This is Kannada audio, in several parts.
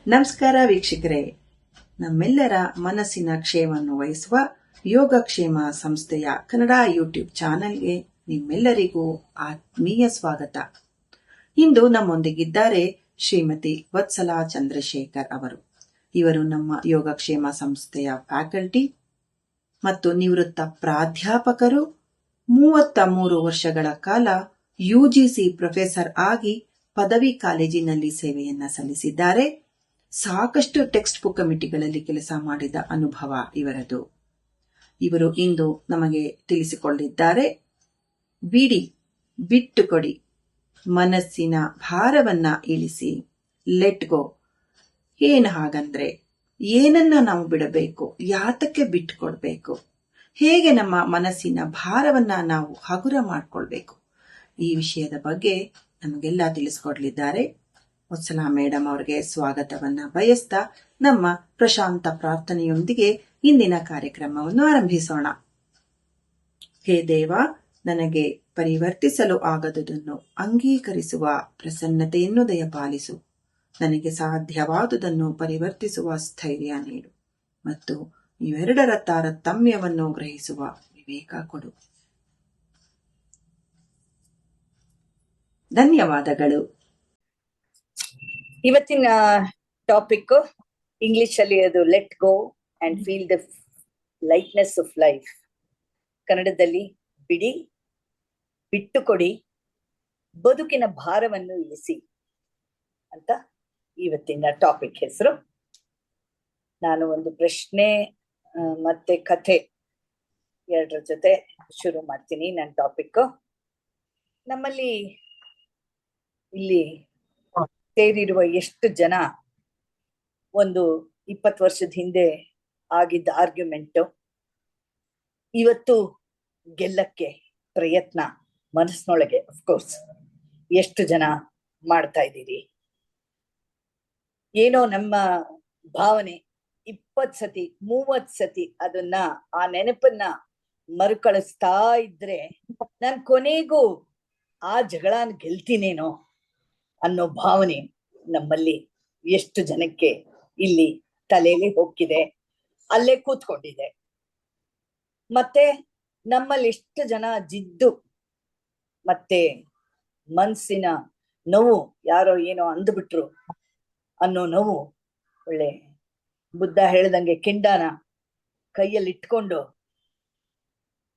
ನಮಸ್ಕಾರ ವೀಕ್ಷಕರೇ, ನಮ್ಮೆಲ್ಲರ ಮನಸ್ಸಿನ ಕ್ಷೇಮವನ್ನು ವಹಿಸುವ ಯೋಗಕ್ಷೇಮ ಸಂಸ್ಥೆಯ ಕನ್ನಡ ಯೂಟ್ಯೂಬ್ ಚಾನೆಲ್ಗೆ ನಿಮ್ಮೆಲ್ಲರಿಗೂ ಆತ್ಮೀಯ ಸ್ವಾಗತ. ಇಂದು ನಮ್ಮೊಂದಿಗಿದ್ದಾರೆ ಶ್ರೀಮತಿ ವತ್ಸಲಾ ಚಂದ್ರಶೇಖರ್ ಅವರು. ಇವರು ನಮ್ಮ ಯೋಗಕ್ಷೇಮ ಸಂಸ್ಥೆಯ ಫ್ಯಾಕಲ್ಟಿ ಮತ್ತು ನಿವೃತ್ತ ಪ್ರಾಧ್ಯಾಪಕರು. 33 ವರ್ಷಗಳ ಕಾಲ UGC ಪ್ರೊಫೆಸರ್ ಆಗಿ ಪದವಿ ಕಾಲೇಜಿನಲ್ಲಿ ಸೇವೆಯನ್ನ ಸಲ್ಲಿಸಿದ್ದಾರೆ. ಸಾಕಷ್ಟು ಟೆಕ್ಸ್ಟ್ ಬುಕ್ ಕಮಿಟಿಗಳಲ್ಲಿ ಕೆಲಸ ಮಾಡಿದ ಅನುಭವ ಇವರದು. ಇವರು ಇಂದು ನಮಗೆ ತಿಳಿಸಿಕೊಂಡಿದ್ದಾರೆ, ಬಿಟ್ಟುಕೊಡಿ, ಮನಸ್ಸಿನ ಭಾರವನ್ನ ಇಳಿಸಿ, ಲೆಟ್ ಗೋ. ಏನ್ ಹಾಗಂದ್ರೆ ಏನನ್ನ ನಾವು ಬಿಡಬೇಕು, ಯಾತಕ್ಕೆ ಬಿಟ್ಟುಕೊಡ್ಬೇಕು, ಹೇಗೆ ನಮ್ಮ ಮನಸ್ಸಿನ ಭಾರವನ್ನ ನಾವು ಹಗುರ ಮಾಡ್ಕೊಳ್ಬೇಕು, ಈ ವಿಷಯದ ಬಗ್ಗೆ ನಮಗೆಲ್ಲ ತಿಳಿಸಿಕೊಡ್ಲಿದ್ದಾರೆ. ವತ್ಸಲಾ ಮೇಡಮ್ ಅವರಿಗೆ ಸ್ವಾಗತವನ್ನ ಬಯಸ್ತಾ ನಮ್ಮ ಪ್ರಶಾಂತ ಪ್ರಾರ್ಥನೆಯೊಂದಿಗೆ ಇಂದಿನ ಕಾರ್ಯಕ್ರಮವನ್ನು ಆರಂಭಿಸೋಣ. ಹೇ ದೇವ, ನನಗೆ ಪರಿವರ್ತಿಸಲು ಆಗದುದನ್ನು ಅಂಗೀಕರಿಸುವ ಪ್ರಸನ್ನತೆಯನ್ನು ದಯಪಾಲಿಸು. ನನಗೆ ಸಾಧ್ಯವಾದುದನ್ನು ಪರಿವರ್ತಿಸುವ ಸ್ಥೈರ್ಯ ನೀಡು ಮತ್ತು ಇವೆರಡರ ತಾರತಮ್ಯವನ್ನು ಗ್ರಹಿಸುವ ವಿವೇಕ ಕೊಡು. ಧನ್ಯವಾದಗಳು. ಇವತ್ತಿನ ಟಾಪಿಕ್ ಇಂಗ್ಲಿಷ್ ಅಲ್ಲಿ ಅದು let go and feel the lightness of life. ಕನ್ನಡದಲ್ಲಿ ಬಿಟ್ಟುಕೊಡಿ, ಬದುಕಿನ ಭಾರವನ್ನು ಇಳಿಸಿ ಅಂತ ಇವತ್ತಿನ ಟಾಪಿಕ್ ಹೆಸರು. ನಾನು ಒಂದು ಪ್ರಶ್ನೆ ಮತ್ತೆ ಕಥೆ ಎರಡರ ಜೊತೆ ಶುರು ಮಾಡ್ತೀನಿ ನನ್ನ ಟಾಪಿಕ್. ನಮ್ಮಲ್ಲಿ ಇಲ್ಲಿ ಸೇರಿರುವ ಎಷ್ಟು ಜನ ಒಂದು 20 ವರ್ಷದ ಹಿಂದೆ ಆಗಿದ್ದ ಆರ್ಗ್ಯುಮೆಂಟ್ ಇವತ್ತು ಗೆಲ್ಲಕ್ಕೆ ಪ್ರಯತ್ನ ಮನಸ್ಸಿನೊಳಗೆ ಅಫ್ಕೋರ್ಸ್ ಎಷ್ಟು ಜನ ಮಾಡ್ತಾ ಇದ್ದೀರಿ? ಏನೋ ನಮ್ಮ ಭಾವನೆ 20 ಸತಿ 30 ಸತಿ ಅದನ್ನ ಆ ನೆನಪನ್ನ ಮರುಕಳಿಸ್ತಾ ಇದ್ರೆ ನಾನ್ ಕೊನೆಗೂ ಆ ಜಗಳನ ಗೆಲ್ತೀನೇನೋ ಅನ್ನೋ ಭಾವನೆ ನಮ್ಮಲ್ಲಿ ಎಷ್ಟು ಜನಕ್ಕೆ ಇಲ್ಲಿ ತಲೆಯಲ್ಲಿ ಹೋಗಿದೆ, ಅಲ್ಲೇ ಕೂತ್ಕೊಂಡಿದೆ. ಮತ್ತೆ ನಮ್ಮಲ್ಲಿ ಎಷ್ಟು ಜನ ಜಿದ್ದು ಮತ್ತೆ ಮನ್ಸಿನ ನೋವು, ಯಾರೋ ಏನೋ ಅಂದ್ಬಿಟ್ರು ಅನ್ನೋ ನೋವು, ಒಳ್ಳೆ ಬುದ್ಧ ಹೇಳ್ದಂಗೆ ಕಿಂಡಾನ ಕೈಯಲ್ಲಿ ಇಟ್ಕೊಂಡು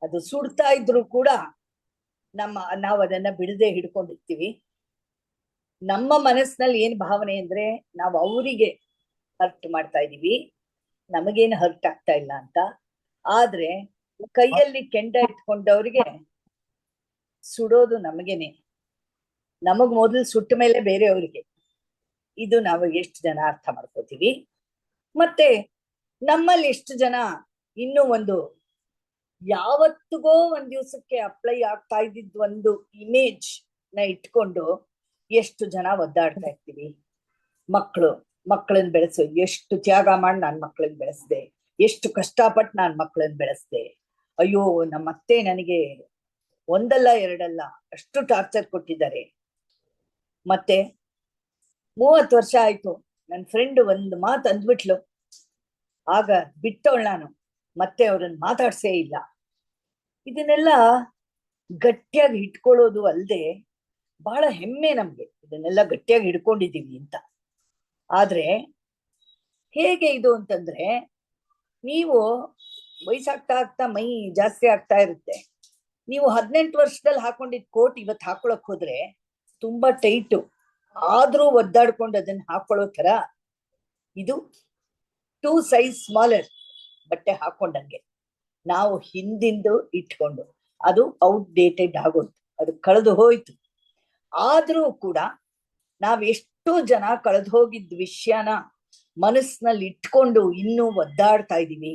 ಅದು ಸುಡ್ತಾ ಇದ್ರು ಕೂಡ ನಾವು ಅದನ್ನ ಬಿಡದೆ ಹಿಡ್ಕೊಂಡಿರ್ತೀವಿ. ನಮ್ಮ ಮನಸ್ಸಿನಲ್ಲಿ ಏನ್ ಭಾವನೆ ಅಂದ್ರೆ ನಾವು ಅವರಿಗೆ ಹರ್ಟ್ ಮಾಡ್ತಾ ಇದೀವಿ, ನಮಗೇನು ಹರ್ಟ್ ಆಗ್ತಾ ಇಲ್ಲ ಅಂತ. ಆದ್ರೆ ಕೈಯಲ್ಲಿ ಕೆಂಡ ಇಟ್ಕೊಂಡವ್ರಿಗೆ ಸುಡೋದು ನಮಗೇನೆ, ನಮಗ್ ಮೊದಲು ಸುಟ್ಟ ಮೇಲೆ ಬೇರೆಯವ್ರಿಗೆ. ಇದು ನಾವು ಎಷ್ಟು ಜನ ಅರ್ಥ ಮಾಡ್ಕೋತೀವಿ. ಮತ್ತೆ ನಮ್ಮಲ್ಲಿ ಎಷ್ಟು ಜನ ಇನ್ನೂ ಒಂದು ಯಾವತ್ತಿಗೋ ಒಂದ್ ದಿವ್ಸಕ್ಕೆ ಅಪ್ಲೈ ಆಗ್ತಾ ಇದ್ದಿದ್ ಒಂದು ಇಮೇಜ್ ನ ಇಟ್ಕೊಂಡು ಎಷ್ಟು ಜನ ಒದ್ದಾಡ್ತಾ ಇರ್ತೀವಿ. ಮಕ್ಕಳನ್ನ ಬೆಳೆಸೋ, ಎಷ್ಟು ತ್ಯಾಗ ಮಾಡಿ ನಾನ್ ಮಕ್ಕಳನ್ನ ಬೆಳೆಸ್ದೆ, ಎಷ್ಟು ಕಷ್ಟಪಟ್ಟು ನಾನ್ ಮಕ್ಕಳನ್ನ ಬೆಳೆಸ್ದೆ, ಅಯ್ಯೋ ನಮ್ಮತ್ತೆ ನನಗೆ ಒಂದಲ್ಲ ಎರಡಲ್ಲ ಅಷ್ಟು ಟಾರ್ಚರ್ ಕೊಟ್ಟಿದ್ದಾರೆ. ಮತ್ತೆ 30 ವರ್ಷ ಆಯ್ತು, ನನ್ ಫ್ರೆಂಡ್ ಒಂದು ಮಾತು ಅಂದ್ಬಿಟ್ಲು, ಆಗ ಬಿಟ್ಟವಳು ನಾನು, ಮತ್ತೆ ಅವ್ರನ್ನ ಮಾತಾಡ್ಸೇ ಇಲ್ಲ. ಇದನ್ನೆಲ್ಲ ಗಟ್ಟಿಯಾಗಿ ಇಟ್ಕೊಳ್ಳೋದು ಅಲ್ದೆ ಬಹಳ ಹೆಮ್ಮೆ ನಮ್ಗೆ, ಇದನ್ನೆಲ್ಲ ಗಟ್ಟಿಯಾಗಿ ಹಿಡ್ಕೊಂಡಿದೀವಿ ಅಂತ. ಆದ್ರೆ ಹೇಗೆ ಇದು ಅಂತಂದ್ರೆ, ನೀವು ವಯಸ್ಸಾಗ್ತಾ ಆಗ್ತಾ ಮೈ ಜಾಸ್ತಿ ಆಗ್ತಾ ಇರುತ್ತೆ. ನೀವು 18 ವರ್ಷದಲ್ಲಿ ಹಾಕೊಂಡಿದ್ ಕೋಟ್ ಇವತ್ತು ಹಾಕೊಳಕ್ ಹೋದ್ರೆ ತುಂಬಾ ಟೈಟು, ಆದ್ರೂ ಒದ್ದಾಡ್ಕೊಂಡು ಅದನ್ನ ಹಾಕೊಳ್ಳೋ ತರ ಇದು 2 ಸೈಜ್ ಸ್ಮಾಲರ್ ಬಟ್ಟೆ ಹಾಕೊಂಡಂಗೆ ನಾವು ಹಿಂದಿಂದು ಇಟ್ಕೊಂಡು ಅದು ಔಟ್ಡೇಟೆಡ್ ಆಗೋಯ್ತು, ಅದು ಕಳೆದು ಹೋಯ್ತು. ಆದ್ರೂ ಕೂಡ ನಾವ್ ಎಷ್ಟು ಜನ ಕಳೆದು ಹೋಗಿದ್ ವಿಷಯನ ಮನಸ್ಸಿನಲ್ಲಿ ಇಟ್ಕೊಂಡು ಇನ್ನೂ ಒದ್ದಾಡ್ತಾ ಇದೀವಿ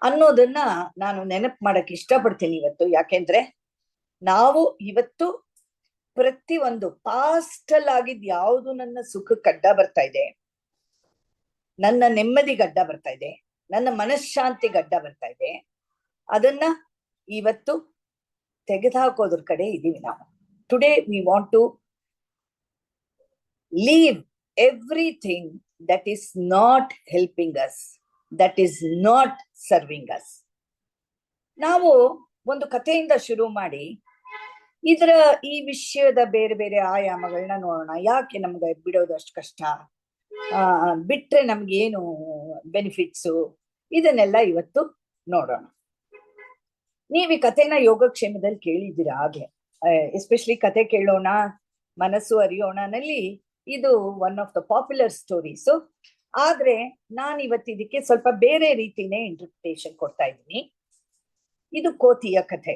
ಅನ್ನೋದನ್ನ ನಾನು ನೆನಪು ಮಾಡಕ್ ಇಷ್ಟಪಡ್ತೀನಿ ಇವತ್ತು. ಯಾಕೆಂದ್ರೆ ನಾವು ಇವತ್ತು ಪ್ರತಿ ಒಂದು ಪಾಸ್ಟ್ ಅಲ್ಲಿ ಆಗಿದ್ ಯಾವುದು ನನ್ನ ಸುಖಕ್ಕೆ ಅಡ್ಡ ಬರ್ತಾ ಇದೆ, ನನ್ನ ನೆಮ್ಮದಿಗೆ ಅಡ್ಡ ಬರ್ತಾ ಇದೆ, ನನ್ನ ಮನಃಶಾಂತಿಗೆ ಅಡ್ಡ ಬರ್ತಾ ಇದೆ, ಅದನ್ನ ಇವತ್ತು ತೆಗೆದುಹಾಕೋದ್ರ ಕಡೆ ಇದೀವಿ ನಾವು. Today we want to leave everything that is not helping us, that is not serving us. ನಾವು ಒಂದು ಕಥೆಯಿಂದ ಶುರು ಮಾಡಿ ಇದರ ಈ ವಿಷಯದ ಬೇರೆ ಬೇರೆ ಆಯಾಮಗಳನ್ನ ನೋಡೋಣ. ಯಾಕೆ ನಮ್ಗೆ ಬಿಡೋದು ಅಷ್ಟು ಕಷ್ಟ, ಬಿಟ್ರೆ ನಮ್ಗೇನು ಬೆನಿಫಿಟ್ಸು, ಇದನ್ನೆಲ್ಲ ಇವತ್ತು ನೋಡೋಣ. ನೀವ್ ಈ ಕಥೆನ ಯೋಗಕ್ಷೇಮದಲ್ಲಿ ಕೇಳಿದ್ದೀರಾ ಆಗ್ಲೇ. ಎಸ್ಪೆಷಲಿ ಕತೆ ಕೇಳೋಣ ಮನಸ್ಸು ಅರಿಯೋಣನಲ್ಲಿ ಇದು one of the popular stories. ಆದ್ರೆ ನಾನು ಇವತ್ತು ಇದಕ್ಕೆ ಸ್ವಲ್ಪ ಬೇರೆ ರೀತಿನೇ ಇಂಟರ್ಪ್ರಿಟೇಷನ್ ಕೊಡ್ತಾ ಇದ್ದೀನಿ. ಇದು ಕೋತಿಯ ಕಥೆ.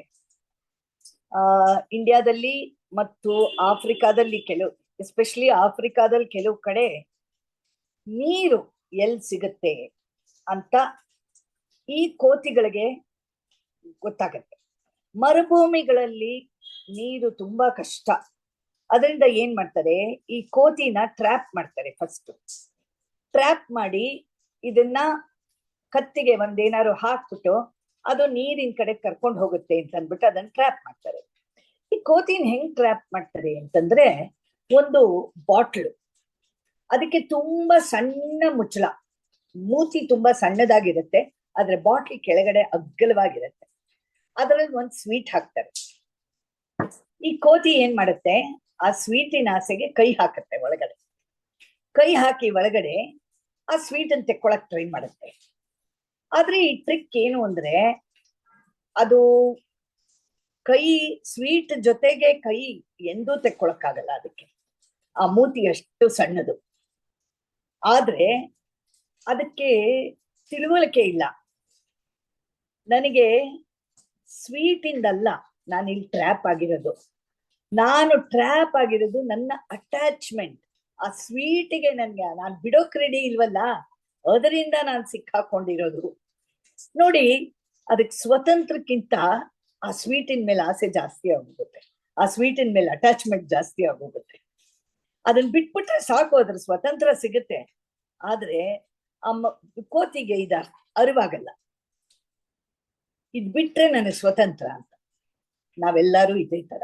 ಇಂಡಿಯಾದಲ್ಲಿ ಮತ್ತು ಆಫ್ರಿಕಾದಲ್ಲಿ ಎಸ್ಪೆಷಲಿ ಆಫ್ರಿಕಾದಲ್ಲಿ ಕೆಲವು ಕಡೆ ನೀರು ಎಲ್ಲಿ ಸಿಗುತ್ತೆ ಅಂತ ಈ ಕೋತಿಗಳಿಗೆ ಗೊತ್ತಾಗತ್ತೆ. ಮರುಭೂಮಿಗಳಲ್ಲಿ ನೀರು ತುಂಬಾ ಕಷ್ಟ. ಅದರಿಂದ ಏನ್ ಮಾಡ್ತಾರೆ, ಈ ಕೋತಿನ ಟ್ರ್ಯಾಪ್ ಮಾಡ್ತಾರೆ. ಫಸ್ಟ್ ಟ್ರ್ಯಾಪ್ ಮಾಡಿ ಇದನ್ನ ಕತ್ತಿಗೆ ಒಂದೇನಾದ್ರು ಹಾಕ್ಬಿಟ್ಟು ಅದು ನೀರಿನ ಕಡೆ ಕರ್ಕೊಂಡು ಹೋಗುತ್ತೆ ಅಂತ ಅಂದ್ಬಿಟ್ಟು ಅದನ್ನ ಟ್ರ್ಯಾಪ್ ಮಾಡ್ತಾರೆ. ಈ ಕೋತಿನ ಹೆಂಗ್ ಟ್ರ್ಯಾಪ್ ಮಾಡ್ತಾರೆ ಅಂತಂದ್ರೆ, ಒಂದು ಬಾಟ್ಲು, ಅದಕ್ಕೆ ತುಂಬಾ ಸಣ್ಣ ಮುಚ್ಚಳ, ಮೂತಿ ತುಂಬಾ ಸಣ್ಣದಾಗಿರುತ್ತೆ, ಆದ್ರೆ ಬಾಟ್ಲಿ ಕೆಳಗಡೆ ಅಗ್ಗಲವಾಗಿರುತ್ತೆ. ಅದರಲ್ಲಿ ಒಂದು ಸ್ವೀಟ್ ಹಾಕ್ತಾರೆ. ಈ ಕೋತಿ ಏನ್ ಮಾಡುತ್ತೆ, ಆ ಸ್ವೀಟಿನ ಆಸೆಗೆ ಕೈ ಹಾಕತ್ತೆ ಒಳಗಡೆ. ಕೈ ಹಾಕಿ ಒಳಗಡೆ ಆ ಸ್ವೀಟ್ ಅನ್ನು ತೆಕ್ಕೊಳಕ್ ಟ್ರೈ ಮಾಡುತ್ತೆ. ಆದ್ರೆ ಈ ಟ್ರಿಕ್ ಏನು ಅಂದ್ರೆ, ಅದು ಕೈ ಸ್ವೀಟ್ ಜೊತೆಗೆ ಕೈ ಎಂದೂ ತೆಕ್ಕೊಳಕ್ಕಾಗಲ್ಲ, ಅದಕ್ಕೆ ಆ ಮೂತಿ ಅಷ್ಟು ಸಣ್ಣದು. ಆದ್ರೆ ಅದಕ್ಕೆ ತಿಳುವಳಿಕೆ ಇಲ್ಲ, ನನಗೆ ಸ್ವೀಟ್ ಇಂದಲ್ಲ ನಾನು ಇಲ್ಲಿ ಟ್ರ್ಯಾಪ್ ಆಗಿರೋದು, ನಾನು ಟ್ರ್ಯಾಪ್ ಆಗಿರೋದು ನನ್ನ ಅಟ್ಯಾಚ್ಮೆಂಟ್ ಆ ಸ್ವೀಟಿಗೆ. ನನ್ಗೆ ನಾನು ಬಿಡೋಕ್ ರೆಡಿ ಇಲ್ವಲ್ಲ, ಅದರಿಂದ ನಾನು ಸಿಕ್ಕಾಕೊಂಡಿರೋದು. ನೋಡಿ, ಅದಕ್ಕೆ ಸ್ವತಂತ್ರಕ್ಕಿಂತ ಆ ಸ್ವೀಟಿನ ಮೇಲೆ ಆಸೆ ಜಾಸ್ತಿ ಆಗೋಗುತ್ತೆ, ಆ ಸ್ವೀಟಿನ ಮೇಲೆ ಅಟ್ಯಾಚ್ಮೆಂಟ್ ಜಾಸ್ತಿ ಆಗೋಗುತ್ತೆ. ಅದನ್ನ ಬಿಟ್ಬಿಟ್ರೆ ಸಾಕು, ಅದ್ರ ಸ್ವತಂತ್ರ ಸಿಗುತ್ತೆ. ಆದ್ರೆ ಕೋತಿಗೆ ಇದ ಅರಿವಾಗಲ್ಲ, ಇದ್ ಬಿಟ್ರೆ ನನಗೆ ಸ್ವತಂತ್ರ ಅಂತ. ನಾವೆಲ್ಲರೂ ಇದೇ ತರ,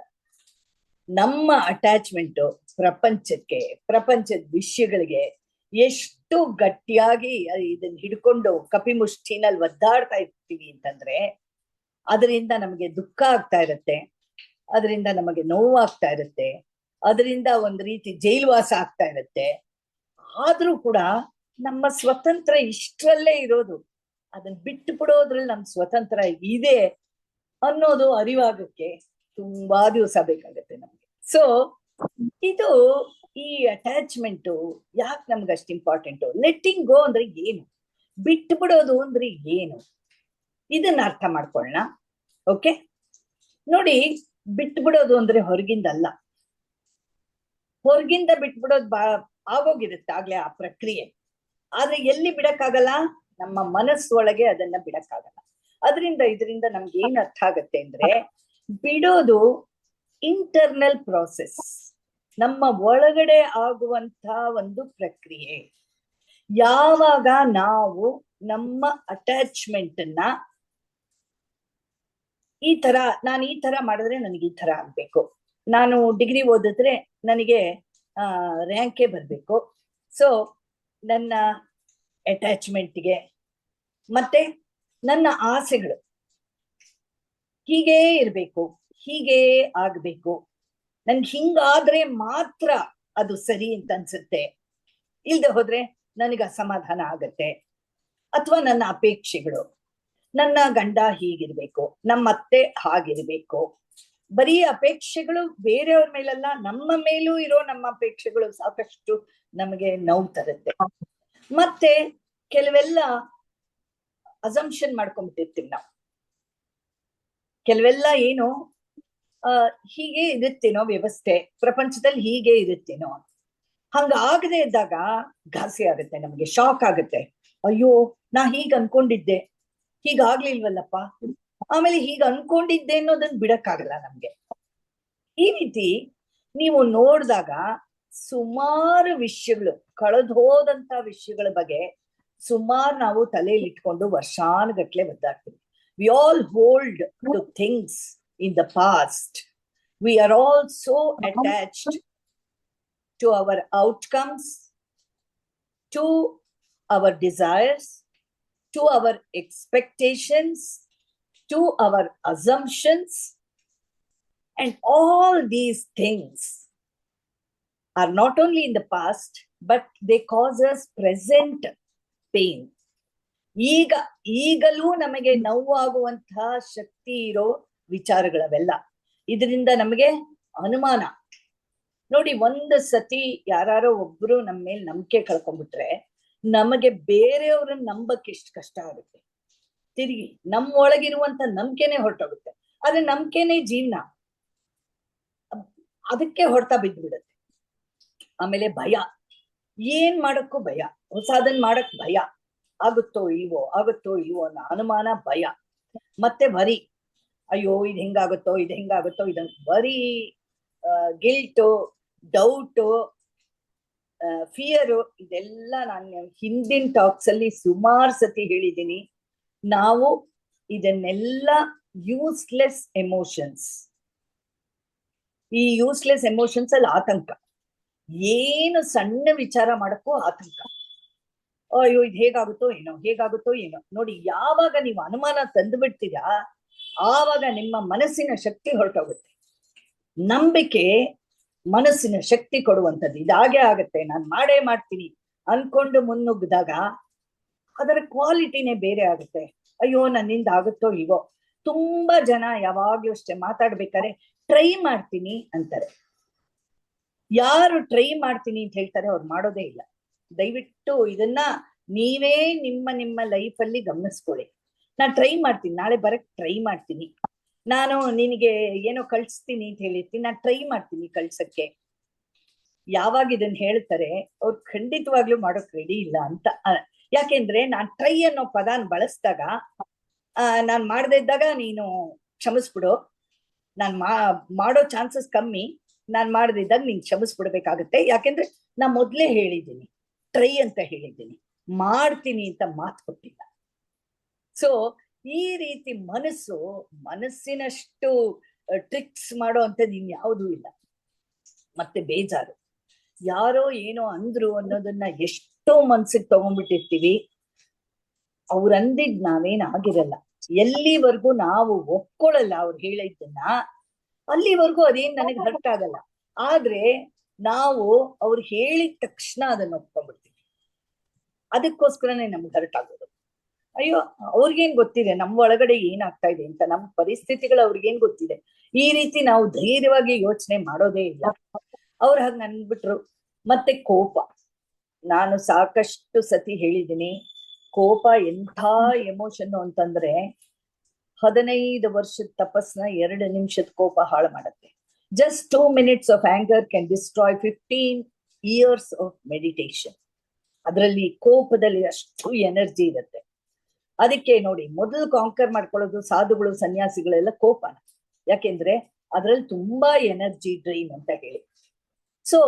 ನಮ್ಮ ಅಟ್ಯಾಚ್ಮೆಂಟ್ ಪ್ರಪಂಚಕ್ಕೆ, ಪ್ರಪಂಚದ ವಿಷಯಗಳಿಗೆ ಎಷ್ಟು ಗಟ್ಟಿಯಾಗಿ ಇದನ್ನ ಹಿಡ್ಕೊಂಡು ಕಪಿಮುಷ್ಟಿನಲ್ಲಿ ಒದ್ದಾಡ್ತಾ ಇರ್ತೀವಿ ಅಂತಂದ್ರೆ, ಅದರಿಂದ ನಮಗೆ ದುಃಖ ಆಗ್ತಾ ಇರುತ್ತೆ, ಅದರಿಂದ ನಮಗೆ ನೋವಾಗ್ತಾ ಇರುತ್ತೆ, ಅದರಿಂದ ಒಂದು ರೀತಿ ಜೈಲ್ವಾಸ ಆಗ್ತಾ ಇರುತ್ತೆ. ಆದ್ರೂ ಕೂಡ ನಮ್ಮ ಸ್ವತಂತ್ರ ಇಷ್ಟರಲ್ಲೇ ಇರೋದು, ಅದನ್ನ ಬಿಟ್ಟು ಬಿಡೋದ್ರಲ್ಲಿ ನಮ್ ಸ್ವತಂತ್ರ ಇದೆ ಅನ್ನೋದು ಅರಿವಾಗಕ್ಕೆ ತುಂಬಾ ದಿವಸ ಬೇಕಾಗತ್ತೆ ನಮ್ಗೆ. ಸೊ ಇದು ಈ ಅಟ್ಯಾಚ್ಮೆಂಟ್ ಯಾಕೆ ನಮ್ಗೆ ಅಷ್ಟು ಇಂಪಾರ್ಟೆಂಟು? ಲೆಟ್ಟಿಂಗ್ ಗೋ ಅಂದ್ರೆ ಏನು, ಬಿಟ್ಟು ಬಿಡೋದು ಅಂದ್ರೆ ಏನು, ಇದನ್ನ ಅರ್ಥ ಮಾಡ್ಕೊಳ್ಳೋಣ. ಓಕೆ, ನೋಡಿ, ಬಿಟ್ಟು ಬಿಡೋದು ಅಂದ್ರೆ ಹೊರಗಿಂದ ಅಲ್ಲ, ಹೊರಗಿಂದ ಬಿಟ್ಬಿಡೋದು ಆಗೋಗಿರುತ್ತೆ ಆಗ್ಲೇ ಆ ಪ್ರಕ್ರಿಯೆ. ಆದ್ರೆ ಎಲ್ಲಿ ಬಿಡಕ್ಕಾಗಲ್ಲ, ನಮ್ಮ ಮನಸ್ಸೊಳಗೆ ಅದನ್ನ ಬಿಡಕ್ಕಾಗಲ್ಲ. ಇದರಿಂದ ನಮ್ಗೆ ಏನ್ ಅರ್ಥ ಆಗತ್ತೆ ಅಂದ್ರೆ, ಬಿಡೋದು ಇಂಟರ್ನಲ್ ಪ್ರಾಸೆಸ್, ನಮ್ಮ ಒಳಗಡೆ ಆಗುವಂತ ಒಂದು ಪ್ರಕ್ರಿಯೆ. ಯಾವಾಗ ನಾವು ನಮ್ಮ ಅಟ್ಯಾಚ್ಮೆಂಟ್ ಅನ್ನ ಈ ತರ, ನಾನು ಈ ತರ ಮಾಡಿದ್ರೆ ನನಗೆ ಈ ತರ ಆಗ್ಬೇಕು, ನಾನು ಡಿಗ್ರಿ ಓದಿದ್ರೆ ನನಗೆ ರ್ಯಾಂಕೇ ಬರ್ಬೇಕು, ಸೊ ನನ್ನ ಅಟ್ಯಾಚ್ಮೆಂಟ್ಗೆ ಮತ್ತೆ ನನ್ನ ಆಸೆಗಳು ಹೀಗೇ ಇರ್ಬೇಕು, ಹೀಗೇ ಆಗ್ಬೇಕು, ನನ್ಗೆ ಹಿಂಗಾದ್ರೆ ಮಾತ್ರ ಅದು ಸರಿ ಅಂತ ಅನ್ಸುತ್ತೆ, ಇಲ್ದೆ ಹೋದ್ರೆ ನನಗೆ ಅಸಮಾಧಾನ ಆಗತ್ತೆ. ಅಥವಾ ನನ್ನ ಅಪೇಕ್ಷೆಗಳು, ನನ್ನ ಗಂಡ ಹೀಗಿರ್ಬೇಕು, ನಮ್ಮ ಅತ್ತೆ ಹಾಗಿರ್ಬೇಕು. ಬರೀ ಅಪೇಕ್ಷೆಗಳು ಬೇರೆಯವ್ರ ಮೇಲಲ್ಲ, ನಮ್ಮ ಮೇಲೂ ಇರೋ ನಮ್ಮ ಅಪೇಕ್ಷೆಗಳು ಸಾಕಷ್ಟು ನಮಗೆ ನೋವು ತರುತ್ತೆ. ಮತ್ತೆ ಕೆಲವೆಲ್ಲ ಅಸಂಪ್ಷನ್ ಮಾಡ್ಕೊಂಡ್ಬಿಟ್ಟಿರ್ತೀವಿ ನಾವು, ಕೆಲವೆಲ್ಲ ಏನು ಹೀಗೆ ಇರುತ್ತೇನೋ ವ್ಯವಸ್ಥೆ, ಪ್ರಪಂಚದಲ್ಲಿ ಹೀಗೆ ಇರುತ್ತೇನೋ, ಹಂಗಾಗದೆ ಇದ್ದಾಗ ಘಾಸಿ ಆಗುತ್ತೆ ನಮ್ಗೆ, ಶಾಕ್ ಆಗುತ್ತೆ. ಅಯ್ಯೋ, ನಾ ಹೀಗ್ ಅನ್ಕೊಂಡಿದ್ದೆ, ಹೀಗಾಗ್ಲಿಲ್ವಲ್ಲಪ್ಪ, ಆಮೇಲೆ ಹೀಗ್ ಅನ್ಕೊಂಡಿದ್ದೆ ಅನ್ನೋದನ್ನ ಬಿಡಕ್ಕಾಗಲ್ಲ ನಮ್ಗೆ. ಈ ರೀತಿ ನೀವು ನೋಡಿದಾಗ ಸುಮಾರು ವಿಷಯಗಳು, ಕಳೆದು ಹೋದಂತ ವಿಷಯಗಳ ಬಗ್ಗೆ ಸುಮಾರು ನಾವು ತಲೆಯಲ್ಲಿ ಇಟ್ಕೊಂಡು ವರ್ಷಾನುಗಟ್ಲೆ ಒದ್ದಾಡ್ತೀವಿ. We all hold to things in the past. We are all so attached to our outcomes, to our desires, to our expectations, to our assumptions, and all these things are not only in the past, but they cause us present pain. ಈಗಲೂ ನಮಗೆ ನೋವಾಗುವಂತಹ ಶಕ್ತಿ ಇರೋ ವಿಚಾರಗಳವೆಲ್ಲ. ಇದರಿಂದ ನಮಗೆ ಅನುಮಾನ. ನೋಡಿ, ಒಂದು ಸತಿ ಯಾರೋ ಒಬ್ರು ನಮ್ಮ ಮೇಲೆ ನಂಬಿಕೆ ಕಳ್ಕೊಂಡ್ಬಿಟ್ರೆ ನಮಗೆ ಬೇರೆಯವ್ರನ್ನ ನಂಬಕ್ ಎಷ್ಟು ಕಷ್ಟ ಆಗುತ್ತೆ. ತಿರುಗಿ ನಮ್ಮ ಒಳಗಿರುವಂತ ನಂಬಿಕೆನೆ ಹೊರಟೋಗುತ್ತೆ. ಆದ್ರೆ ನಂಬಿಕೆನೆ ಜೀವನ, ಅದಕ್ಕೆ ಹೊಡ್ತಾ ಬಿದ್ದ್ಬಿಡುತ್ತೆ. ಆಮೇಲೆ ಭಯ, ಏನ್ ಮಾಡಕ್ಕೂ ಭಯ, ಹೊಸದನ್ ಮಾಡಕ್ ಭಯ, ಆಗುತ್ತೋ ಇಲ್ವೋ ಅನ್ನೋ ಅನುಮಾನ, ಭಯ. ಮತ್ತೆ ವರಿ, ಅಯ್ಯೋ ಇದು ಹೆಂಗಾಗುತ್ತೋ ಇದನ್ ವರಿ, ಗಿಲ್ಟು, ಡೌಟು, ಫಿಯರು, ಇದೆಲ್ಲ ನಾನು ಹಿಂದಿನ ಟಾಕ್ಸ್ ಅಲ್ಲಿ ಸುಮಾರು ಸತಿ ಹೇಳಿದ್ದೀನಿ. ನಾವು ಇದನ್ನೆಲ್ಲ ಯೂಸ್ಲೆಸ್ ಎಮೋಷನ್ಸ್. ಈ ಯೂಸ್ಲೆಸ್ ಎಮೋಷನ್ಸ್ ಅಲ್ಲಿ ಆತಂಕ, ಏನು ಸಣ್ಣ ವಿಚಾರ ಮಾಡಕ್ಕೂ ಆತಂಕ. ಅಯ್ಯೋ ಇದು ಹೇಗಾಗುತ್ತೋ ಏನೋ. ನೋಡಿ, ಯಾವಾಗ ನೀವು ಅನುಮಾನ ತಂದು ಬಿಡ್ತೀರಾ ಆವಾಗ ನಿಮ್ಮ ಮನಸ್ಸಿನ ಶಕ್ತಿ ಹೊರಟೋಗುತ್ತೆ. ನಂಬಿಕೆ ಮನಸ್ಸಿನ ಶಕ್ತಿ ಕೊಡುವಂಥದ್ದು. ಇದಾಗೆ ಆಗತ್ತೆ, ನಾನು ಮಾಡೇ ಮಾಡ್ತೀನಿ ಅನ್ಕೊಂಡು ಮುನ್ನುಗ್ಗಿದಾಗ ಅದರ ಕ್ವಾಲಿಟಿನೇ ಬೇರೆ ಆಗುತ್ತೆ. ಅಯ್ಯೋ ನನ್ನಿಂದ ಆಗುತ್ತೋ ಇವೋ. ತುಂಬಾ ಜನ ಯಾವಾಗ್ಲೂ ಅಷ್ಟೇ ಮಾತಾಡ್ಬೇಕಾದ್ರೆ ಟ್ರೈ ಮಾಡ್ತೀನಿ ಅಂತಾರೆ. ಯಾರು ಟ್ರೈ ಮಾಡ್ತೀನಿ ಅಂತ ಹೇಳ್ತಾರೆ ಅವ್ರು ಮಾಡೋದೇ ಇಲ್ಲ. ದಯವಿಟ್ಟು ಇದನ್ನ ನೀವೇ ನಿಮ್ಮ ಲೈಫಲ್ಲಿ ಗಮನಿಸ್ಕೊಳ್ಳಿ. ನಾನು ಟ್ರೈ ಮಾಡ್ತೀನಿ, ನಾಳೆ ಬರಕ್ ಟ್ರೈ ಮಾಡ್ತೀನಿ, ನಾನು ನಿನಗೆ ಏನೋ ಕಳ್ಸ್ತೀನಿ ಅಂತ ಹೇಳಿರ್ತೀನಿ, ನಾನು ಟ್ರೈ ಮಾಡ್ತೀನಿ ಕಳ್ಸಕ್ಕೆ. ಯಾವಾಗ ಇದನ್ನ ಹೇಳ್ತಾರೆ ಅವ್ರು ಖಂಡಿತವಾಗ್ಲೂ ಮಾಡೋಕ್ ರೆಡಿ ಇಲ್ಲ ಅಂತ. ಯಾಕೆಂದ್ರೆ ನಾನ್ ಟ್ರೈ ಅನ್ನೋ ಪದಾನ ಬಳಸಿದಾಗ ನಾನ್ ಮಾಡದೇ ಇದ್ದಾಗ ನೀನು ಕ್ಷಮಿಸ್ಬಿಡು, ನಾನ್ ಮಾಡೋ ಚಾನ್ಸಸ್ ಕಮ್ಮಿ, ನಾನ್ ಮಾಡದಿದ್ದಾಗ ನೀನ್ ಕ್ಷಮಿಸ್ಬಿಡ್ಬೇಕಾಗತ್ತೆ. ಯಾಕೆಂದ್ರೆ ನಾ ಮೊದ್ಲೇ ಹೇಳಿದ್ದೀನಿ, ಟ್ರೈ ಅಂತ ಹೇಳಿದ್ದೀನಿ, ಮಾಡ್ತೀನಿ ಅಂತ ಮಾತು ಕೊಟ್ಟಿಲ್ಲ. ಸೊ ಈ ರೀತಿ ಮನಸ್ಸಿನಷ್ಟು ಟ್ರಿಕ್ಸ್ ಮಾಡೋ ಅಂಥದ್ದು ಇನ್ಯಾವುದೂ ಇಲ್ಲ. ಮತ್ತೆ ಬೇಜಾರು, ಯಾರೋ ಏನೋ ಅಂದ್ರು ಅನ್ನೋದನ್ನ ಎಷ್ಟೋ ಮನ್ಸಿಗೆ ತಗೊಂಡ್ಬಿಟ್ಟಿರ್ತೀವಿ. ಅವ್ರು ಅಂದಿದ್ ನಾವೇನ್ ಆಗಿರಲ್ಲ. ಎಲ್ಲಿವರೆಗೂ ನಾವು ಒಪ್ಕೊಳ್ಳಲ್ಲ ಅವ್ರು ಹೇಳಿದ್ದನ್ನ, ಅಲ್ಲಿವರೆಗೂ ಅದೇನ್ ನನಗೆ ಹರ್ಟ್ ಆಗಲ್ಲ. ಆದ್ರೆ ನಾವು ಅವ್ರು ಹೇಳಿದ ತಕ್ಷಣ ಅದನ್ನ ಒಪ್ಕೊಂಡ್ಬಿಡ್ತೀವಿ. ಅದಕ್ಕೋಸ್ಕರನೇ ನಮ್ಗೆ ಹರ್ಟ್ ಆಗೋದು. ಅಯ್ಯೋ ಅವ್ರಿಗೇನ್ ಗೊತ್ತಿದೆ ನಮ್ಮ ಒಳಗಡೆ ಏನಾಗ್ತಾ ಇದೆ ಅಂತ, ನಮ್ಮ ಪರಿಸ್ಥಿತಿಗಳು ಅವ್ರಿಗೇನ್ ಗೊತ್ತಿದೆ. ಈ ರೀತಿ ನಾವು ಧೈರ್ಯವಾಗಿ ಯೋಚನೆ ಮಾಡೋದೇ ಇಲ್ಲ. ಅವ್ರು ಹಾಗೆ ನನ್ಬಿಟ್ರು. ಮತ್ತೆ ಕೋಪ, ನಾನು ಸಾಕಷ್ಟು ಸತಿ ಹೇಳಿದ್ದೀನಿ, ಕೋಪ ಎಂಥ ಎಮೋಷನ್ ಅಂತಂದ್ರೆ 15 ವರ್ಷದ ತಪಸ್ನ 2 ನಿಮಿಷದ ಕೋಪ ಹಾಳು ಮಾಡುತ್ತೆ. Just 2 minutes of anger can destroy 15 years of meditation. ಅದರಲ್ಲಿ ಕೋಪದಲ್ಲಿ ಅಷ್ಟು ಎನರ್ಜಿ ಇರುತ್ತೆ. ಅದಕ್ಕೆ ನೋಡಿ, ಮೊದಲು ಕಾಂಕರ್ ಮಾಡ್ಕೊಳ್ಳೋದು ಸಾಧುಗಳು ಸನ್ಯಾಸಿಗಳೆಲ್ಲ ಕೋಪನ. ಯಾಕೆಂದ್ರೆ ಅದ್ರಲ್ಲಿ ತುಂಬಾ ಎನರ್ಜಿ ಡ್ರೈನ್ ಅಂತ ಹೇಳಿ. ಸೊ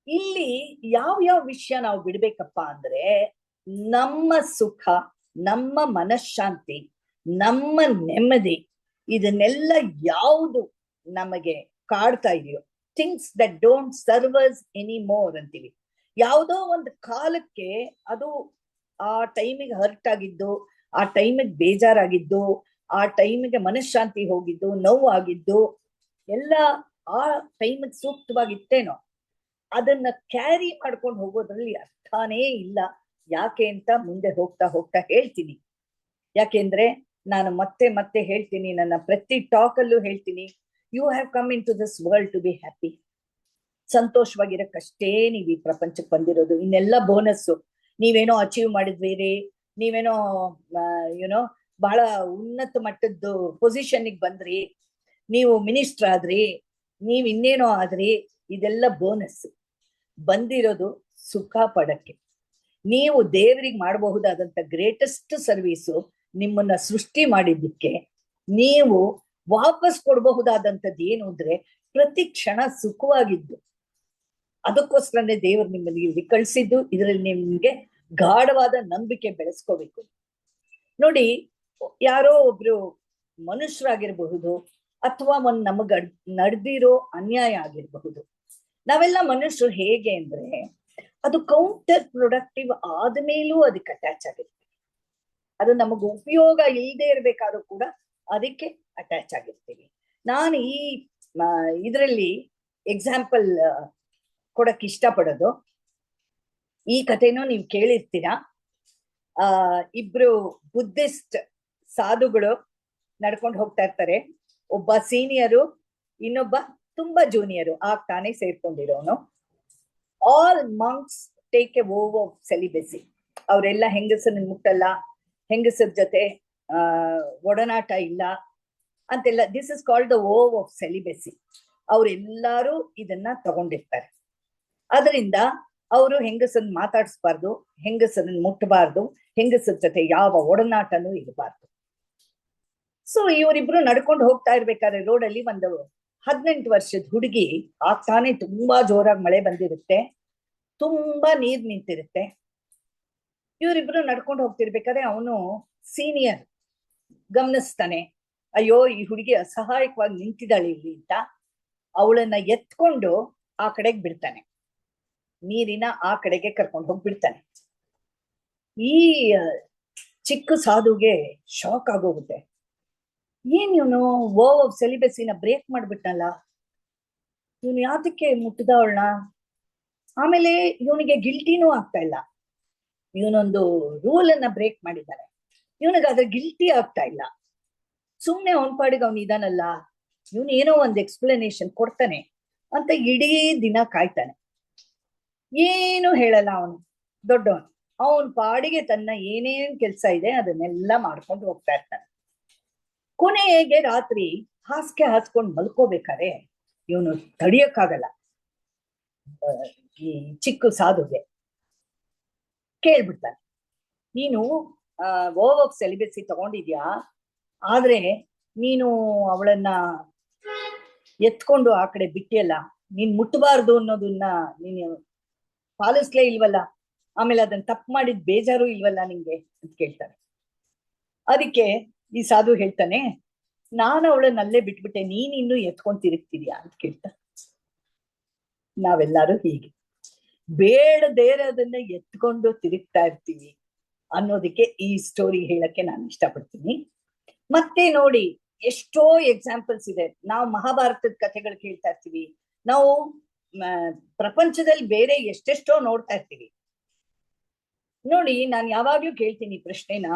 ಇಲ್ಲಿ ಯಾವ ವಿಷಯ ನಾವು ಬಿಡ್ಬೇಕಪ್ಪ ಅಂದ್ರೆ, ನಮ್ಮ ಸುಖ, ನಮ್ಮ ಮನಃಶಾಂತಿ, ನಮ್ಮ ನೆಮ್ಮದಿ, ಇದನ್ನೆಲ್ಲ ಯಾವುದು ನಮಗೆ ಕಾಡ್ತಾ ಇದೆಯೋ, things that don't serve us any more ಅಂತೀವಿ. ಯಾವುದೋ ಒಂದು ಕಾಲಕ್ಕೆ ಅದು ಆ ಟೈಮಿಗೆ ಹರ್ಟ್ ಆಗಿದ್ದು, ಆ ಟೈಮಿಗೆ ಬೇಜಾರಾಗಿದ್ದು, ಆ ಟೈಮಿಗೆ ಮನಃಶಾಂತಿ ಹೋಗಿದ್ದು, ನೋವು ಆಗಿದ್ದು ಎಲ್ಲ ಆ ಟೈಮಿಗೆ ಸೂಕ್ತವಾಗಿತ್ತೇನೋ, ಅದನ್ನ ಕ್ಯಾರಿ ಮಾಡ್ಕೊಂಡು ಹೋಗೋದ್ರಲ್ಲಿ ಅರ್ಥನೇ ಇಲ್ಲ. ಯಾಕೆ ಅಂತ ಮುಂದೆ ಹೋಗ್ತಾ ಹೇಳ್ತೀನಿ. ಯಾಕೆಂದ್ರೆ ನಾನು ಮತ್ತೆ ಹೇಳ್ತೀನಿ, ನನ್ನ ಪ್ರತಿ ಟಾಕಲ್ಲೂ ಹೇಳ್ತೀನಿ, you have come into this world to be happy. ಸಂತೋಷವಾಗಿರಕ್ಕಷ್ಟೇ ನೀವು ಈ ಪ್ರಪಂಚಕ್ಕೆ ಬಂದಿರೋದು. ಇನ್ನೆಲ್ಲ ಬೋನಸ್ಸು. ನೀವೇನೋ ಅಚೀವ್ ಮಾಡಿದ್ರಿ, ನೀವೇನೋ ಬಹಳ ಉನ್ನತ ಮಟ್ಟದ್ದು ಪೊಸಿಷನ್ಗೆ ಬಂದ್ರಿ, ನೀವು ಮಿನಿಸ್ಟರ್ ಆದ್ರಿ, ನೀವ್ ಇನ್ನೇನೋ ಆದ್ರಿ, ಇದೆಲ್ಲ ಬೋನಸ್. ಬಂದಿರೋದು ಸುಖ ಪಡಕ್ಕೆ. ನೀವು ದೇವರಿಗೆ ಮಾಡಬಹುದಾದಂತ ಗ್ರೇಟೆಸ್ಟ್ ಸರ್ವೀಸು ನಿಮ್ಮನ್ನ ಸೃಷ್ಟಿ ಮಾಡಿದ್ದಕ್ಕೆ ನೀವು ವಾಪಸ್ ಕೊಡಬಹುದಾದಂಥದ್ದು ಏನು ಅಂದ್ರೆ ಪ್ರತಿ ಕ್ಷಣ ಸುಖವಾಗಿದ್ದು. ಅದಕ್ಕೋಸ್ಕರನೇ ದೇವರು ನಿಮ್ಮಲ್ಲಿ ಕಳಿಸಿದ್ದು. ಇದರಲ್ಲಿ ನಿಮ್ಗೆ ಗಾಢವಾದ ನಂಬಿಕೆ ಬೆಳೆಸ್ಕೋಬೇಕು. ನೋಡಿ, ಯಾರೋ ಒಬ್ರು ಮನುಷ್ಯರಾಗಿರಬಹುದು, ಅಥವಾ ಒಂದ್ ನಡೆದಿರೋ ಅನ್ಯಾಯ ಆಗಿರಬಹುದು. ನಾವೆಲ್ಲ ಮನುಷ್ಯರು ಹೇಗೆ ಅಂದ್ರೆ ಅದು ಕೌಂಟರ್ ಪ್ರೊಡಕ್ಟಿವ್ ಆದ್ಮೇಲೂ ಅದಕ್ಕೆ ಅಟ್ಯಾಚ್ ಆಗಿರ್ತೀವಿ. ಅದು ನಮಗೆ ಉಪಯೋಗ ಇಲ್ಲದೆ ಇರ್ಬೇಕಾದ್ರೂ ಕೂಡ ಅದಕ್ಕೆ ಅಟ್ಯಾಚ್ ಆಗಿರ್ತೀವಿ. ನಾನು ಈ ಇದರಲ್ಲಿ ಎಕ್ಸಾಂಪಲ್ ಕೊಡಕ್ ಇಷ್ಟಪಡೋದು, ಈ ಕಥೆನೂ ನೀವು ಕೇಳಿರ್ತೀರಾ. ಇಬ್ರು ಬುದ್ಧಿಸ್ಟ್ ಸಾಧುಗಳು ನಡ್ಕೊಂಡು ಹೋಗ್ತಾ ಇರ್ತಾರೆ. ಒಬ್ಬ ಸೀನಿಯರು, ಇನ್ನೊಬ್ಬ ತುಂಬಾ ಜೂನಿಯರು ತಾನೇ ಸೇರ್ಕೊಂಡಿರೋನು. All monks take a vow of celibacy. ಅವರೆಲ್ಲ ಹೆಂಗಸರನ್ನ ಮುಟ್ಟಲ್ಲ, ಹೆಂಗಸರ ಜೊತೆ ಒಡನಾಟ ಇಲ್ಲ ಅಂತೆಲ್ಲ. This is called the vow of celibacy. ಅವರೆಲ್ಲರೂ ಇದನ್ನ ತಗೊಂಡಿರ್ತಾರೆ. ಅದರಿಂದ ಅವರು ಹೆಂಗಸರನ್ನ ಮಾತಾಡಿಸ್ಬಾರ್ದು, ಹೆಂಗಸರನ್ನ ಮುಟ್ಟಬಾರ್ದು, ಹೆಂಗಸರ ಜೊತೆ ಯಾವ ಒಡನಾಟನೂ ಇರಬಾರ್ದು. ಸೊ ಇವರಿಬ್ರು ನಡ್ಕೊಂಡು ಹೋಗ್ತಾ ಇರ್ಬೇಕಾದ್ರೆ ರೋಡಲ್ಲಿ ಒಂದು 18 ವರ್ಷದ ಹುಡುಗಿ, ತಾನೇ ತುಂಬಾ ಜೋರಾಗಿ ಮಳೆ ಬಂದಿರುತ್ತೆ, ತುಂಬಾ ನೀರ್ ನಿಂತಿರುತ್ತೆ. ಇವರಿಬ್ರು ನಡ್ಕೊಂಡು ಹೋಗ್ತಿರ್ಬೇಕಾದ್ರೆ ಅವನು ಸೀನಿಯರ್ ಗಮನಿಸ್ತಾನೆ, ಅಯ್ಯೋ ಈ ಹುಡುಗಿ ಅಸಹಾಯಕವಾಗಿ ನಿಂತಿದ್ದಾಳೆ ಇಲ್ಲಿ ಅಂತ. ಅವಳನ್ನ ಎತ್ಕೊಂಡು ಆ ಕಡೆಗೆ ಬಿಡ್ತಾನೆ, ನೀರಿನ ಆ ಕಡೆಗೆ ಕರ್ಕೊಂಡು ಹೋಗ್ಬಿಡ್ತಾನೆ. ಈ ಚಿಕ್ಕ ಸಾಧುಗೆ ಶಾಕ್ ಆಗೋಗುತ್ತೆ. ಏನ್ ಇವನು ಓವ್ ಆಫ್ ಸೆಲಿಬಸಿನ ಬ್ರೇಕ್ ಮಾಡ್ಬಿಟ್ಟಲ್ಲ, ಇವನು ಯಾತಕ್ಕೆ ಮುಟ್ಟದ ಅವಳನ್ನ? ಆಮೇಲೆ ಇವನಿಗೆ ಗಿಲ್ಟಿನೂ ಆಗ್ತಾ ಇಲ್ಲ. ಇವನೊಂದು ರೂಲ್ ಅನ್ನ ಬ್ರೇಕ್ ಮಾಡಿದ್ದಾನೆ, ಇವನಿಗಾದ್ರೆ ಗಿಲ್ಟಿ ಆಗ್ತಾ ಇಲ್ಲ. ಸುಮ್ನೆ ಅವನ್ ಪಾಡಿಗೆ ಅವನು ಇದಾನಲ್ಲ, ಇವನು ಏನೋ ಒಂದು ಎಕ್ಸ್ಪ್ಲನೇಷನ್ ಕೊಡ್ತಾನೆ ಅಂತ ಇಡೀ ದಿನ ಕಾಯ್ತಾನೆ. ಏನು ಹೇಳಲ್ಲ ಅವನು, ದೊಡ್ಡವನು. ಅವನ್ ಪಾಡಿಗೆ ತನ್ನ ಏನೇನ್ ಕೆಲ್ಸ ಇದೆ ಅದನ್ನೆಲ್ಲ ಮಾಡ್ಕೊಂಡು ಹೋಗ್ತಾ ಇರ್ತಾನೆ. ಕೊನೆಗೆ ರಾತ್ರಿ ಹಾಸಿಗೆ ಹಾಸ್ಕೊಂಡು ಮಲ್ಕೋಬೇಕಾದ್ರೆ ಇವನು ತಡಿಯಕ್ಕಾಗಲ್ಲ. ಈ ಚಿಕ್ಕ ಸಾಧುಗೆ ಕೇಳ್ಬಿಡ್ತಾನೆ, ನೀನು ಓವ್ ಆಫ್ ಸೆಲಿಬಸಿ ತಗೊಂಡಿದ್ಯಾ, ಆದ್ರೆ ನೀನು ಅವಳನ್ನ ಎತ್ಕೊಂಡು ಆ ಕಡೆ ಬಿಟ್ಟಿಯಲ್ಲ, ನೀನ್ ಮುಟ್ಟಬಾರ್ದು ಅನ್ನೋದನ್ನ ನೀನು ಪಾಲಿಸ್ಲೇ ಇಲ್ವಲ್ಲ, ಆಮೇಲೆ ಅದನ್ನ ತಪ್ಪು ಮಾಡಿದ್ ಬೇಜಾರು ಇಲ್ವಲ್ಲ ನಿಂಗೆ ಅಂತ ಕೇಳ್ತಾನೆ. ಅದಕ್ಕೆ ಈ ಸಾಧು ಹೇಳ್ತಾನೆ, ನಾನು ಅವಳನ್ನ ಅಲ್ಲೇ ಬಿಟ್ಬಿಟ್ಟೆ, ನೀನ್ ಇನ್ನು ಎತ್ಕೊಂಡ್ ತಿರುಗ್ತಿದ್ಯಾ ಅಂತ ಕೇಳ್ತಾನೆ. ನಾವೆಲ್ಲರೂ ಹೀಗೆ ಬೇಡದೇರದನ್ನ ಎತ್ಕೊಂಡು ತಿರುಗ್ತಾ ಇರ್ತೀವಿ ಅನ್ನೋದಕ್ಕೆ ಈ ಸ್ಟೋರಿ ಹೇಳಕ್ಕೆ ನಾನು ಇಷ್ಟಪಡ್ತೀನಿ. ಮತ್ತೆ ನೋಡಿ, ಎಷ್ಟೋ ಎಕ್ಸಾಂಪಲ್ಸ್ ಇದೆ. ನಾವು ಮಹಾಭಾರತದ ಕಥೆಗಳು ಕೇಳ್ತಾ ಇರ್ತೀವಿ, ನಾವು ಪ್ರಪಂಚದಲ್ಲಿ ಬೇರೆ ಎಷ್ಟೆಷ್ಟೋ ನೋಡ್ತಾ ಇರ್ತೀವಿ. ನೋಡಿ, ನಾನು ಯಾವಾಗ್ಲೂ ಕೇಳ್ತೀನಿ ಪ್ರಶ್ನೆನ,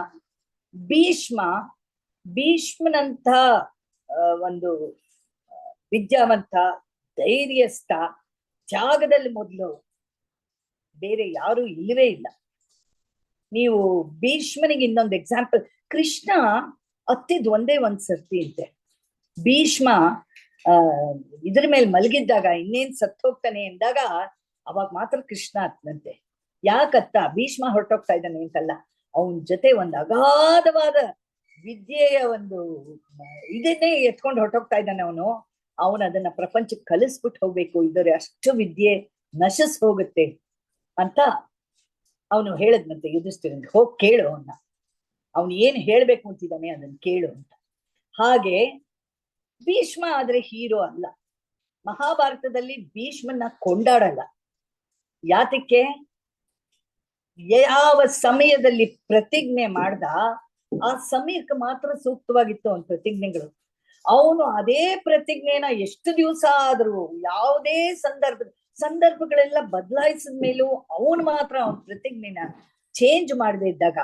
ಭೀಷ್ಮನಂತ ಒಂದು ವಿದ್ಯಾವಂತ, ಧೈರ್ಯಸ್ಥ, ತ್ಯಾಗದಲ್ಲಿ ಮೊದಲು ಬೇರೆ ಯಾರು ಇಲ್ಲವೇ ಇಲ್ಲ. ನೀವು ಭೀಷ್ಮನಿಗೆ ಇನ್ನೊಂದು ಎಕ್ಸಾಂಪಲ್, ಕೃಷ್ಣ ಹತ್ತಿದ್ ಒಂದೇ ಒಂದ್ ಸರ್ತಿ ಅಂತೆ. ಭೀಷ್ಮ ಇದ್ರ ಮೇಲೆ ಮಲಗಿದ್ದಾಗ, ಇನ್ನೇನ್ ಸತ್ತು ಹೋಗ್ತಾನೆ ಎಂದಾಗ ಅವಾಗ ಮಾತ್ರ ಕೃಷ್ಣ ಹತ್ತನಂತೆ. ಯಾಕತ್ತ? ಭೀಷ್ಮ ಹೊರಟೋಗ್ತಾ ಇದ್ದಾನೆ ಅಂತಲ್ಲ, ಅವನ ಜೊತೆ ಒಂದು ಅಗಾಧವಾದ ವಿದ್ಯೆಯ ಒಂದು ಇದನ್ನೇ ಎತ್ಕೊಂಡು ಹೊರಟೋಗ್ತಾ ಇದ್ದಾನೆ ಅವನು ಅದನ್ನ ಪ್ರಪಂಚಕ್ಕೆ ಕಲಿಸ್ಬಿಟ್ಟು ಹೋಗ್ಬೇಕು, ಇದರ ಅಷ್ಟು ವಿದ್ಯೆ ನಶಿಸ್ ಹೋಗುತ್ತೆ ಅಂತ ಅವನು ಹೇಳದ್ನಂತೆ ಯುಧಿಷ್ಠಿರನಿಗೆ, ಹೋಗ್ ಕೇಳು ಅವನು ಏನ್ ಹೇಳ್ಬೇಕು ಅಂತಿದ್ದಾನೆ ಅದನ್ನ ಕೇಳು ಅಂತ. ಹಾಗೆ ಭೀಷ್ಮ ಆದ್ರೆ ಹೀರೋ ಅಲ್ಲ. ಮಹಾಭಾರತದಲ್ಲಿ ಭೀಷ್ಮನ್ನ ಕೊಂಡಾಡಲ್ಲ. ಯಾತಕ್ಕೆ? ಯಾವ ಸಮಯದಲ್ಲಿ ಪ್ರತಿಜ್ಞೆ ಮಾಡ್ದ ಆ ಸಮಯಕ್ಕೆ ಮಾತ್ರ ಸೂಕ್ತವಾಗಿತ್ತು ಅವನ ಪ್ರತಿಜ್ಞೆಗಳು. ಅವನು ಅದೇ ಪ್ರತಿಜ್ಞೆನ ಎಷ್ಟು ದಿವಸ ಆದ್ರೂ, ಯಾವುದೇ ಸಂದರ್ಭಗಳೆಲ್ಲ ಬದಲಾಯಿಸಿದ ಮೇಲೂ ಅವನು ಮಾತ್ರ ಅವನ ಪ್ರತಿಜ್ಞೆನ ಚೇಂಜ್ ಮಾಡದೇ ಇದ್ದಾಗ,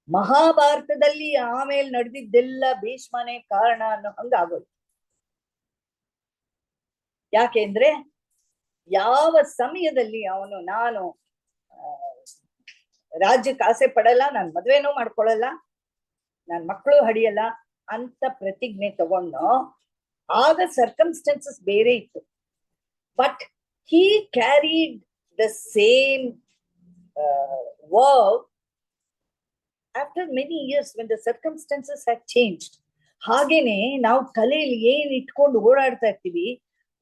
ಮಹಾಭಾರತದಲ್ಲಿ ಆಮೇಲೆ ನಡೆದಿದ್ದೆಲ್ಲ ಭೀಷ್ಮನೇ ಕಾರಣ ಅನ್ನೋ ಹಂಗಾಗೋದು. ಯಾಕೆಂದ್ರೆ ಯಾವ ಸಮಯದಲ್ಲಿ ಅವನು ನಾನು ರಾಜ್ಯಕ್ಕೆ ಆಸೆ ಪಡಲ್ಲ, ನಾನು ಮದ್ವೆನೂ ಮಾಡ್ಕೊಳಲ್ಲ, ನನ್ ಮಕ್ಕಳು ಹಡಿಯಲ್ಲ ಅಂತ ಪ್ರತಿಜ್ಞೆ ತಗೊಂಡು, ಆಗ ಸರ್ಕಮ್ಸ್ಟೆನ್ಸಸ್ ಬೇರೆ ಇತ್ತು. But he carried the same vow after many years when the circumstances had changed. ಹಾಗೇನೆ ನಾವು ತಲೆಯಲ್ಲಿ ಏನ್ ಇಟ್ಕೊಂಡು ಓಡಾಡ್ತಾ ಇರ್ತೀವಿ,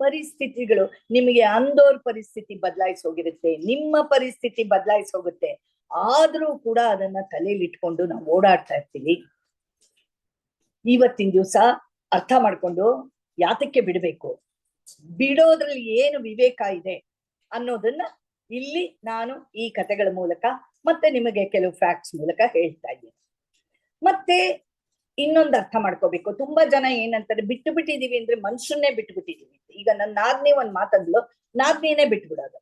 ಪರಿಸ್ಥಿತಿಗಳು, ನಿಮಗೆ ಅಂದೋರ್ ಪರಿಸ್ಥಿತಿ ಬದಲಾಯಿಸಿ ಹೋಗಿರುತ್ತೆ, ನಿಮ್ಮ ಪರಿಸ್ಥಿತಿ ಬದಲಾಯಿಸಿ ಹೋಗುತ್ತೆ, ಆದ್ರೂ ಕೂಡ ಅದನ್ನ ತಲೆಯಲ್ಲಿ ಇಟ್ಕೊಂಡು ನಾವು ಓಡಾಡ್ತಾ ಇರ್ತೀವಿ. ಇವತ್ತಿನ ದಿವಸ ಅರ್ಥ ಮಾಡ್ಕೊಂಡು ಯಾತಕ್ಕೆ ಬಿಡ್ಬೇಕು, ಬಿಡೋದ್ರಲ್ಲಿ ಏನು ವಿವೇಕ ಇದೆ ಅನ್ನೋದನ್ನ ಇಲ್ಲಿ ನಾನು ಈ ಕಥೆಗಳ ಮೂಲಕ ಮತ್ತೆ ನಿಮಗೆ ಕೆಲವು ಫ್ಯಾಕ್ಟ್ಸ್ ಮೂಲಕ ಹೇಳ್ತಾ ಇದ್ದೀನಿ. ಮತ್ತೆ ಇನ್ನೊಂದು ಅರ್ಥ ಮಾಡ್ಕೋಬೇಕು, ತುಂಬಾ ಜನ ಏನಂತಾರೆ ಬಿಟ್ಟು ಬಿಟ್ಟಿದೀವಿ ಅಂದ್ರೆ ಮನುಷ್ಯನ್ನೇ ಬಿಟ್ಟು ಬಿಟ್ಟಿದೀವಿ. ಈಗ ನನ್ನ ನಾದ್ನಿ ಒಂದ್ ಮಾತಂದ್ಲು, ನಾದ್ನಿನೇ ಬಿಟ್ಬಿಡೋದು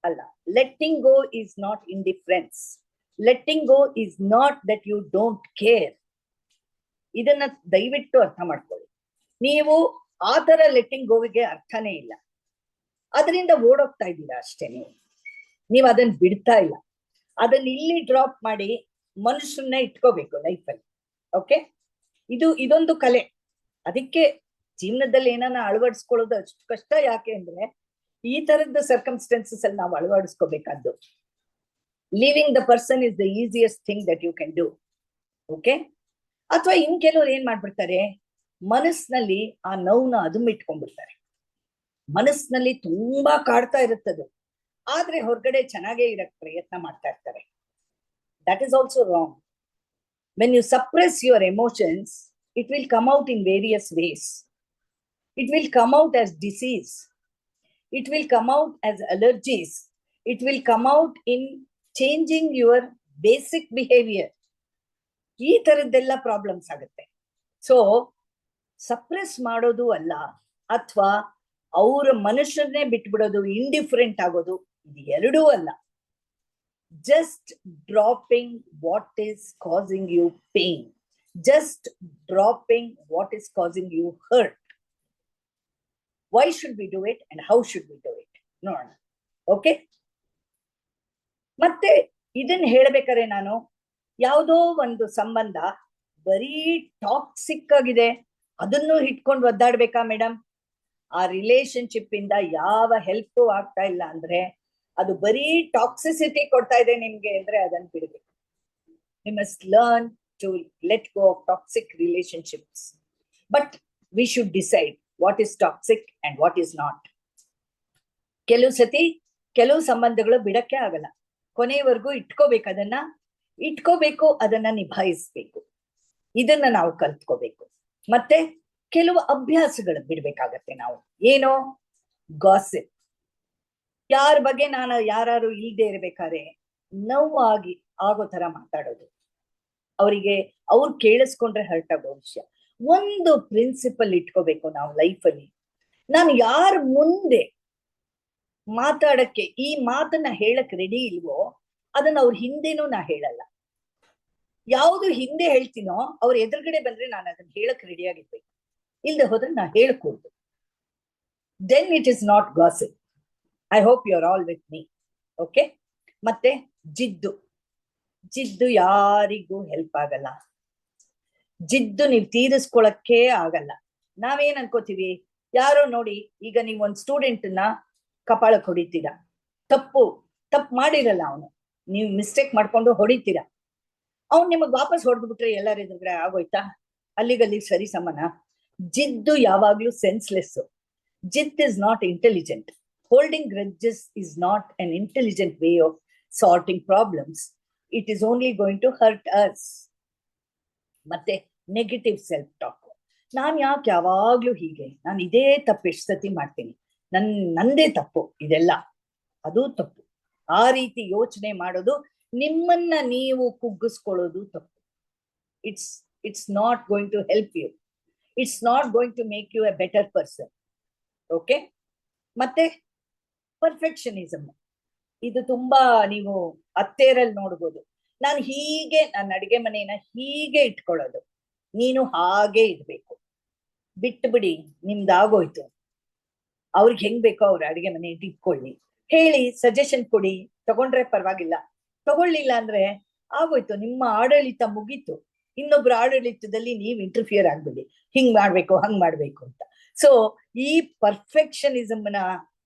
ಅಲ್ಲ. Letting go is not indifference. Letting go is not that you don't care. ಇದನ್ನ ದಯವಿಟ್ಟು ಅರ್ಥ ಮಾಡ್ಕೊಳ್ಳಿ. ನೀವು ಆ ತರ ಲೆಟ್ಟಿಂಗ್ ಗೋವಿಗೆ ಅರ್ಥನೇ ಇಲ್ಲ. ಅದರಿಂದ ಓಡೋಗ್ತಾ ಇದ್ದೀರಾ ಅಷ್ಟೇ. ನೀವು ಅದನ್ನ ಬಿಡ್ತಾ ಇಲ್ಲ. ಅದನ್ನ ಇಲ್ಲಿ ಡ್ರಾಪ್ ಮಾಡಿ ಮನುಷ್ಯನ್ನ ಇಟ್ಕೋಬೇಕು ಲೈಫಲ್ಲಿ. ಓಕೆ, ಇದೊಂದು ಕಲೆ. ಅದಕ್ಕೆ ಜೀವನದಲ್ಲಿ ಏನನ್ನ ಅಳವಡಿಸ್ಕೊಳ್ಳೋದು ಅಷ್ಟು ಕಷ್ಟ. ಯಾಕೆ ಅಂದ್ರೆ ಈ ತರದ ಸರ್ಕಮ್ಸ್ಟೆನ್ಸಸ್ ಅಲ್ಲಿ ನಾವು ಅಳವಡಿಸ್ಕೋಬೇಕಾದ್ದು. Leaving the person is the easiest thing that you can do. Okay, ಅಥವಾ ಇನ್ ಕೆಲವ್ರು ಏನ್ ಮಾಡ್ಬಿಡ್ತಾರೆ, ಮನಸ್ಸಿನಲ್ಲಿ ಆ ನೋವನ್ನ ಅದುಮಿಟ್ಕೊಂಡ್ಬಿಡ್ತಾರೆ. ಮನಸ್ಸಿನಲ್ಲಿ ತುಂಬಾ ಕಾಡ್ತಾ ಇರುತ್ತದು, ಆದ್ರೆ ಹೊರಗಡೆ ಚೆನ್ನಾಗೇ ಇರಕ್ ಪ್ರಯತ್ನ ಮಾಡ್ತಾ ಇರ್ತಾರೆ. That is also wrong. When you suppress your emotions, it will come out in various ways. It will come out as disease. It will come out as allergies. It will come out in changing your basic behavior. ಈ ತರದ್ದೆಲ್ಲ ಪ್ರಾಬ್ಲಮ್ಸ್ ಆಗುತ್ತೆ. ಸೊ ಸಪ್ರೆಸ್ ಮಾಡೋದು ಅಲ್ಲ, ಅಥವಾ ಅವರ ಮನುಷ್ಯರನ್ನೇ ಬಿಟ್ಬಿಡೋದು, ಇಂಡಿಫರೆಂಟ್ ಆಗೋದು, ಇದು ಎರಡೂ ಅಲ್ಲ. Just dropping what is causing you pain. Just dropping what is causing you hurt. Why should we do it and how should we do it? ನೋಡೋಣ. ಓಕೆ, ಮತ್ತೆ ಇದನ್ನ ಹೇಳ್ಬೇಕಾದ್ರೆ ನಾನು ಯಾವುದೋ ಒಂದು ಸಂಬಂಧ ಬರೀ ಟಾಕ್ಸಿಕ್ ಆಗಿದೆ, ಅದನ್ನು ಇಟ್ಕೊಂಡು ಒದ್ದಾಡ್ಬೇಕಾ ಮೇಡಮ್? ಆ ರಿಲೇಶನ್ಶಿಪ್ ಇಂದ ಯಾವ ಹೆಲ್ಪ್ ಆಗ್ತಾ ಇಲ್ಲ ಅಂದ್ರೆ, ಅದು ಬರೀ ಟಾಕ್ಸಿಸಿಟಿ ಕೊಡ್ತಾ ಇದೆ ನಿಮ್ಗೆ ಅಂದ್ರೆ ಅದನ್ನ ಬಿಡ್ಬೇಕು. We must learn to let go of toxic relationships. But we should decide what is toxic and what is not. ಕೆಲವು ಸತಿ ಕೆಲವು ಸಂಬಂಧಗಳು ಬಿಡಕ್ಕೆ ಆಗಲ್ಲ, ಕೊನೆಯವರೆಗೂ ಇಟ್ಕೋಬೇಕು, ಅದನ್ನ ನಿಭಾಯಿಸ್ಬೇಕು. ಇದನ್ನ ನಾವು ಕಲ್ತ್ಕೋಬೇಕು. ಮತ್ತೆ ಕೆಲವು ಅಭ್ಯಾಸಗಳು ಬಿಡ್ಬೇಕಾಗತ್ತೆ ನಾವು. ಏನೋ ಗಾಸಿಪ್, ಯಾರ ಬಗ್ಗೆ ನಾನು ಯಾರು ಇಲ್ದೇ ಇರ್ಬೇಕಾದ್ರೆ ನೋವಾಗಿ ಆಗೋ ತರ ಮಾತಾಡೋದು, ಅವರಿಗೆ ಅವ್ರು ಕೇಳಿಸ್ಕೊಂಡ್ರೆ ಹರ್ಟ್ ಆಗೋ ವಿಷಯ. ಒಂದು ಪ್ರಿನ್ಸಿಪಲ್ ಇಟ್ಕೋಬೇಕು ನಾವು ಲೈಫಲ್ಲಿ. ನಾನು ಯಾರ ಮುಂದೆ ಮಾತಾಡಕ್ಕೆ ಈ ಮಾತನ್ನ ಹೇಳಕ್ ರೆಡಿ ಇಲ್ವೋ ಅದನ್ನ ಅವ್ರ ಹಿಂದೆನೂ ನಾ ಹೇಳಲ್ಲ. ಯಾವುದು ಹಿಂದೆ ಹೇಳ್ತೀನೋ ಅವ್ರ ಎದುರುಗಡೆ ಬಂದ್ರೆ ನಾನು ಅದನ್ನ ಹೇಳಕ್ ರೆಡಿ ಆಗಿರ್ಬೇಕು. ಇಲ್ದೆ ಹೋದ್ರೆ ನಾ ಹೇಳ್ಕೊಡ್ದು. Then it is not gossip. I hope you are all with me. Okay, ಮತ್ತೆ ಜಿದ್ದು ಯಾರಿಗೂ ಹೆಲ್ಪ್ ಆಗಲ್ಲ. ಜಿದ್ದು ನೀವು ತೀರಿಸ್ಕೊಳಕ್ಕೆ ಆಗಲ್ಲ. ನಾವೇನ್ ಅನ್ಕೋತೀವಿ, ಯಾರೋ ನೋಡಿ, ಈಗ ನೀವು ಒಂದ್ ಸ್ಟೂಡೆಂಟ್ನ ಕಪಾಳಕ್ಕೆ ಹೊಡಿತೀರಾ, ತಪ್ಪು ಮಾಡಿರಲ್ಲ ಅವನು, ನೀವು ಮಿಸ್ಟೇಕ್ ಮಾಡ್ಕೊಂಡು ಹೊಡಿತೀರಾ. ಅವ್ನು ನಿಮಗ್ ವಾಪಸ್ ಹೊಡೆದ್ಬಿಟ್ರೆ ಎಲ್ಲರ ಎದುರುಗಡೆ ಆಗೋಯ್ತಾ? ಅಲ್ಲಿಗಲ್ಲಿಗೆ ಸರಿ ಸಮಾನ. ಜಿದ್ದು ಯಾವಾಗ್ಲೂ ಸೆನ್ಸ್ಲೆಸ್. ಜಿದ್ is not intelligent. Holding grudges is not an intelligent way of sorting problems. It is only going to hurt us. ಮತ್ತೆ ನೆಗೆಟಿವ್ ಸೆಲ್ಫ್ ಟಾಕ್. ನಾನ್ ಯಾಕೆ ಯಾವಾಗ್ಲೂ ಹೀಗೆ, ನಾನು ಇದೇ ತಪ್ಪು ಎಷ್ಟು ಸತಿ ಮಾಡ್ತೀನಿ, ನಂದೇ ತಪ್ಪು ಇದೆಲ್ಲ, ಅದು ತಪ್ಪು. ಆ ರೀತಿ ಯೋಚನೆ ಮಾಡೋದು, ನಿಮ್ಮನ್ನ ನೀವು ಕುಗ್ಗಿಸ್ಕೊಳ್ಳೋದು ತಪ್ಪು. It's not going to help you. It's not going to make you a better person. Okay, ಮತ್ತೆ ಪರ್ಫೆಕ್ಷನಿಸಮ್. ಇದು ತುಂಬಾ ನೀವು ಅತ್ತೇರಲ್ಲಿ ನೋಡ್ಬೋದು. ನಾನು ಹೀಗೆ ನನ್ನ ಅಡಿಗೆ ಮನೆಯನ್ನ ಹೀಗೆ ಇಟ್ಕೊಳ್ಳೋದು, ನೀನು ಹಾಗೆ ಇಡ್ಬೇಕು, ಬಿಟ್ಟು ನಿಮ್ದಾಗೋಯ್ತು. ಅವ್ರಿಗೆ ಹೆಂಗ್ ಬೇಕೋ ಅವ್ರ ಅಡಿಗೆ ಮನೆ ಇಟ್ಕೊಳ್ಳಿ, ಹೇಳಿ ಸಜೆಷನ್ ಕೊಡಿ, ತಗೊಂಡ್ರೆ ಪರವಾಗಿಲ್ಲ, ತಗೊಳ್ಳಿಲ್ಲ ಅಂದ್ರೆ ಆಗೋಯ್ತು, ನಿಮ್ಮ ಆಡಳಿತ ಮುಗೀತು. ಇನ್ನೊಬ್ರ ಆಡಳಿತದಲ್ಲಿ ನೀವು ಇಂಟರ್ಫಿಯರ್ ಆಗ್ಬೇಡಿ, ಹಿಂಗ್ ಮಾಡ್ಬೇಕು ಹಂಗ್ ಮಾಡ್ಬೇಕು ಅಂತ. ಸೊ ಈ ಪರ್ಫೆಕ್ಷನಿಸಮ್ನ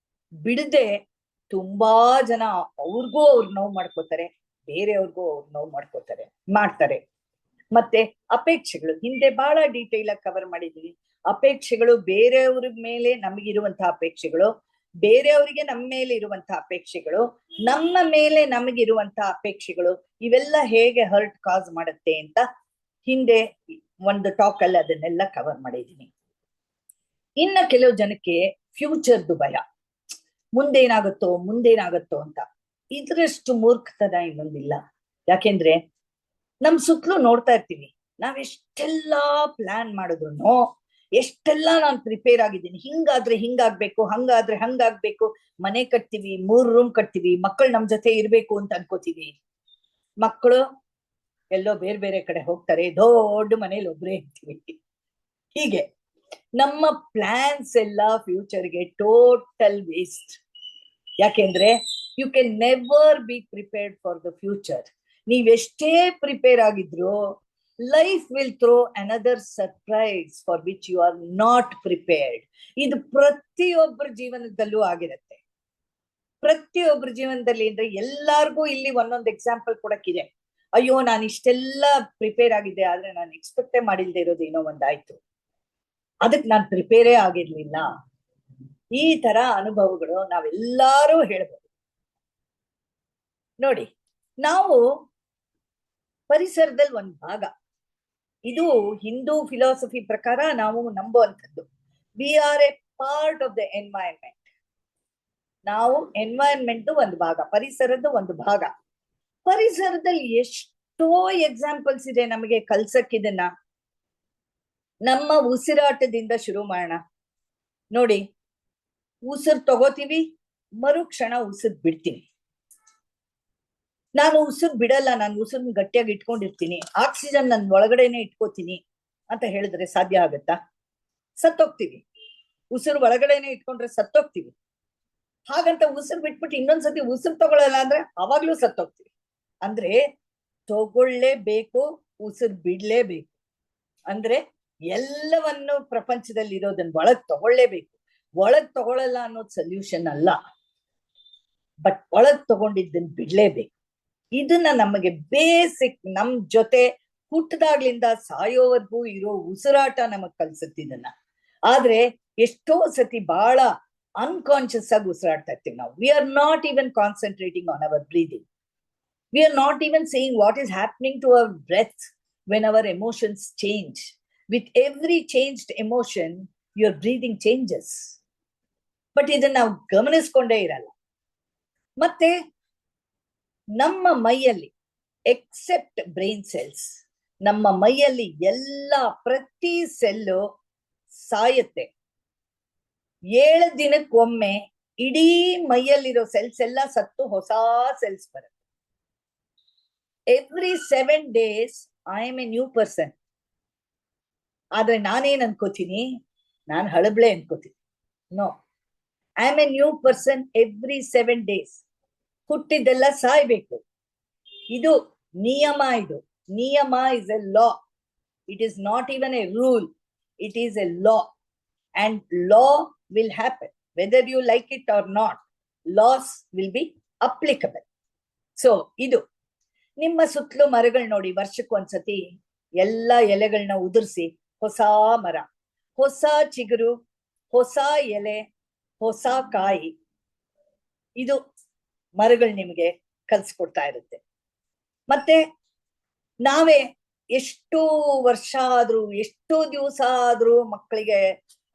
ಬಿಡದೆ ತುಂಬಾ ಜನ ಅವ್ರಿಗೂ ನೋವು ಮಾಡ್ಕೋತಾರೆ, ಬೇರೆಯವ್ರಿಗೂ ನೋವು ಮಾಡ್ತಾರೆ. ಮತ್ತೆ ಅಪೇಕ್ಷೆಗಳು, ಹಿಂದೆ ಬಹಳ ಡೀಟೇಲ್ ಆಗಿ ಕವರ್ ಮಾಡಿದೀವಿ. ಅಪೇಕ್ಷೆಗಳು, ಬೇರೆಯವ್ರ ಮೇಲೆ ನಮಗಿರುವಂತಹ ಅಪೇಕ್ಷೆಗಳು, ಬೇರೆಯವರಿಗೆ ನಮ್ಮ ಮೇಲೆ ಇರುವಂತಹ ಅಪೇಕ್ಷೆಗಳು, ನಮ್ಮ ಮೇಲೆ ನಮಗಿರುವಂತಹ ಅಪೇಕ್ಷೆಗಳು, ಇವೆಲ್ಲ ಹೇಗೆ ಹರ್ಟ್ ಕಾಸ್ ಮಾಡುತ್ತೆ ಅಂತ ಹಿಂದೆ ಒಂದು ಟಾಕ್ ಅಲ್ಲಿ ಅದನ್ನೆಲ್ಲ ಕವರ್ ಮಾಡಿದೀನಿ. ಇನ್ನ ಕೆಲವು ಜನಕ್ಕೆ ಫ್ಯೂಚರ್ದು ಭಯ. ಮುಂದೇನಾಗುತ್ತೋ ಅಂತ. ಇದ್ರಷ್ಟು ಮೂರ್ಖತನ ಇನ್ನೊಂದಿಲ್ಲ. ಯಾಕೆಂದ್ರೆ ನಮ್ ಸುತ್ತಲೂ ನೋಡ್ತಾ ಇರ್ತೀವಿ, ನಾವೆಷ್ಟೆಲ್ಲಾ ಪ್ಲಾನ್ ಮಾಡಿದ್ರು, ಎಷ್ಟೆಲ್ಲಾ ನಾನು ಪ್ರಿಪೇರ್ ಆಗಿದ್ದೀನಿ, ಹಿಂಗಾದ್ರೆ ಹಿಂಗಾಗ್ಬೇಕು, ಹಂಗಾದ್ರೆ ಹಂಗಾಗ್ಬೇಕು, ಮನೆ ಕಟ್ತೀವಿ, 3 ರೂಮ್ ಕಟ್ತೀವಿ, ಮಕ್ಕಳು ನಮ್ ಜೊತೆ ಇರ್ಬೇಕು ಅಂತ ಅನ್ಕೋತೀವಿ. ಮಕ್ಕಳು ಎಲ್ಲೋ ಬೇರೆ ಬೇರೆ ಕಡೆ ಹೋಗ್ತಾರೆ, ದೊಡ್ಡ ಮನೇಲಿ ಒಬ್ರೇ ಇರ್ತೀವಿ. ಹೀಗೆ ನಮ್ಮ ಪ್ಲಾನ್ಸ್ ಎಲ್ಲ ಫ್ಯೂಚರ್ಗೆ ಟೋಟಲ್ ವೇಸ್ಟ್. ಯಾಕೆಂದ್ರೆ you can never be prepared for the future. ನೀವೆಷ್ಟೇ ಪ್ರಿಪೇರ್ ಆಗಿದ್ರು, life will throw another surprise for which you are not prepared. ಇದು ಪ್ರತಿಯೊಬ್ಬರ ಜೀವನದಲ್ಲೂ ಆಗಿರುತ್ತೆ. ಪ್ರತಿಯೊಬ್ಬರ ಜೀವನದಲ್ಲಿ ಅಂದ್ರೆ ಎಲ್ಲಾರ್ಗೂ ಇಲ್ಲಿ ಒಂದೊಂದು ಎಕ್ಸಾಂಪಲ್ ಕೊಡಕ್ಕಿದೆ. ಅಯ್ಯೋ, ನಾನು ಇಷ್ಟೆಲ್ಲ ಪ್ರಿಪೇರ್ ಆಗಿದ್ದೆ, ಆದ್ರೆ ನಾನು ಎಕ್ಸ್ಪೆಕ್ಟೇ ಮಾಡಿಲ್ದೇ ಇರೋದು ಏನೋ ಒಂದಾಯ್ತು, ಅದಕ್ಕೆ ನಾನು ಪ್ರಿಪೇರೇ ಆಗಿರ್ಲಿಲ್ಲ. ಈ ತರ ಅನುಭವಗಳು ನಾವೆಲ್ಲಾರು ಹೇಳ್ಬೋದು. ನೋಡಿ, ನಾವು ಪರಿಸರದಲ್ಲಿ ಒಂದು ಭಾಗ. ಇದು ಹಿಂದೂ ಫಿಲಾಸಫಿ ಪ್ರಕಾರ ನಾವು ನಂಬುವಂಥದ್ದು. We are a part of the environment. ನಾವು ಎನ್ವೈರನ್ಮೆಂಟ್ ಒಂದು ಭಾಗ, ಪರಿಸರದ ಒಂದು ಭಾಗ. ಪರಿಸರದಲ್ಲಿ ಎಷ್ಟೋ ಎಕ್ಸಾಂಪಲ್ಸ್ ಇದೆ ನಮಗೆ ಕಲ್ಸಕ್ಕಿದನ್ನ. ನಮ್ಮ ಉಸಿರಾಟದಿಂದ ಶುರು ಮಾಡೋಣ. ನೋಡಿ, ಉಸಿರು ತಗೋತೀವಿ, ಮರುಕ್ಷಣ ಉಸಿರು ಬಿಡ್ತೀವಿ. ನಾನು ಉಸಿರು ಬಿಡಲ್ಲ, ನಾನು ಉಸಿರನ್ನ ಗಟ್ಟಿಯಾಗಿ ಇಟ್ಕೊಂಡಿರ್ತೀನಿ, ಆಕ್ಸಿಜನ್ ನನ್ನ ಒಳಗಡೆನೆ ಇಟ್ಕೋತೀನಿ ಅಂತ ಹೇಳಿದ್ರೆ ಸಾಧ್ಯ ಆಗತ್ತಾ? ಸತ್ತೋಗ್ತೀವಿ. ಉಸಿರು ಒಳಗಡೆನೆ ಇಟ್ಕೊಂಡ್ರೆ ಸತ್ತೋಗ್ತೀವಿ. ಹಾಗಂತ ಉಸಿರು ಬಿಟ್ಬಿಟ್ಟು ಇನ್ನೊಂದ್ಸತಿ ಉಸಿರು ತಗೊಳ್ಳಲ್ಲ ಅಂದ್ರೆ ಅವಾಗ್ಲೂ ಸತ್ತೋಗ್ತೀವಿ. ಅಂದ್ರೆ ತಗೊಳ್ಳೇಬೇಕು, ಉಸಿರು ಬಿಡ್ಲೇಬೇಕು. ಅಂದ್ರೆ ಎಲ್ಲವನ್ನು ಪ್ರಪಂಚದಲ್ಲಿ ಇರೋದನ್ನ ಒಳಗ್ ತಗೊಳ್ಳೇಬೇಕು. ಒಳಗ್ ತಗೊಳ್ಳಲ್ಲ ಅನ್ನೋದು ಸೊಲ್ಯೂಷನ್ ಅಲ್ಲ, ಬಟ್ ಒಳಗ್ ತಗೊಂಡಿದ್ದನ್ನ ಬಿಡ್ಲೇಬೇಕು. ಇದನ್ನ ನಮಗೆ ಬೇಸಿಕ್, ನಮ್ ಜೊತೆ ಹುಟ್ಟದಾಗ್ಲಿಂದ ಸಾಯೋವರೆಗೂ ಇರೋ ಉಸಿರಾಟ ನಮಗ್ ಕಲ್ಸುತ್ತೆ ಇದನ್ನ. ಆದ್ರೆ ಎಷ್ಟೋ ಸತಿ ಬಹಳ ಅನ್ಕಾನ್ಶಿಯಸ್ ಆಗಿ ಉಸಿರಾಡ್ತಾ ಇರ್ತೀವಿ ನಾವು. We are not even concentrating on our breathing. We are not even saying what is happening to our breath when our emotions change. With every changed emotion your breathing changes. But ಇದನ್ನ ನಾವು ಗಮನಿಸ್ಕೊಂಡೇ ಇರಲ್ಲ. ಮತ್ತೆ ನಮ್ಮ ಮೈಯಲ್ಲಿ ಎಕ್ಸೆಪ್ಟ್ ಬ್ರೈನ್ ಸೆಲ್ಸ್, ನಮ್ಮ ಮೈಯಲ್ಲಿ ಎಲ್ಲ ಪ್ರತಿ ಸೆಲ್ಲು ಸಾಯುತ್ತೆ. 7 ದಿನಕ್ಕೊಮ್ಮೆ ಇಡೀ ಮೈಯಲ್ಲಿರೋ ಸೆಲ್ಸ್ ಎಲ್ಲ ಸತ್ತು ಹೊಸ ಸೆಲ್ಸ್ ಬರುತ್ತೆ. Every 7 days I am a new person. ಆದ್ರೆ ನಾನೇನ್ ಅನ್ಕೋತೀನಿ, ನಾನು ಹಳಬ್ಳೆ ಅನ್ಕೋತೀನಿ. No, I am a new person every 7 days. ಹುಟ್ಟಿದ್ದೆಲ್ಲ ಸಾಯ್ಬೇಕು. ಇದು ನಿಯಮ. ಇದು ನಿಯಮ is a law. It is not even a rule, it is a law. And law will happen whether you like it or not. Laws will be applicable. So ಇದು ನಿಮ್ಮ ಸುತ್ತಲೂ ಮರಗಳು ನೋಡಿ, ವರ್ಷಕ್ಕೊಂದ್ಸತಿ ಎಲ್ಲ ಎಲೆಗಳನ್ನ ಉದುರಿಸಿ ಹೊಸ ಮರ, ಹೊಸ ಚಿಗುರು, ಹೊಸ ಎಲೆ, ಹೊಸ ಕಾಯಿ, ಇದು ಮರಗಳು ನಿಮಗೆ ಕಲ್ಸ್ಕೊಡ್ತಾ ಇರುತ್ತೆ. ಮತ್ತೆ ನಾವೇ ಎಷ್ಟು ವರ್ಷ ಆದ್ರೂ, ಎಷ್ಟೋ ದಿವಸ ಆದ್ರೂ ಮಕ್ಕಳಿಗೆ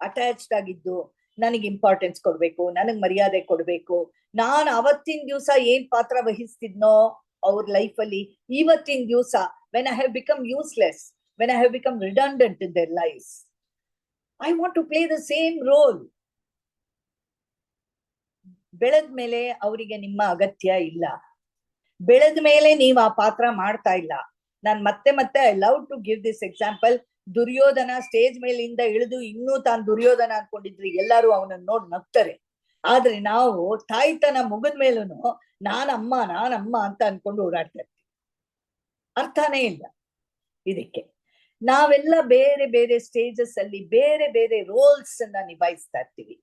ಅಟ್ಯಾಚ್ಡ್ ಆಗಿದ್ದು, ನನಗೆ ಇಂಪಾರ್ಟೆನ್ಸ್ ಕೊಡ್ಬೇಕು, ನನಗ್ ಮರ್ಯಾದೆ ಕೊಡ್ಬೇಕು, ನಾನು ಅವತ್ತಿನ ದಿವಸ ಏನ್ ಪಾತ್ರ ವಹಿಸ್ತಿದ್ನೋ ಅವ್ರ ಲೈಫಲ್ಲಿ, ಇವತ್ತಿನ ದಿವಸ when I have become useless, when I have become redundant in their lives, I want to play the same role. ಬೆಳೆದ ಮೇಲೆ ಅವರಿಗೆ ನಿಮ್ಮ ಅಗತ್ಯ ಇಲ್ಲ. ಬೆಳೆದ ಮೇಲೆ ನೀವು ಆ ಪಾತ್ರ ಮಾಡ್ತಾ ಇಲ್ಲ. ನಾನು ಮತ್ತೆ ಮತ್ತೆ I love to give this example. Duryodhana stage ಮೇಲಿಂದ ಇಳಿದು ಇನ್ನೂ ತಾನು ದುರ್ಯೋಧನ ಅನ್ಕೊಂಡಿದ್ರಿ, ಎಲ್ಲರೂ ಅವನನ್ನ ನೋಡಿ ನಗ್ತಾರೆ. ಆದ್ರೆ ನಾವು ತಾಯ್ತನ ಮುಗಿದ ಮೇಲೂ ನಾನಮ್ಮ ಅಂತ ಅನ್ಕೊಂಡು ಓಡಾಡ್ತಾ ಇರ್ತೀವಿ. ಅರ್ಥನೇ ಇಲ್ಲ ಇದಕ್ಕೆ. ನಾವೆಲ್ಲ ಬೇರೆ ಬೇರೆ ಸ್ಟೇಜಸ್ ಅಲ್ಲಿ ಬೇರೆ ಬೇರೆ ರೋಲ್ಸ್ ಅನ್ನ ನಿಭಾಯಿಸ್ತಾ ಇರ್ತೀವಿ.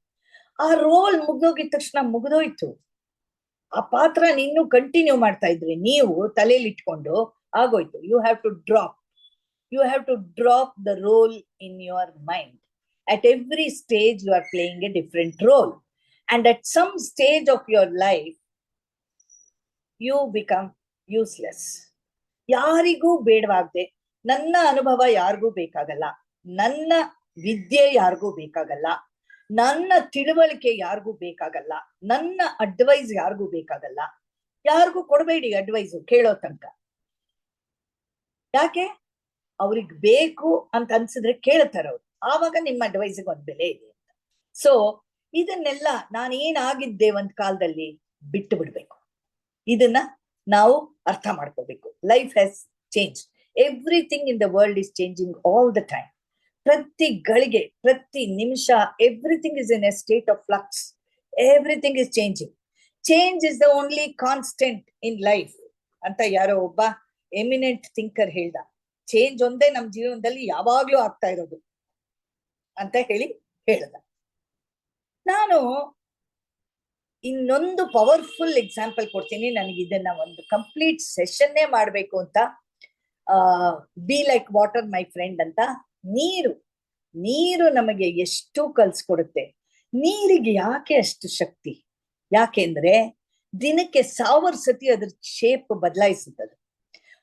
ಆ ರೋಲ್ ಮುಗ್ದೋಗಿದ ತಕ್ಷಣ ಮುಗ್ದೋಯ್ತು. ಆ ಪಾತ್ರ ಇನ್ನೂ ಕಂಟಿನ್ಯೂ ಮಾಡ್ತಾ ಇದ್ರಿ ನೀವು ತಲೆಯಲ್ಲಿ ಇಟ್ಕೊಂಡು, ಆಗೋಯ್ತು. You have to drop the role in your mind. At every stage you are playing a different role, and at some stage of your life you become useless. ಯಾರಿಗೂ ಬೇಡವಾಗದೆ, ನನ್ನ ಅನುಭವ ಯಾರಿಗೂ ಬೇಕಾಗಲ್ಲ, ನನ್ನ ವಿದ್ಯೆ ಯಾರಿಗೂ ಬೇಕಾಗಲ್ಲ, ನನ್ನ ತಿಳುವಳಿಕೆ ಯಾರಿಗೂ ಬೇಕಾಗಲ್ಲ, ನನ್ನ ಅಡ್ವೈಸ್ ಯಾರಿಗೂ ಬೇಕಾಗಲ್ಲ. ಯಾರಿಗೂ ಕೊಡಬೇಡಿ ಅಡ್ವೈಸು ಕೇಳೋ ತನಕ. ಯಾಕೆ? ಅವ್ರಿಗೆ ಬೇಕು ಅಂತ ಅನ್ಸಿದ್ರೆ ಕೇಳ್ತಾರೆ ಅವ್ರು, ಆವಾಗ ನಿಮ್ಮ ಅಡ್ವೈಸ್ಗೆ ಒಂದ್ ಬೆಲೆ ಇದೆ ಅಂತ. ಸೊ ಇದನ್ನೆಲ್ಲ ನಾನೇನಾಗಿದ್ದೆ ಒಂದ್ ಕಾಲದಲ್ಲಿ ಬಿಟ್ಟು ಬಿಡ್ಬೇಕು. ಇದನ್ನ ನಾವು ಅರ್ಥ ಮಾಡ್ಕೋಬೇಕು. Life has change, everything in the world is changing all the time. ಪ್ರತಿ ಗಳಿಗೆ, ಪ್ರತಿ ನಿಮಿಷ everything is in a state of flux. Everything is changing. Change is the only constant in life ಅಂತ ಯಾರೋ ಒಬ್ಬ ಎಮಿನೆಂಟ್ ಥಿಂಕರ್ ಹೇಳ್ದ. ಚೇಂಜ್ ಒಂದೇ ನಮ್ ಜೀವನದಲ್ಲಿ ಯಾವಾಗ್ಲೂ ಆಗ್ತಾ ಇರೋದು ಅಂತ ಹೇಳ್ದ. ನಾನು ಇನ್ನೊಂದು ಪವರ್ಫುಲ್ ಎಕ್ಸಾಂಪಲ್ ಕೊಡ್ತೀನಿ. ನನಗೆ ಇದನ್ನ ಒಂದು ಕಂಪ್ಲೀಟ್ ಸೆಷನ್ನೇ ಮಾಡ್ಬೇಕು ಅಂತ. Be like water my friend ಅಂತ. ನೀರು ನಮಗೆ ಎಷ್ಟು ಕಲ್ಸ್ಕೊಡುತ್ತೆ. ನೀರಿಗೆ ಯಾಕೆ ಅಷ್ಟು ಶಕ್ತಿ? ಯಾಕೆಂದ್ರೆ ದಿನಕ್ಕೆ 1000 ಸತಿ ಅದ್ರ ಶೇಪ್ ಬದಲಾಯಿಸುತ್ತದೆ.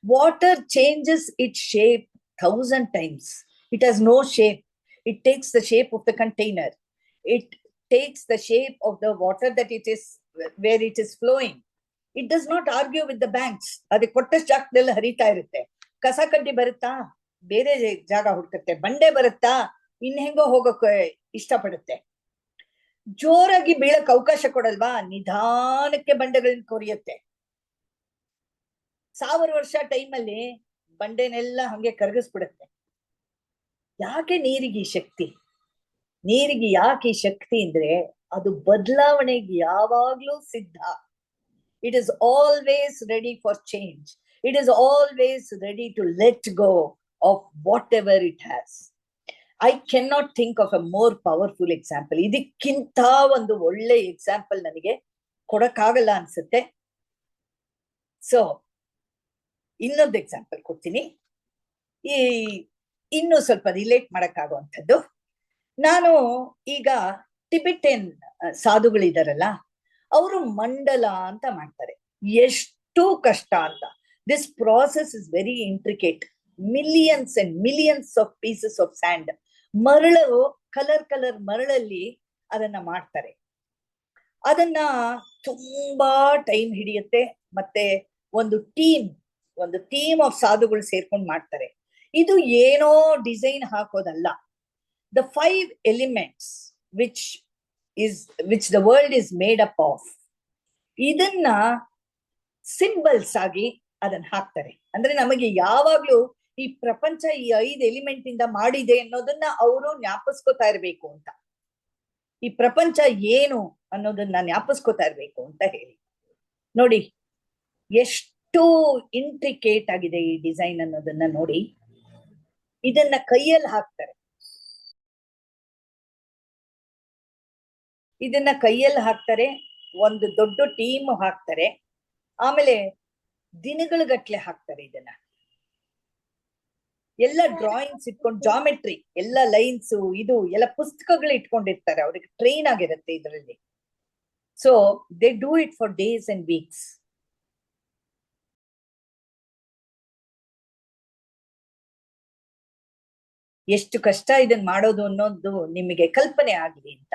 Water changes it shape 1000 times. It has no shape. It takes the shape of the container. It takes the shape of the water that it is, where it is flowing. It does not argue with the banks. ಅದು ಕೊಟ್ಟಷ್ಟು ಜಾಗದಲ್ಲಿ ಹರಿತಾ ಇರುತ್ತೆ. ಕಸ ಕಡ್ಡಿ ಬರುತ್ತಾ? ಬೇರೆ ಜಾಗ ಹುಡುಕುತ್ತೆ. ಬಂಡೆ ಬರುತ್ತಾ? ಹೆಂಗೋ ಹೋಗಕ್ಕೆ ಇಷ್ಟಪಡುತ್ತೆ. ಜೋರಾಗಿ ಬೀಳಕ್ ಅವಕಾಶ ಕೊಡಲ್ವಾ? ನಿಧಾನಕ್ಕೆ ಬಂಡೆಗಳನ್ನ ಕೊರಿಯುತ್ತೆ. 1000 ವರ್ಷ ಟೈಮಲ್ಲಿ ಬಂಡೆನೆಲ್ಲ ಹಂಗೆ ಕರಗಿಸ್ಬಿಡುತ್ತೆ. ಯಾಕೆ ನೀರಿಗೆ ಈ ಶಕ್ತಿ? ನೀರಿಗೆ ಯಾಕೆ ಈ ಶಕ್ತಿ ಅಂದ್ರೆ ಅದು ಬದಲಾವಣೆಗೆ ಯಾವಾಗ್ಲೂ ಸಿದ್ಧ. It is always ready for change. It is always ready to let go of whatever it has. I can not think of a more powerful example. ಇದಕ್ಕಿಂತ ಒಂದು ಒಳ್ಳೆ ಎಕ್ಸಾಂಪಲ್ ನನಗೆ ಕೊಡಕ್ಕಾಗಲ್ಲ ಅನ್ಸುತ್ತೆ. ಸೊ ಇನ್ನೊಂದು ಎಕ್ಸಾಂಪಲ್ ಕೊಡ್ತೀನಿ, ಈ ಇನ್ನು ಸ್ವಲ್ಪ ರಿಲೇಟ್ ಮಾಡಕ್ಕಾಗುವಂಥದ್ದು. ನಾನು ಈಗ ಟಿಬೆಟಿಯನ್ ಸಾಧುಗಳಿದಾರಲ್ಲ, ಅವರು ಮಂಡಲ ಅಂತ ಮಾಡ್ತಾರೆ. ಎಷ್ಟು ಕಷ್ಟ ಅಂತ. This process is very intricate. Millions and millions of pieces of and, ಮರಳು, ಕಲರ್ ಮರಳಲ್ಲಿ ಅದನ್ನ ಮಾಡ್ತಾರೆ. ಅದನ್ನ ತುಂಬಾ ಟೈಮ್ ಹಿಡಿಯುತ್ತೆ. ಮತ್ತೆ ಒಂದು ಟೀಮ್ ಆಫ್ ಸಾಧುಗಳು ಸೇರ್ಕೊಂಡು ಮಾಡ್ತಾರೆ. ಇದು ಏನೋ ಡಿಸೈನ್ ಹಾಕೋದಲ್ಲ. The 5 elements which the world is made up of, ಇದನ್ನ ಸಿಂಬಲ್ಸ್ ಆಗಿ ಅದನ್ನ ಹಾಕ್ತಾರೆ. ಅಂದ್ರೆ ನಮಗೆ ಯಾವಾಗ್ಲೂ ಈ ಪ್ರಪಂಚ ಈ 5 ಎಲಿಮೆಂಟ್ ಇಂದ ಮಾಡಿದೆ ಅನ್ನೋದನ್ನ ಅವರು ಜ್ಞಾಪಿಸ್ಕೋತಾ ಇರ್ಬೇಕು ಅಂತ. ಈ ಪ್ರಪಂಚ ಏನು ಅನ್ನೋದನ್ನ ಜ್ಞಾಪಿಸ್ಕೋತಾ ಇರ್ಬೇಕು ಅಂತ ಹೇಳಿ. ನೋಡಿ ಎಷ್ಟು ಇಂಟ್ರಿಕೇಟ್ ಆಗಿದೆ ಈ ಡಿಸೈನ್ ಅನ್ನೋದನ್ನ ನೋಡಿ. ಇದನ್ನ ಕೈಯಲ್ಲಿ ಹಾಕ್ತಾರೆ. ಒಂದು ದೊಡ್ಡ ಟೀಮ್ ಹಾಕ್ತಾರೆ. ಆಮೇಲೆ ದಿನಗಳ ಗಟ್ಲೆ ಹಾಕ್ತಾರೆ. ಇದನ್ನ ಎಲ್ಲ ಡ್ರಾಯಿಂಗ್ಸ್ ಇಟ್ಕೊಂಡು, ಜಾಮೆಟ್ರಿ ಎಲ್ಲ ಲೈನ್ಸ್, ಇದು ಎಲ್ಲ ಪುಸ್ತಕಗಳು ಇಟ್ಕೊಂಡಿರ್ತಾರೆ. ಅವ್ರಿಗೆ ಟ್ರೈನ್ ಆಗಿರುತ್ತೆ ಇದರಲ್ಲಿ. So they do it for days and weeks. ಎಷ್ಟು ಕಷ್ಟ ಇದನ್ನ ಮಾಡೋದು ಅನ್ನೋದು ನಿಮಗೆ ಕಲ್ಪನೆ ಆಗಲಿ ಅಂತ.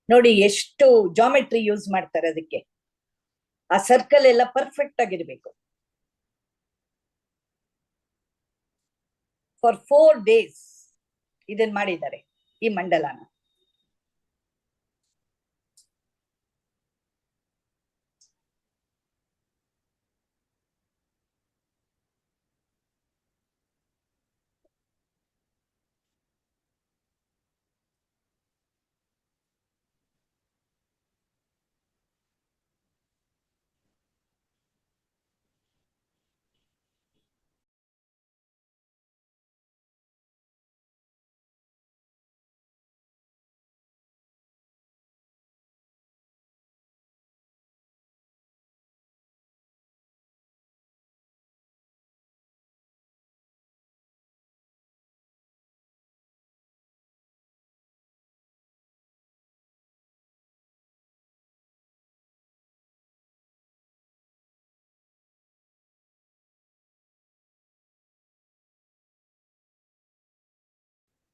ನೋಡಿ ಎಷ್ಟು ಜಾಮೆಟ್ರಿ ಯೂಸ್ ಮಾಡ್ತಾರೆ ಅದಕ್ಕೆ. ಆ ಸರ್ಕಲ್ ಎಲ್ಲ ಪರ್ಫೆಕ್ಟ್ ಆಗಿರ್ಬೇಕು. ಫಾರ್ 4 days ಇದನ್ ಮಾಡಿದ್ದಾರೆ ಈ ಮಂಡಲನ.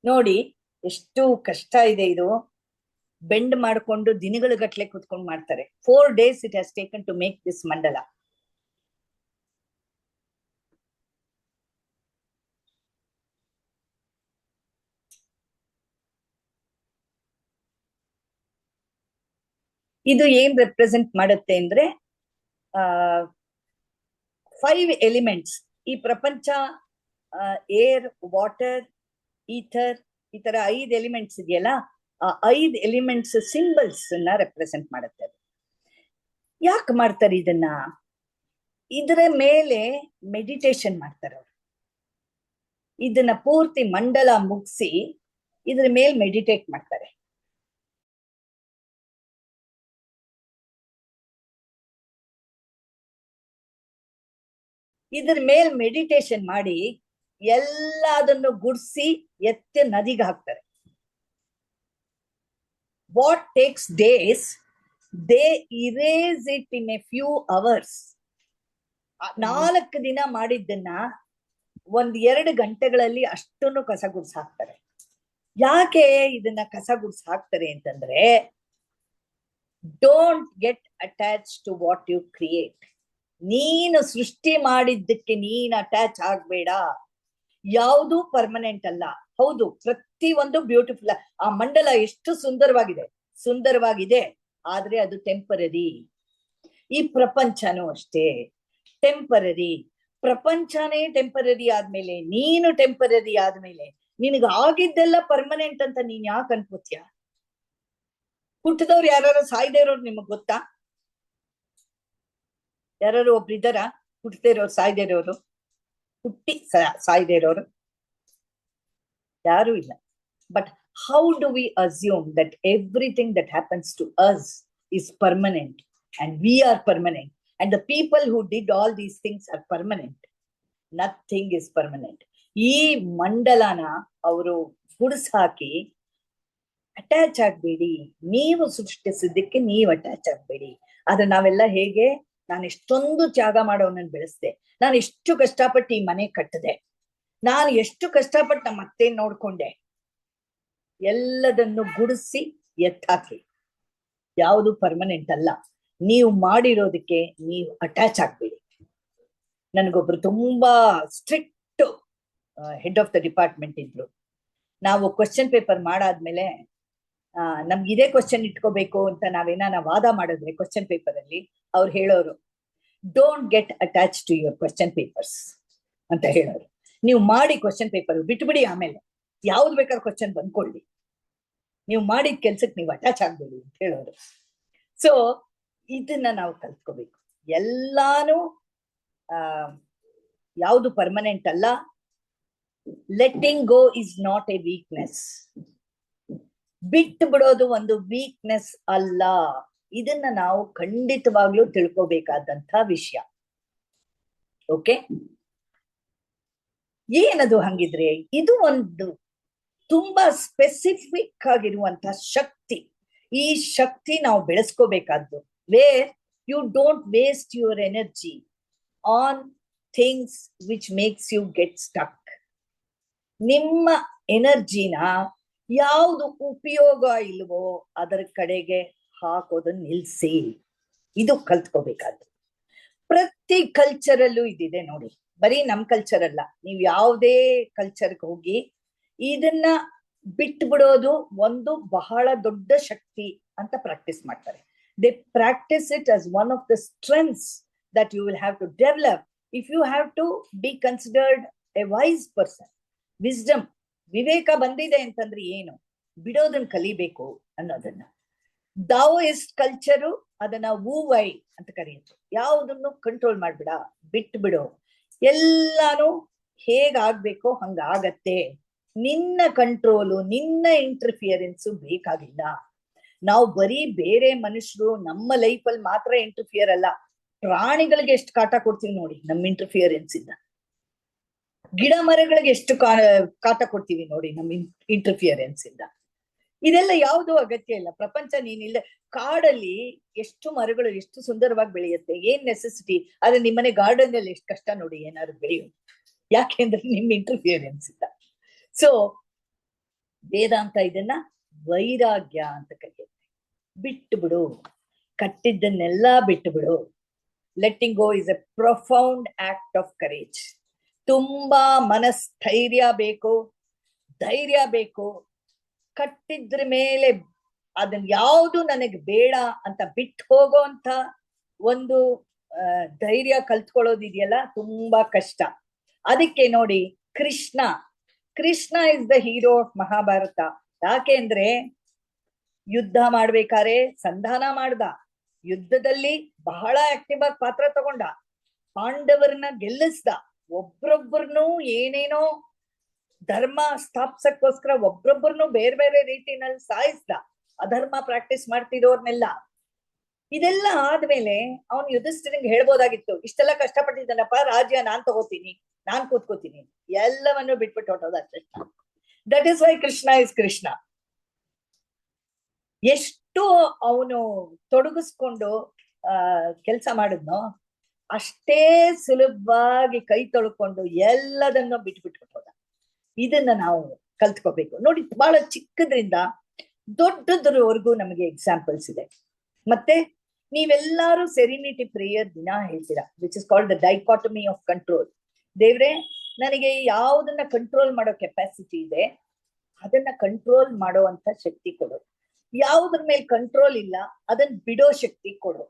ನೋಡಿ ಎಷ್ಟು ಕಷ್ಟ ಇದೆ ಇದು. ಬೆಂಡ್ ಮಾಡ್ಕೊಂಡು ದಿನಗಳ ಗಟ್ಲೆ ಕುತ್ಕೊಂಡು ಮಾಡ್ತಾರೆ. 4 days it has taken to make this mandala. ಇದು ಏನ್ ರೆಪ್ರೆಸೆಂಟ್ ಮಾಡುತ್ತೆ ಅಂದ್ರೆ 5 ಎಲಿಮೆಂಟ್ಸ್. ಈ ಪ್ರಪಂಚ ಏರ್, ವಾಟರ್, ಈಥರ್, ಈ ತರ 5 ಎಲಿಮೆಂಟ್ಸ್ ಇದೆಯಲ್ಲ, ಆ 5 ಎಲಿಮೆಂಟ್ಸ್ ಸಿಂಬಲ್ಸ್ ನ ರೆಪ್ರೆಸೆಂಟ್ ಮಾಡುತ್ತೆ. ಯಾಕೆ ಮಾಡ್ತಾರೆ ಇದನ್ನ? ಇದರ ಮೇಲೆ ಮೆಡಿಟೇಷನ್ ಮಾಡ್ತಾರೆ ಅವರು. ಇದನ್ನ ಪೂರ್ತಿ ಮಂಡಲ ಮುಗಿಸಿ ಇದ್ರ ಮೇಲೆ ಮೆಡಿಟೇಟ್ ಮಾಡ್ತಾರೆ. ಇದ್ರ ಮೇಲ್ ಮೆಡಿಟೇಷನ್ ಮಾಡಿ ಎಲ್ಲದನ್ನು ಗುಡ್ಸಿ ಎತ್ತೆ ನದಿಗೆ ಹಾಕ್ತಾರೆ. What takes days, they erase it in a few hours. 4 ದಿನ ಮಾಡಿದ್ದನ್ನ 1-2 ಗಂಟೆಗಳಲ್ಲಿ ಅಷ್ಟನ್ನು ಕಸ ಗುಡ್ಸ್ ಹಾಕ್ತಾರೆ. ಯಾಕೆ ಇದನ್ನ ಕಸ ಗುಡ್ಸ್ ಹಾಕ್ತಾರೆ ಅಂತಂದ್ರೆ, don't get attach to what you create. ನೀನು ಸೃಷ್ಟಿ ಮಾಡಿದ್ದಕ್ಕೆ ನೀನ್ ಅಟ್ಯಾಚ್ ಆಗ್ಬೇಡ. ಯಾವುದು ಪರ್ಮನೆಂಟ್ ಅಲ್ಲ. ಹೌದು, ಪ್ರತಿ ಒಂದು ಬ್ಯೂಟಿಫುಲ್. ಆ ಮಂಡಲ ಎಷ್ಟು ಸುಂದರವಾಗಿದೆ, ಆದ್ರೆ ಅದು ಟೆಂಪರರಿ. ಈ ಪ್ರಪಂಚನೂ ಅಷ್ಟೇ ಟೆಂಪರರಿ. ಪ್ರಪಂಚನೇ ಟೆಂಪರರಿ ಆದ್ಮೇಲೆ, ನೀನು ಟೆಂಪರರಿ ಆದ್ಮೇಲೆ ನಿನಗ ಆಗಿದ್ದೆಲ್ಲ ಪರ್ಮನೆಂಟ್ ಅಂತ ನೀನ್ ಯಾಕೆ ಅನ್ಕೋತ್ಯ? ಹುಟ್ಟಿದವ್ರು ಯಾರು ಸಾಯ್ದೇ ಇರೋರು ನಿಮಗ್ ಗೊತ್ತಾ? ಯಾರು ಒಬ್ರಿದ್ದಾರ ಹುಟ್ಟದೇ ಇರೋರು, ಸಾಯ್ದೇ ಇರೋರು? ಹುಟ್ಟಿ ಸಾಯ್ದೇ ಇರೋರು ಯಾರು ಇಲ್ಲ. But how do we assume that everything that happens to us is permanent and we are permanent and the people who did all these things are permanent? Nothing is permanent. ಈ ಮಂಡಲನ ಅವರು ಗುಡ್ಸ್ ಹಾಕಿ ಅಟ್ಯಾಚ್ ಆಗ್ಬೇಡಿ. ನೀವು ಸೃಷ್ಟಿಸಿದ್ದಕ್ಕೆ ನೀವು ಅಟ್ಯಾಚ್ ಆಗ್ಬೇಡಿ. ಆದ್ರೆ ನಾವೆಲ್ಲ ಹೇಗೆ, ನಾನು ಎಷ್ಟೊಂದು ತ್ಯಾಗ ಮಾಡೋನನ್ನ ಬೆಳೆಸ್ದೆ, ನಾನು ಎಷ್ಟು ಕಷ್ಟಪಟ್ಟು ಈ ಮನೆ ಕಟ್ಟದೆ, ನಾನು ಎಷ್ಟು ಕಷ್ಟಪಟ್ಟು ನಮ್ಮ ಅತ್ತೆ ನೋಡ್ಕೊಂಡೆ, ಎಲ್ಲದನ್ನು ಗುಡಿಸಿ ಎತ್ತಾಕಿ. ಯಾವುದು ಪರ್ಮನೆಂಟ್ ಅಲ್ಲ. ನೀವು ಮಾಡಿರೋದಕ್ಕೆ ನೀವು ಅಟ್ಯಾಚ್ ಆಗ್ಬೇಡಿ. ನನಗೊಬ್ರು ತುಂಬಾ strict head of the department ಇದ್ರು. ನಾವು ಕ್ವಶನ್ ಪೇಪರ್ ಮಾಡಾದ್ಮೇಲೆ ನಮ್ಗೆ ಇದೇ ಕ್ವಶನ್ ಇಟ್ಕೋಬೇಕು ಅಂತ ನಾವೇನ ವಾದ ಮಾಡಿದ್ರೆ ಕ್ವಶನ್ ಪೇಪರ್ ಅಲ್ಲಿ ಅವ್ರು ಹೇಳೋರು, don't get attach to your question papers ಅಂತ ಹೇಳೋರು. ನೀವು ಮಾಡಿ ಕ್ವಶನ್ ಪೇಪರ್ ಬಿಟ್ಬಿಡಿ, ಆಮೇಲೆ ಯಾವ್ದು ಬೇಕಾದ್ರೆ ಕ್ವಶನ್ ಬಂದ್ಕೊಳ್ಳಿ, ನೀವು ಮಾಡಿದ ಕೆಲ್ಸಕ್ಕೆ ನೀವು ಅಟ್ಯಾಚ್ ಆಗ್ಬೇಡಿ ಅಂತ ಹೇಳೋರು. ಸೊ ಇದನ್ನ ನಾವು ಕಲ್ತ್ಕೋಬೇಕು. ಎಲ್ಲಾನು ಯಾವುದು ಪರ್ಮನೆಂಟ್ ಅಲ್ಲ. Letting go is not A weakness. ಬಿಟ್ಟು ಬಿಡೋದು ಒಂದು ವೀಕ್ನೆಸ್ ಅಲ್ಲ. ಇದನ್ನ ನಾವು ಖಂಡಿತವಾಗ್ಲೂ ತಿಳ್ಕೋಬೇಕಾದಂತ ವಿಷಯ. ಓಕೆ, ಏನದು ಹಂಗಿದ್ರೆ? ಇದು ಒಂದು ತುಂಬಾ ಸ್ಪೆಸಿಫಿಕ್ ಆಗಿರುವಂತ ಶಕ್ತಿ. ಈ ಶಕ್ತಿ ನಾವು ಬೆಳೆಸ್ಕೋಬೇಕಾದ್ದು. Where you don't waste your energy on things which makes you get stuck. ನಿಮ್ಮ ಎನರ್ಜಿನ ಯಾವುದು ಉಪಯೋಗ ಇಲ್ವೋ ಅದರ ಕಡೆಗೆ ಹಾಕೋದನ್ನ ನಿಲ್ಸಿ. ಇದು ಕಲ್ತ್ಕೋಬೇಕಾದ್ದು. ಪ್ರತಿ ಕಲ್ಚರಲ್ಲೂ ಇದಿದೆ ನೋಡಿ, ಬರೀ ನಮ್ ಕಲ್ಚರ್ ಅಲ್ಲ. ನೀವು ಯಾವುದೇ ಕಲ್ಚರ್ಗೆ ಹೋಗಿ ಇದನ್ನ ಬಿಟ್ಟು ಬಿಡೋದು ಒಂದು ಬಹಳ ದೊಡ್ಡ ಶಕ್ತಿ ಅಂತ ಪ್ರಾಕ್ಟೀಸ್ ಮಾಡ್ತಾರೆ. They practise it as one of the strengths that you will have to develop if you have to be considered a wise person. Wisdom, ವಿವೇಕ ಬಂದಿದೆ ಅಂತಂದ್ರೆ ಏನು, ಬಿಡೋದನ್ನ ಕಲಿಬೇಕು ಅನ್ನೋದನ್ನ. ದಾವೋಯಿಸ್ಟ್ ಕಲ್ಚರು ಅದನ್ನ ವೂವೈ ಅಂತ ಕರೆಯುತ್ತೆ. ಯಾವುದನ್ನು ಕಂಟ್ರೋಲ್ ಮಾಡ್ಬಿಡ, ಬಿಟ್ಟು ಬಿಡು, ಎಲ್ಲಾನು ಹೇಗಾಗ್ಬೇಕೋ ಹಂಗಾಗತ್ತೆ. ನಿನ್ನ ಕಂಟ್ರೋಲು, ನಿನ್ನ ಇಂಟರ್ಫಿಯರೆನ್ಸು ಬೇಕಾಗಿಲ್ಲ. ನಾವು ಬರೀ ಬೇರೆ ಮನುಷ್ಯರು ನಮ್ಮ ಲೈಫಲ್ಲಿ ಮಾತ್ರ ಇಂಟರ್ಫಿಯರ್ ಅಲ್ಲ, ಪ್ರಾಣಿಗಳಿಗೆ ಎಷ್ಟು ಕಾಟ ಕೊಡ್ತೀವಿ ನೋಡಿ ನಮ್ಮ ಇಂಟರ್ಫಿಯರೆನ್ಸ್ ಇಂದ. ಗಿಡ ಮರಗಳಿಗೆ ಎಷ್ಟು ಕಾಟ ಕೊಡ್ತೀವಿ ನೋಡಿ ನಮ್ಮ ಇಂಟರ್ಫಿಯರೆನ್ಸ್ ಇಂದ. ಇದೆಲ್ಲ ಯಾವುದು ಅಗತ್ಯ ಇಲ್ಲ. ಪ್ರಪಂಚ ನೀನಿಲ್ಲ. ಕಾಡಲ್ಲಿ ಎಷ್ಟು ಮರಗಳು ಎಷ್ಟು ಸುಂದರವಾಗಿ ಬೆಳೆಯುತ್ತೆ, ಏನ್ ನೆಸೆಸಿಟಿ. ಆದ್ರೆ ನಿಮ್ಮನೆ ಗಾರ್ಡನ್ ಅಲ್ಲಿ ಎಷ್ಟು ಕಷ್ಟ ನೋಡಿ ಏನಾದ್ರು ಬೆಳೆಯೋದು. ಯಾಕೆಂದ್ರೆ ನಿಮ್ ಇಂಟರ್ಫಿಯರೆನ್ಸ್ ಇಲ್ಲ. ಸೊ ವೇದಾಂತ ಇದನ್ನ ವೈರಾಗ್ಯ ಅಂತ ಕರೆಯುತ್ತೆ. ಬಿಟ್ಟು ಬಿಡು, ಕಟ್ಟಿದ್ದನ್ನೆಲ್ಲ ಬಿಟ್ಟು ಬಿಡು. Letting go is A profound act of courage. ತುಂಬಾ ಮನಸ್ಥೈರ್ಯ ಬೇಕು, ಧೈರ್ಯ ಬೇಕು. ಕಟ್ಟಿದ್ರ ಮೇಲೆ ಅದನ್ನ ಯಾವುದು ನನಗೆ ಬೇಡ ಅಂತ ಬಿಟ್ಟು ಹೋಗೋ ಅಂತ ಒಂದು ಧೈರ್ಯ ಕಲ್ತ್ಕೊಳ್ಳೋದಿದೆಯಲ್ಲ, ತುಂಬಾ ಕಷ್ಟ. ಅದಕ್ಕೆ ನೋಡಿ, Krishna is the hero of Mahabharata. ಯಾಕೆ ಅಂದ್ರೆ ಯುದ್ಧ ಮಾಡ್ಬೇಕಾದ್ರೆ ಸಂಧಾನ ಮಾಡ್ದ, ಯುದ್ಧದಲ್ಲಿ ಬಹಳ ಆಕ್ಟಿವ್ ಆಗಿ ಪಾತ್ರ ತಗೊಂಡ, ಪಾಂಡವರನ್ನ ಗೆಲ್ಲಿಸ್ದ, ಒಬ್ರೊಬ್ಬರನ್ನು ಏನೇನೋ ಧರ್ಮ ಸ್ಥಾಪಿಸಕ್ಕೋಸ್ಕರ ಒಬ್ರೊಬ್ಬರನ್ನು ಬೇರೆ ಬೇರೆ ರೀತಿನಲ್ಲಿ ಸಾಯಿಸ್ದ, ಅಧರ್ಮ ಪ್ರಾಕ್ಟೀಸ್ ಮಾಡ್ತಿರೋರ್ನೆಲ್ಲ. ಇದೆಲ್ಲ ಆದ್ಮೇಲೆ ಅವನು ಯುಧಿಷ್ಠಿರಂಗೆ ಹೇಳ್ಬೋದಾಗಿತ್ತು, ಇಷ್ಟೆಲ್ಲ ಕಷ್ಟಪಟ್ಟಿದ್ದಾನಪ್ಪ, ರಾಜ್ಯ ನಾನ್ ತಗೋತೀನಿ, ನಾನ್ ಕೂತ್ಕೋತೀನಿ, ಎಲ್ಲವನ್ನು ಬಿಟ್ಬಿಟ್ಟು ಹೊಟ್ಟೋದ Krishna. That is why Krishna is Krishna. ಎಷ್ಟು ಅವನು ತೊಡಗಿಸ್ಕೊಂಡು ಕೆಲಸ ಮಾಡಿದ್ನೋ ಅಷ್ಟೇ ಸುಲಭವಾಗಿ ಕೈ ತೊಳ್ಕೊಂಡು ಎಲ್ಲದನ್ನು ಬಿಟ್ಬಿಟ್ಬಿಟ್ಟೋದ. ಇದನ್ನ ನಾವು ಕಲ್ತ್ಕೋಬೇಕು ನೋಡಿ. ಬಹಳ ಚಿಕ್ಕದ್ರಿಂದ ದೊಡ್ಡದ್ರವರೆಗೂ ನಮಗೆ ಎಕ್ಸಾಂಪಲ್ಸ್ ಇದೆ. ಮತ್ತೆ ನೀವೆಲ್ಲಾರು ಸೆರಿನಿಟಿ ಪ್ರೇಯರ್ ದಿನ ಹೇಳ್ತೀರಾ, which is called the dichotomy of control. ದೇವ್ರೆ, ನನಗೆ ಯಾವುದನ್ನ ಕಂಟ್ರೋಲ್ ಮಾಡೋ ಕೆಪಾಸಿಟಿ ಇದೆ ಅದನ್ನ ಕಂಟ್ರೋಲ್ ಮಾಡುವಂತ ಶಕ್ತಿ ಕೊಡು. ಯಾವುದ್ರ ಮೇಲೆ ಕಂಟ್ರೋಲ್ ಇಲ್ಲ ಅದನ್ನ ಬಿಡೋ ಶಕ್ತಿ ಕೊಡು.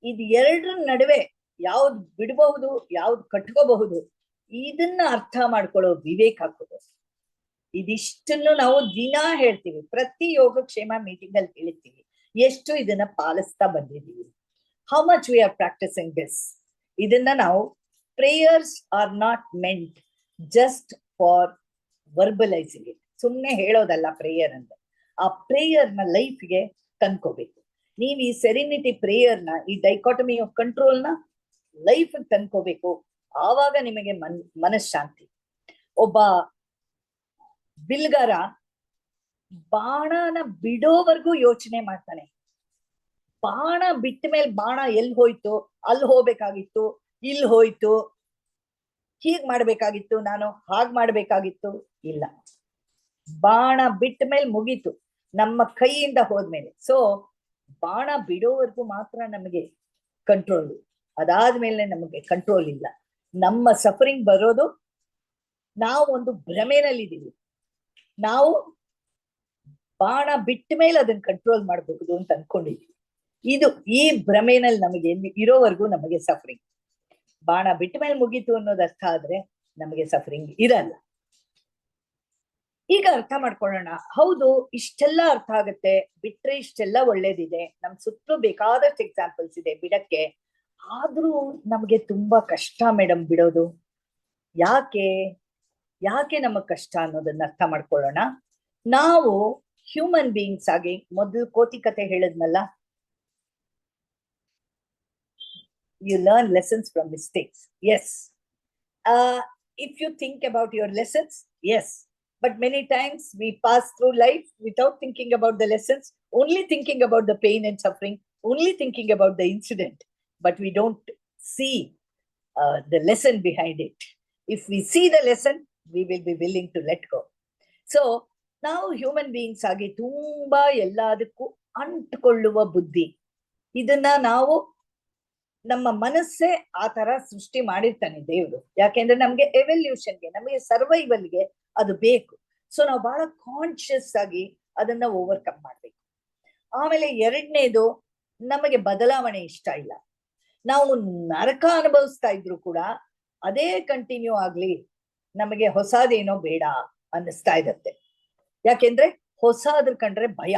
ಇದು ಎರಡರ ನಡುವೆ ಯಾವ್ದು ಬಿಡಬಹುದು, ಯಾವ್ದು ಕಟ್ಕೋಬಹುದು, ಇದನ್ನ ಅರ್ಥ ಮಾಡ್ಕೊಳ್ಳೋ ವಿವೇಕ ಕೊಡು. ಇದಿಷ್ಟನ್ನು ನಾವು ದಿನ ಹೇಳ್ತೀವಿ, ಪ್ರತಿ ಯೋಗಕ್ಷೇಮ ಮೀಟಿಂಗ್ ಅಲ್ಲಿ ಹೇಳ್ತೀವಿ. ಎಷ್ಟು ಇದನ್ನ ಪಾಲಿಸ್ತಾ ಬಂದಿದ್ದೀವಿ. How much we are practising this. ಇದನ್ನ ನಾವು prayers are not meant just for verbalising it. ಸುಮ್ನೆ ಹೇಳೋದಲ್ಲ ಪ್ರೇಯರ್ ಅಂದ್ರೆ. ಆ ಪ್ರೇಯರ್ನ ಲೈಫ್ಗೆ ತಂದ್ಕೋಬೇಕು. ನೀವು ಈ ಸೆರಿನಿಟಿ ಪ್ರೇಯರ್ನ, ಈ ಡೈಕಾಟಮಿ ಆಫ್ ಕಂಟ್ರೋಲ್ನ ಲೈಫ್ ತಂದ್ಕೋಬೇಕು. ಆವಾಗ ನಿಮಗೆ ಮನಃಶಾಂತಿ. ಒಬ್ಬ ಬಿಲ್ಗಾರ ಬಾಣನ ಬಿಡೋವರೆಗೂ ಯೋಚನೆ ಮಾಡ್ತಾನೆ. ಬಾಣ ಬಿಟ್ಟ ಮೇಲೆ ಬಾಣ ಎಲ್ಲಿ ಹೋಯ್ತು, ಅಲ್ಲಿ ಹೋಗ್ಬೇಕಾಗಿತ್ತು, ಇಲ್ಲಿ ಹೋಯ್ತು, ಹೀಗ್ ಮಾಡ್ಬೇಕಾಗಿತ್ತು, ನಾನು ಹಾಗ್ ಮಾಡ್ಬೇಕಾಗಿತ್ತು, ಇಲ್ಲ, ಬಾಣ ಬಿಟ್ಟ ಮೇಲೆ ಮುಗೀತು, ನಮ್ಮ ಕೈಯಿಂದ ಹೋದ್ಮೇಲೆ. ಸೊ ಬಾಣ ಬಿಡೋವರೆಗೂ ಮಾತ್ರ ನಮಗೆ ಕಂಟ್ರೋಲ್, ಅದಾದ್ಮೇಲೆ ನಮಗೆ ಕಂಟ್ರೋಲ್ ಇಲ್ಲ. ನಮ್ಮ ಸಫರಿಂಗ್ ಬರೋದು ನಾವು ಒಂದು ಭ್ರಮೆನಲ್ಲಿದ್ದೀವಿ. ನಾವು ಬಾಣ ಬಿಟ್ಟ ಮೇಲೆ ಅದನ್ನ ಕಂಟ್ರೋಲ್ ಮಾಡಬಹುದು ಅಂತ ಅನ್ಕೊಂಡಿದೀವಿ. ಇದು ಈ ಭ್ರಮೆನಲ್ಲಿ ನಮಗೆ ಇರೋವರೆಗೂ ನಮಗೆ ಸಫರಿಂಗ್. ಬಾಣ ಬಿಟ್ಟ ಮೇಲೆ ಮುಗೀತು ಅನ್ನೋದು ಅರ್ಥ ಆದ್ರೆ ನಮಗೆ ಸಫರಿಂಗ್ ಇರಲ್ಲ. ಈಗ ಅರ್ಥ ಮಾಡ್ಕೊಳ್ಳೋಣ. ಹೌದು, ಇಷ್ಟೆಲ್ಲ ಅರ್ಥ ಆಗುತ್ತೆ, ಬಿಟ್ರೆ ಇಷ್ಟೆಲ್ಲ ಒಳ್ಳೇದಿದೆ, ನಮ್ ಸುತ್ತಲೂ ಬೇಕಾದಷ್ಟು ಎಕ್ಸಾಂಪಲ್ಸ್ ಇದೆ ಬಿಡಕ್ಕೆ. ಆದ್ರೂ ನಮ್ಗೆ ತುಂಬಾ ಕಷ್ಟ ಮೇಡಮ್ ಬಿಡೋದು. ಯಾಕೆ ಯಾಕೆ ನಮಗ್ ಕಷ್ಟ ಅನ್ನೋದನ್ನ ಅರ್ಥ ಮಾಡ್ಕೊಳ್ಳೋಣ. ನಾವು ಹ್ಯೂಮನ್ ಬೀಯಿಂಗ್ಸ್ ಆಗಿ, ಮೊದಲು ಕೋತಿ ಕತೆ ಹೇಳಿದ್ನಲ್ಲ, you learn lessons from mistakes. Yes. If you think about your lessons, yes. But many times we pass through life without thinking about the lessons, only thinking about the pain and suffering, only thinking about the incident. But we don't see the lesson behind it. If we see the lesson, we will be willing to let go. So, ನಾವು ಹ್ಯೂಮನ್ ಬೀಯಿಂಗ್ಸ್ ಆಗಿ ತುಂಬಾ ಎಲ್ಲದಕ್ಕೂ ಅಂಟ್ಕೊಳ್ಳುವ ಬುದ್ಧಿ. ಇದನ್ನ ನಾವು ನಮ್ಮ ಮನಸ್ಸೇ ಆ ತರ ಸೃಷ್ಟಿ ಮಾಡಿರ್ತಾನೆ ದೇವರು. ಯಾಕೆಂದ್ರೆ ನಮ್ಗೆ ಎವಲ್ಯೂಷನ್ಗೆ, ನಮಗೆ ಸರ್ವೈವಲ್ಗೆ ಅದು ಬೇಕು. ಸೊ ನಾವು ಬಹಳ ಕಾನ್ಶಿಯಸ್ ಆಗಿ ಅದನ್ನ ಓವರ್ಕಮ್ ಮಾಡ್ಬೇಕು. ಆಮೇಲೆ ಎರಡನೇದು, ನಮಗೆ ಬದಲಾವಣೆ ಇಷ್ಟ ಇಲ್ಲ. ನಾವು ನರಕ ಅನುಭವಿಸ್ತಾ ಇದ್ರು ಕೂಡ ಅದೇ ಕಂಟಿನ್ಯೂ ಆಗ್ಲಿ, ನಮಗೆ ಹೊಸದೇನೋ ಬೇಡ ಅನ್ನಿಸ್ತಾ ಇರತ್ತೆ. ಯಾಕೆಂದ್ರೆ ಹೊಸದ್ರ ಕಂಡ್ರೆ ಭಯ.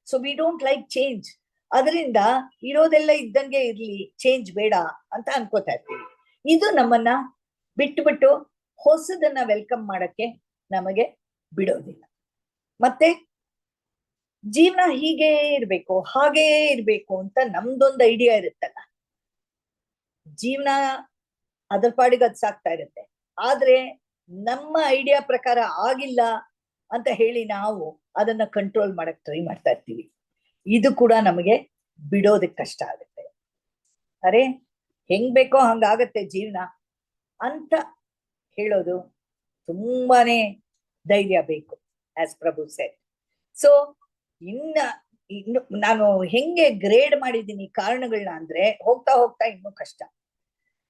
So we don't like change. ಅದರಿಂದ ಇರೋದೆಲ್ಲ ಇದ್ದಂಗೆ ಇರ್ಲಿ, ಚೇಂಜ್ ಬೇಡ ಅಂತ ಅನ್ಕೋತಾ ಇರ್ತೀವಿ. ಇದು ನಮ್ಮನ್ನ ಬಿಟ್ಟು ಹೊಸದನ್ನ ವೆಲ್ಕಮ್ ಮಾಡಕ್ಕೆ ನಮಗೆ ಬಿಡೋದಿಲ್ಲ. ಮತ್ತೆ ಜೀವನ ಹೀಗೆ ಇರ್ಬೇಕು, ಹಾಗೇ ಇರ್ಬೇಕು ಅಂತ ನಮ್ದೊಂದು ಐಡಿಯಾ ಇರುತ್ತಲ್ಲ. ಜೀವನ ಅದ್ರ ಪಾಡಿಗೆ ಅದ್ ಸಾಕ್ತಾ ಇರುತ್ತೆ. ಆದ್ರೆ ನಮ್ಮ ಐಡಿಯಾ ಪ್ರಕಾರ ಆಗಿಲ್ಲ ಅಂತ ಹೇಳಿ ನಾವು ಅದನ್ನ ಕಂಟ್ರೋಲ್ ಮಾಡಕ್ ಟ್ರೈ ಮಾಡ್ತಾ ಇರ್ತೀವಿ. ಇದು ಕೂಡ ನಮಗೆ ಬಿಡೋದಕ್ಕೆ ಕಷ್ಟ ಆಗುತ್ತೆ. ಅರೆ, ಹೆಂಗ್ ಬೇಕೋ ಹಂಗಾಗತ್ತೆ ಜೀವನ ಅಂತ ಹೇಳೋದು ತುಂಬಾನೇ ಧೈರ್ಯ ಬೇಕು. ಆಸ್ ಪ್ರಭು ಸೆಟ್. ಸೊ ಇನ್ನು ನಾನು ಹೆಂಗೆ ಗ್ರೇಡ್ ಮಾಡಿದ್ದೀನಿ ಕಾರಣಗಳನ್ನ ಅಂದ್ರೆ, ಹೋಗ್ತಾ ಹೋಗ್ತಾ ಇನ್ನೂ ಕಷ್ಟ.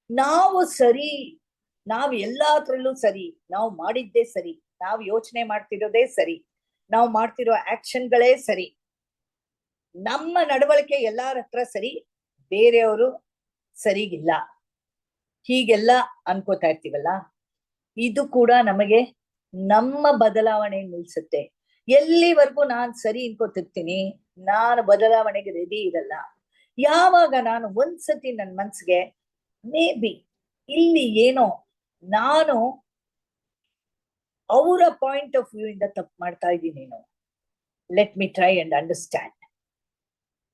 ನಾವು ಸರಿ, ನಾವು ಎಲ್ಲಾದ್ರಲ್ಲೂ ಸರಿ, ನಾವು ಮಾಡಿದ್ದೇ ಸರಿ, ನಾವು ಯೋಚನೆ ಮಾಡ್ತಿರೋದೇ ಸರಿ, ನಾವು ಮಾಡ್ತಿರೋ ಆಕ್ಷನ್ಗಳೇ ಸರಿ, ನಮ್ಮ ನಡವಳಿಕೆ ಎಲ್ಲಾರ ಹತ್ರ ಸರಿ, ಬೇರೆಯವರು ಸರಿಗಿಲ್ಲ, ಹೀಗೆಲ್ಲ ಅನ್ಕೋತಾ ಇರ್ತೀವಲ್ಲ, ಇದು ಕೂಡ ನಮಗೆ ನಮ್ಮ ಬದಲಾವಣೆ ನಿಲ್ಸುತ್ತೆ. ಎಲ್ಲಿವರೆಗೂ ನಾನ್ ಸರಿ ಅನ್ಕೋತಿರ್ತೀನಿ, ನಾನು ಬದಲಾವಣೆಗೆ ರೆಡಿ ಇರಲ್ಲ. ಯಾವಾಗ ನಾನು ಒಂದ್ಸತಿ ನನ್ನ ಮನ್ಸಿಗೆ ಮೇ ಬಿ ಇಲ್ಲಿ ಏನೋ ನಾನು ಅವರ ಪಾಯಿಂಟ್ ಆಫ್ ವ್ಯೂ ಇಂದ ತಪ್ಪು ಮಾಡ್ತಾ ಇದ್ದೀನೇನೋ, let me try and understand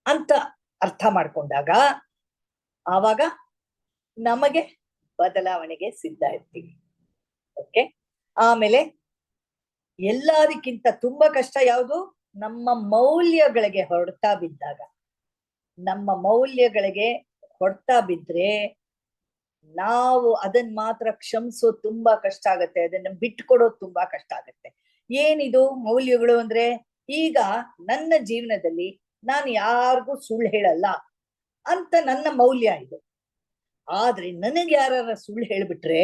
ಅಂತ ಅರ್ಥ ಮಾಡ್ಕೊಂಡಾಗ ಆವಾಗ ನಮಗೆ ಬದಲಾವಣೆಗೆ ಸಿದ್ಧ ಇರ್ತೀವಿ. ಓಕೆ. ಆಮೇಲೆ ಎಲ್ಲದಕ್ಕಿಂತ ತುಂಬಾ ಕಷ್ಟ ಯಾವುದು? ನಮ್ಮ ಮೌಲ್ಯಗಳಿಗೆ ಹೊಡ್ತಾ ಬಿದ್ದಾಗ. ನಮ್ಮ ಮೌಲ್ಯಗಳಿಗೆ ಹೊಡ್ತಾ ಬಿದ್ರೆ ನಾವು ಅದನ್ನ ಮಾತ್ರ ಕ್ಷಮಿಸೋದು ತುಂಬಾ ಕಷ್ಟ ಆಗತ್ತೆ, ಅದನ್ನ ಬಿಟ್ಕೊಡೋದು ತುಂಬಾ ಕಷ್ಟ ಆಗತ್ತೆ. ಏನಿದು ಮೌಲ್ಯಗಳು ಅಂದ್ರೆ, ಈಗ ನನ್ನ ಜೀವನದಲ್ಲಿ ನಾನು ಯಾರಿಗೂ ಸುಳ್ಳು ಹೇಳಲ್ಲ ಅಂತ ನನ್ನ ಮೌಲ್ಯ ಇದು. ಆದ್ರೆ ನನಗೆ ಯಾರ ಸುಳ್ಳು ಹೇಳ್ಬಿಟ್ರೆ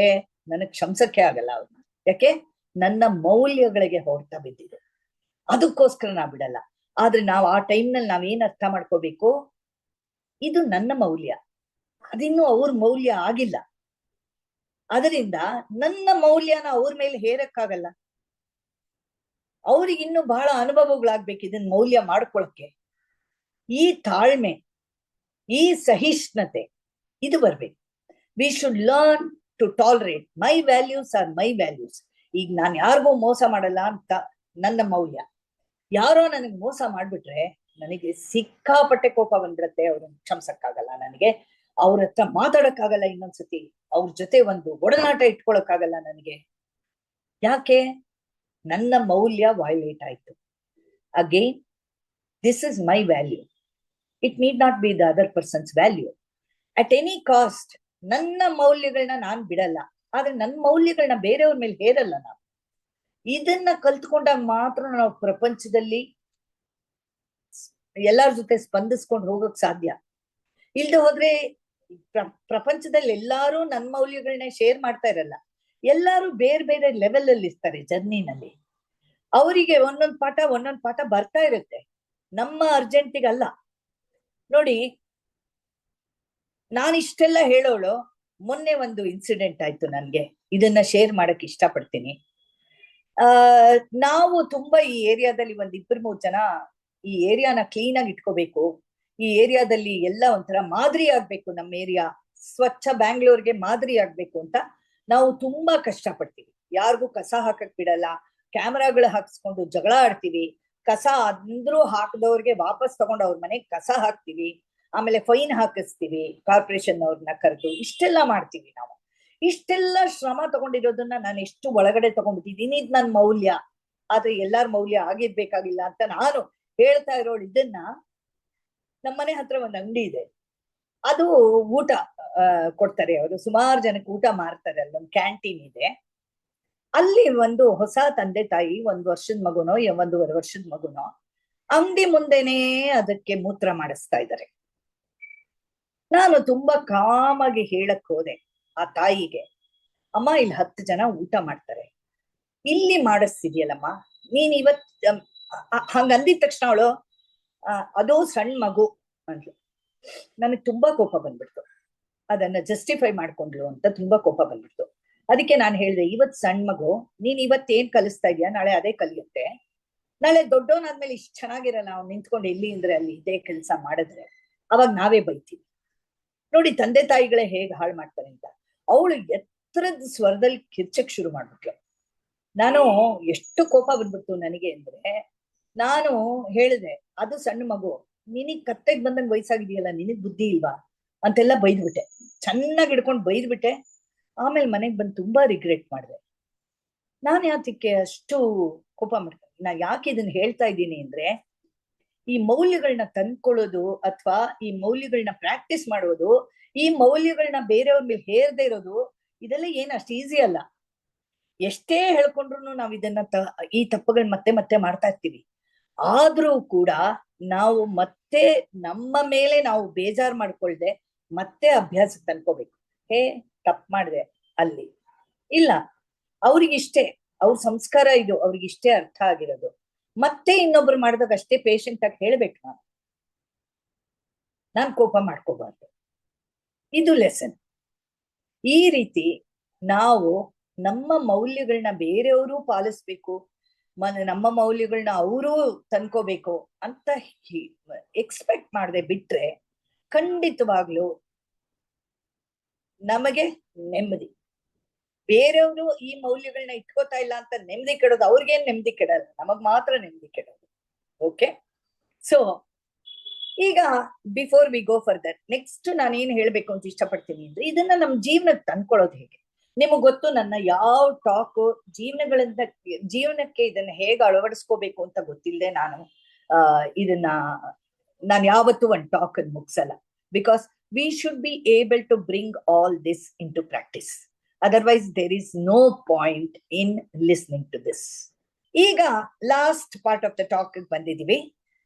ನನಗ್ ಕ್ಷಮಿಸಕ್ಕೆ ಆಗಲ್ಲ ಅವ್ರನ್ನ. ಯಾಕೆ? ನನ್ನ ಮೌಲ್ಯಗಳಿಗೆ ಹೊಡ್ತಾ ಬಿದ್ದಿದೆ, ಅದಕ್ಕೋಸ್ಕರ ನಾ ಬಿಡಲ್ಲ. ಆದ್ರೆ ನಾವು ಆ ಟೈಮ್ನಲ್ಲಿ ನಾವೇನ್ ಅರ್ಥ ಮಾಡ್ಕೋಬೇಕು, ಇದು ನನ್ನ ಮೌಲ್ಯ, ಅದಿನ್ನೂ ಅವ್ರ ಮೌಲ್ಯ ಆಗಿಲ್ಲ. ಅದರಿಂದ ನನ್ನ ಮೌಲ್ಯನ ಅವ್ರ ಮೇಲೆ ಹೇರಕ್ಕಾಗಲ್ಲ. ಅವ್ರಿಗಿನ್ನೂ ಬಹಳ ಅನುಭವಗಳಾಗ್ಬೇಕು ಇದನ್ನ ಮೌಲ್ಯ ಮಾಡ್ಕೊಳಕ್ಕೆ. ಈ ತಾಳ್ಮೆ, ಈ ಸಹಿಷ್ಣುತೆ ಇದು ಬರ್ಬೇಕು. We should learn to tolerate. My values are my values. ಈಗ ನಾನು ಯಾರಿಗೂ ಮೋಸ ಮಾಡಲ್ಲ ಅಂತ ನನ್ನ ಮೌಲ್ಯ. ಯಾರೋ ನನಗೆ ಮೋಸ ಮಾಡ್ಬಿಟ್ರೆ ನನಗೆ ಸಿಕ್ಕಾಪಟ್ಟೆ ಕೋಪ ಬಂದ್ಬಿಡತ್ತೆ, ಅವ್ರನ್ನ ಕ್ಷಮಿಸಕ್ಕಾಗಲ್ಲ, ನನಗೆ ಅವ್ರ ಹತ್ರ ಮಾತಾಡಕ್ಕಾಗಲ್ಲ, ಇನ್ನೊಂದ್ಸತಿ ಅವ್ರ ಜೊತೆ ಒಂದು ಒಡನಾಟ ಇಟ್ಕೊಳಕ್ಕಾಗಲ್ಲ ನನಗೆ. ಯಾಕೆ? ನನ್ನ ಮೌಲ್ಯ ವೈಲೇಟ್ ಆಯ್ತು. Again, this is my value, it need not be the other persons value. At any cost ನನ್ನ ಮೌಲ್ಯಗಳನ್ನ ನಾನ್ ಬಿಡಲ್ಲ, ಆದ್ರೆ ನನ್ನ ಮೌಲ್ಯಗಳನ್ನ ಬೇರೆಯವ್ರ ಮೇಲೆ ಹೇರಲ್ಲ ನಾವು. ಇದನ್ನ ಕಲ್ತ್ಕೊಂಡಾಗ ಮಾತ್ರ ನಾವು ಪ್ರಪಂಚದಲ್ಲಿ ಎಲ್ಲಾರ ಜೊತೆ ಸ್ಪಂದಿಸ್ಕೊಂಡು ಹೋಗಕ್ ಸಾಧ್ಯ. ಇಲ್ದೆ ಹೋದ್ರೆ ಪ್ರಪಂಚದಲ್ಲಿ ಎಲ್ಲಾರು ನನ್ನ ಮೌಲ್ಯಗಳನ್ನ ಶೇರ್ ಮಾಡ್ತಾ ಇರಲ್ಲ. ಎಲ್ಲಾರು ಬೇರೆ ಬೇರೆ ಲೆವೆಲ್ ಅಲ್ಲಿ ಇರ್ತಾರೆ ಜರ್ನಿನಲ್ಲಿ. ಅವರಿಗೆ ಒಂದೊಂದ್ ಪಾಠ ಬರ್ತಾ ಇರುತ್ತೆ, ನಮ್ಮ ಅರ್ಜೆಂಟಿಗಲ್ಲ. ನೋಡಿ, ನಾನಿಷ್ಟೆಲ್ಲ ಹೇಳೋಳು, ಮೊನ್ನೆ ಒಂದು ಇನ್ಸಿಡೆಂಟ್ ಆಯ್ತು ನನ್ಗೆ, ಇದನ್ನ ಶೇರ್ ಮಾಡಕ್ ಇಷ್ಟಪಡ್ತೀನಿ. ನಾವು ತುಂಬಾ ಈ ಏರಿಯಾದಲ್ಲಿ ಒಂದ್ 2-3 ಜನ ಈ ಏರಿಯಾನ ಕ್ಲೀನ್ ಆಗಿ ಇಟ್ಕೋಬೇಕು, ಈ ಏರಿಯಾದಲ್ಲಿ ಎಲ್ಲ ಒಂಥರ ಮಾದರಿ ಆಗ್ಬೇಕು, ನಮ್ಮ ಏರಿಯಾ ಸ್ವಚ್ಛ ಬ್ಯಾಂಗ್ಳೂರ್ಗೆ ಮಾದರಿ ಆಗ್ಬೇಕು ಅಂತ ನಾವು ತುಂಬಾ ಕಷ್ಟ ಪಡ್ತೀವಿ. ಯಾರಿಗೂ ಕಸ ಹಾಕಕ್ ಬಿಡಲ್ಲ, ಕ್ಯಾಮರಾಗಳು ಹಾಕ್ಸ್ಕೊಂಡು ಜಗಳ ಆಡ್ತೀವಿ, ಕಸ ಅಂದ್ರೂ ಹಾಕದವ್ರಿಗೆ ವಾಪಸ್ ತಗೊಂಡು ಅವ್ರ ಮನೆಗೆ ಕಸ ಹಾಕ್ತಿವಿ, ಆಮೇಲೆ ಫೈನ್ ಹಾಕಿಸ್ತೀವಿ ಕಾರ್ಪೊರೇಷನ್ ಅವ್ರನ್ನ ಕರೆದು. ಇಷ್ಟೆಲ್ಲ ಮಾಡ್ತೀವಿ ನಾವು. ಇಷ್ಟೆಲ್ಲ ಶ್ರಮ ತಗೊಂಡಿರೋದನ್ನ ನಾನು ಎಷ್ಟು ಒಳಗಡೆ ತಗೊಂಡ್ಬಿಟ್ಟಿದ್ದೀನಿ, ಇದು ನನ್ನ ಮೌಲ್ಯ. ಆದ್ರೆ ಎಲ್ಲಾರ ಮೌಲ್ಯ ಆಗಿರ್ಬೇಕಾಗಿಲ್ಲ ಅಂತ ನಾನು ಹೇಳ್ತಾ ಇರೋಳು. ಇದನ್ನ ನಮ್ಮನೆ ಹತ್ರ ಒಂದ್ ಅಂಗಡಿ ಇದೆ, ಅದು ಊಟ ಕೊಡ್ತಾರೆ, ಅವರು ಸುಮಾರು ಜನಕ್ಕೆ ಊಟ ಮಾರ್ತಾರೆ, ಅಲ್ಲೊಂದು ಕ್ಯಾಂಟೀನ್ ಇದೆ. ಅಲ್ಲಿ ಒಂದು ಹೊಸ ತಂದೆ ತಾಯಿ 1 ವರ್ಷದ ಮಗುನೋ 1.5 ವರ್ಷದ ಮಗುನೋ ಅಂಗಡಿ ಮುಂದೆನೇ ಅದಕ್ಕೆ ಮೂತ್ರ ಮಾಡಿಸ್ತಾ ಇದ್ದಾರೆ. ನಾನು ತುಂಬಾ ಕಾಮಾಗಿ ಹೇಳಕ್ ಹೋದೆ ಆ ತಾಯಿಗೆ, ಅಮ್ಮ ಇಲ್ಲಿ 10 ಜನ ಊಟ ಮಾಡ್ತಾರೆ, ಇಲ್ಲಿ ಮಾಡಿಸ್ತಿದ್ಯಲ್ಲಮ್ಮ ನೀನ್ ಇವತ್ ಹಂಗ ಅಂದಿದ ತಕ್ಷಣ ಅವಳು ಅದು ಸಣ್ಣ ಮಗು ಅಂದ್ಲು. ನನಗ್ ತುಂಬಾ ಕೋಪ ಬಂದ್ಬಿಡ್ತು, ಅದನ್ನ ಜಸ್ಟಿಫೈ ಮಾಡ್ಕೊಂಡ್ಲು ಅಂತ ತುಂಬಾ ಕೋಪ ಬಂದ್ಬಿಡ್ತು. ಅದಕ್ಕೆ ನಾನು ಹೇಳಿದೆ, ಇವತ್ ಸಣ್ಣ ಮಗು, ನೀನ್ ಇವತ್ತೇನ್ ಕಲಿಸ್ತಾ ಇದೀಯ ನಾಳೆ ಅದೇ ಕಲಿಯುತ್ತೆ. ನಾಳೆ ದೊಡ್ಡವನಾದ್ಮೇಲೆ ಇಷ್ಟು ಚೆನ್ನಾಗಿರಲ್ಲ, ಅವ್ನು ನಿಂತ್ಕೊಂಡು ಎಲ್ಲಿ ಅಂದ್ರೆ ಅಲ್ಲಿ ಇದೇ ಕೆಲಸ ಮಾಡಿದ್ರೆ ಅವಾಗ ನಾವೇ ಬೈತೀವಿ. ನೋಡಿ ತಂದೆ ತಾಯಿಗಳೇ ಹೇಗ್ ಹಾಳು ಮಾಡ್ತಾರೆ ಅಂತ. ಅವಳು ಎತ್ತರದ ಸ್ವರದಲ್ಲಿ ಕಿರ್ಚಕ್ ಶುರು ಮಾಡ್ಬಿಟ್ಲು. ನಾನು ಎಷ್ಟು ಕೋಪ ಬಂದ್ಬಿಡ್ತು ನನಗೆ ಅಂದ್ರೆ, ನಾನು ಹೇಳಿದೆ, ಅದು ಸಣ್ಣ ಮಗು, ನಿನಗ್ ಕತ್ತೆಗ್ ಬಂದಂಗ್ ವಯಸ್ಸಾಗಿದೆಯಲ್ಲ, ನಿನಗ್ ಬುದ್ಧಿ ಇಲ್ವಾ ಅಂತೆಲ್ಲ ಬೈದ್ಬಿಟ್ಟೆ, ಚೆನ್ನಾಗಿ ಹಿಡ್ಕೊಂಡು ಬೈದ್ಬಿಟ್ಟೆ. ಆಮೇಲೆ ಮನೆಗ್ ಬಂದು ತುಂಬಾ ರಿಗ್ರೆಟ್ ಮಾಡಿದೆ. ನಾನು ಯಾತಕ್ಕೆ ಅಷ್ಟು ಕೋಪ ಮಾಡ್ತೀನಿ? ನಾ ಯಾಕೆ ಇದನ್ನ ಹೇಳ್ತಾ ಇದ್ದೀನಿ ಅಂದ್ರೆ, ಈ ಮೌಲ್ಯಗಳನ್ನ ತಂದ್ಕೊಳ್ಳೋದು ಅಥವಾ ಈ ಮೌಲ್ಯಗಳನ್ನ ಪ್ರಾಕ್ಟೀಸ್ ಮಾಡೋದು, ಈ ಮೌಲ್ಯಗಳನ್ನ ಬೇರೆಯವ್ರ ಮೇಲೆ ಹೇರದೇ ಇರೋದು, ಇದೆಲ್ಲ ಏನ್ ಅಷ್ಟು ಈಸಿ ಅಲ್ಲ. ಎಷ್ಟೇ ಹೇಳ್ಕೊಂಡ್ರು ನಾವ್ ಇದನ್ನ ಈ ತಪ್ಪುಗಳ್ ಮತ್ತೆ ಮತ್ತೆ ಮಾಡ್ತಾ ಇರ್ತೀವಿ. ಆದ್ರೂ ಕೂಡ ನಾವು ಮತ್ತೆ ನಮ್ಮ ಮೇಲೆ ನಾವು ಬೇಜಾರ್ ಮಾಡ್ಕೊಳ್ದೆ ಮತ್ತೆ ಅಭ್ಯಾಸಕ್ಕೆ ತಂದ್ಕೋಬೇಕು. ತಪ್ಪು ಮಾಡಿದೆ ಅಲ್ಲಿ, ಇಲ್ಲ ಅವ್ರಿಗಿಷ್ಟೇ, ಅವ್ರ ಸಂಸ್ಕಾರ ಇದು, ಅವ್ರಿಗಿಷ್ಟೇ ಅರ್ಥ ಆಗಿರೋದು. ಮತ್ತೆ ಇನ್ನೊಬ್ರು ಮಾಡಿದಾಗ ಅಷ್ಟೇ ಪೇಷಂಟ್ ಆಗಿ ಹೇಳ್ಬೇಕು, ನಾನ್ ಕೋಪ ಮಾಡ್ಕೋಬಾರ್ದು. ಇದು ಲೆಸನ್. ಈ ರೀತಿ ನಾವು ನಮ್ಮ ಮೌಲ್ಯಗಳನ್ನ ಬೇರೆಯವರು ಪಾಲಿಸ್ಬೇಕು, ನಮ್ಮ ಮೌಲ್ಯಗಳನ್ನ ಅವರು ತಂದ್ಕೋಬೇಕು ಅಂತ ಎಕ್ಸ್ಪೆಕ್ಟ್ ಮಾಡದೆ ಬಿಟ್ರೆ ಖಂಡಿತವಾಗ್ಲು ನಮಗೆ ನೆಮ್ಮದಿ. ಬೇರೆಯವರು ಈ ಮೌಲ್ಯಗಳನ್ನ ಇಟ್ಕೋತಾ ಇಲ್ಲ ಅಂತ ನೆಮ್ಮದಿ ಕೆಡೋದು, ಅವ್ರಿಗೇನ್ ನೆಮ್ಮದಿ ಕೆಡಲ್ಲ, ನಮಗ್ ಮಾತ್ರ ನೆಮ್ಮದಿ ಕೆಡೋದು. ಓಕೆ, ಸೊ ಈಗ before we go further, next ನಾನು ಏನ್ ಹೇಳ್ಬೇಕು ಅಂತ ಇಷ್ಟಪಡ್ತೀನಿ ಅಂದ್ರೆ, ಇದನ್ನ ನಮ್ ಜೀವನಕ್ಕೆ ತಂದ್ಕೊಳ್ಳೋದು ಹೇಗೆ. ನಿಮಗ್ ಗೊತ್ತು, ನನ್ನ ಯಾವ ಟಾಕ್ ಜೀವನಕ್ಕೆ ಇದನ್ನ ಹೇಗೆ ಅಳವಡಿಸ್ಕೋಬೇಕು ಅಂತ ಗೊತ್ತಿಲ್ಲದೆ ನಾನು ಯಾವತ್ತೂ ಒಂದ್ ಟಾಕ್ ಅನ್ನು ಮುಗಿಸಲ್ಲ. Because we should be able to bring all this into practice, otherwise there is no point in listening to this. ಈಗ last part of the talk ಬಂದಿದೀವಿ.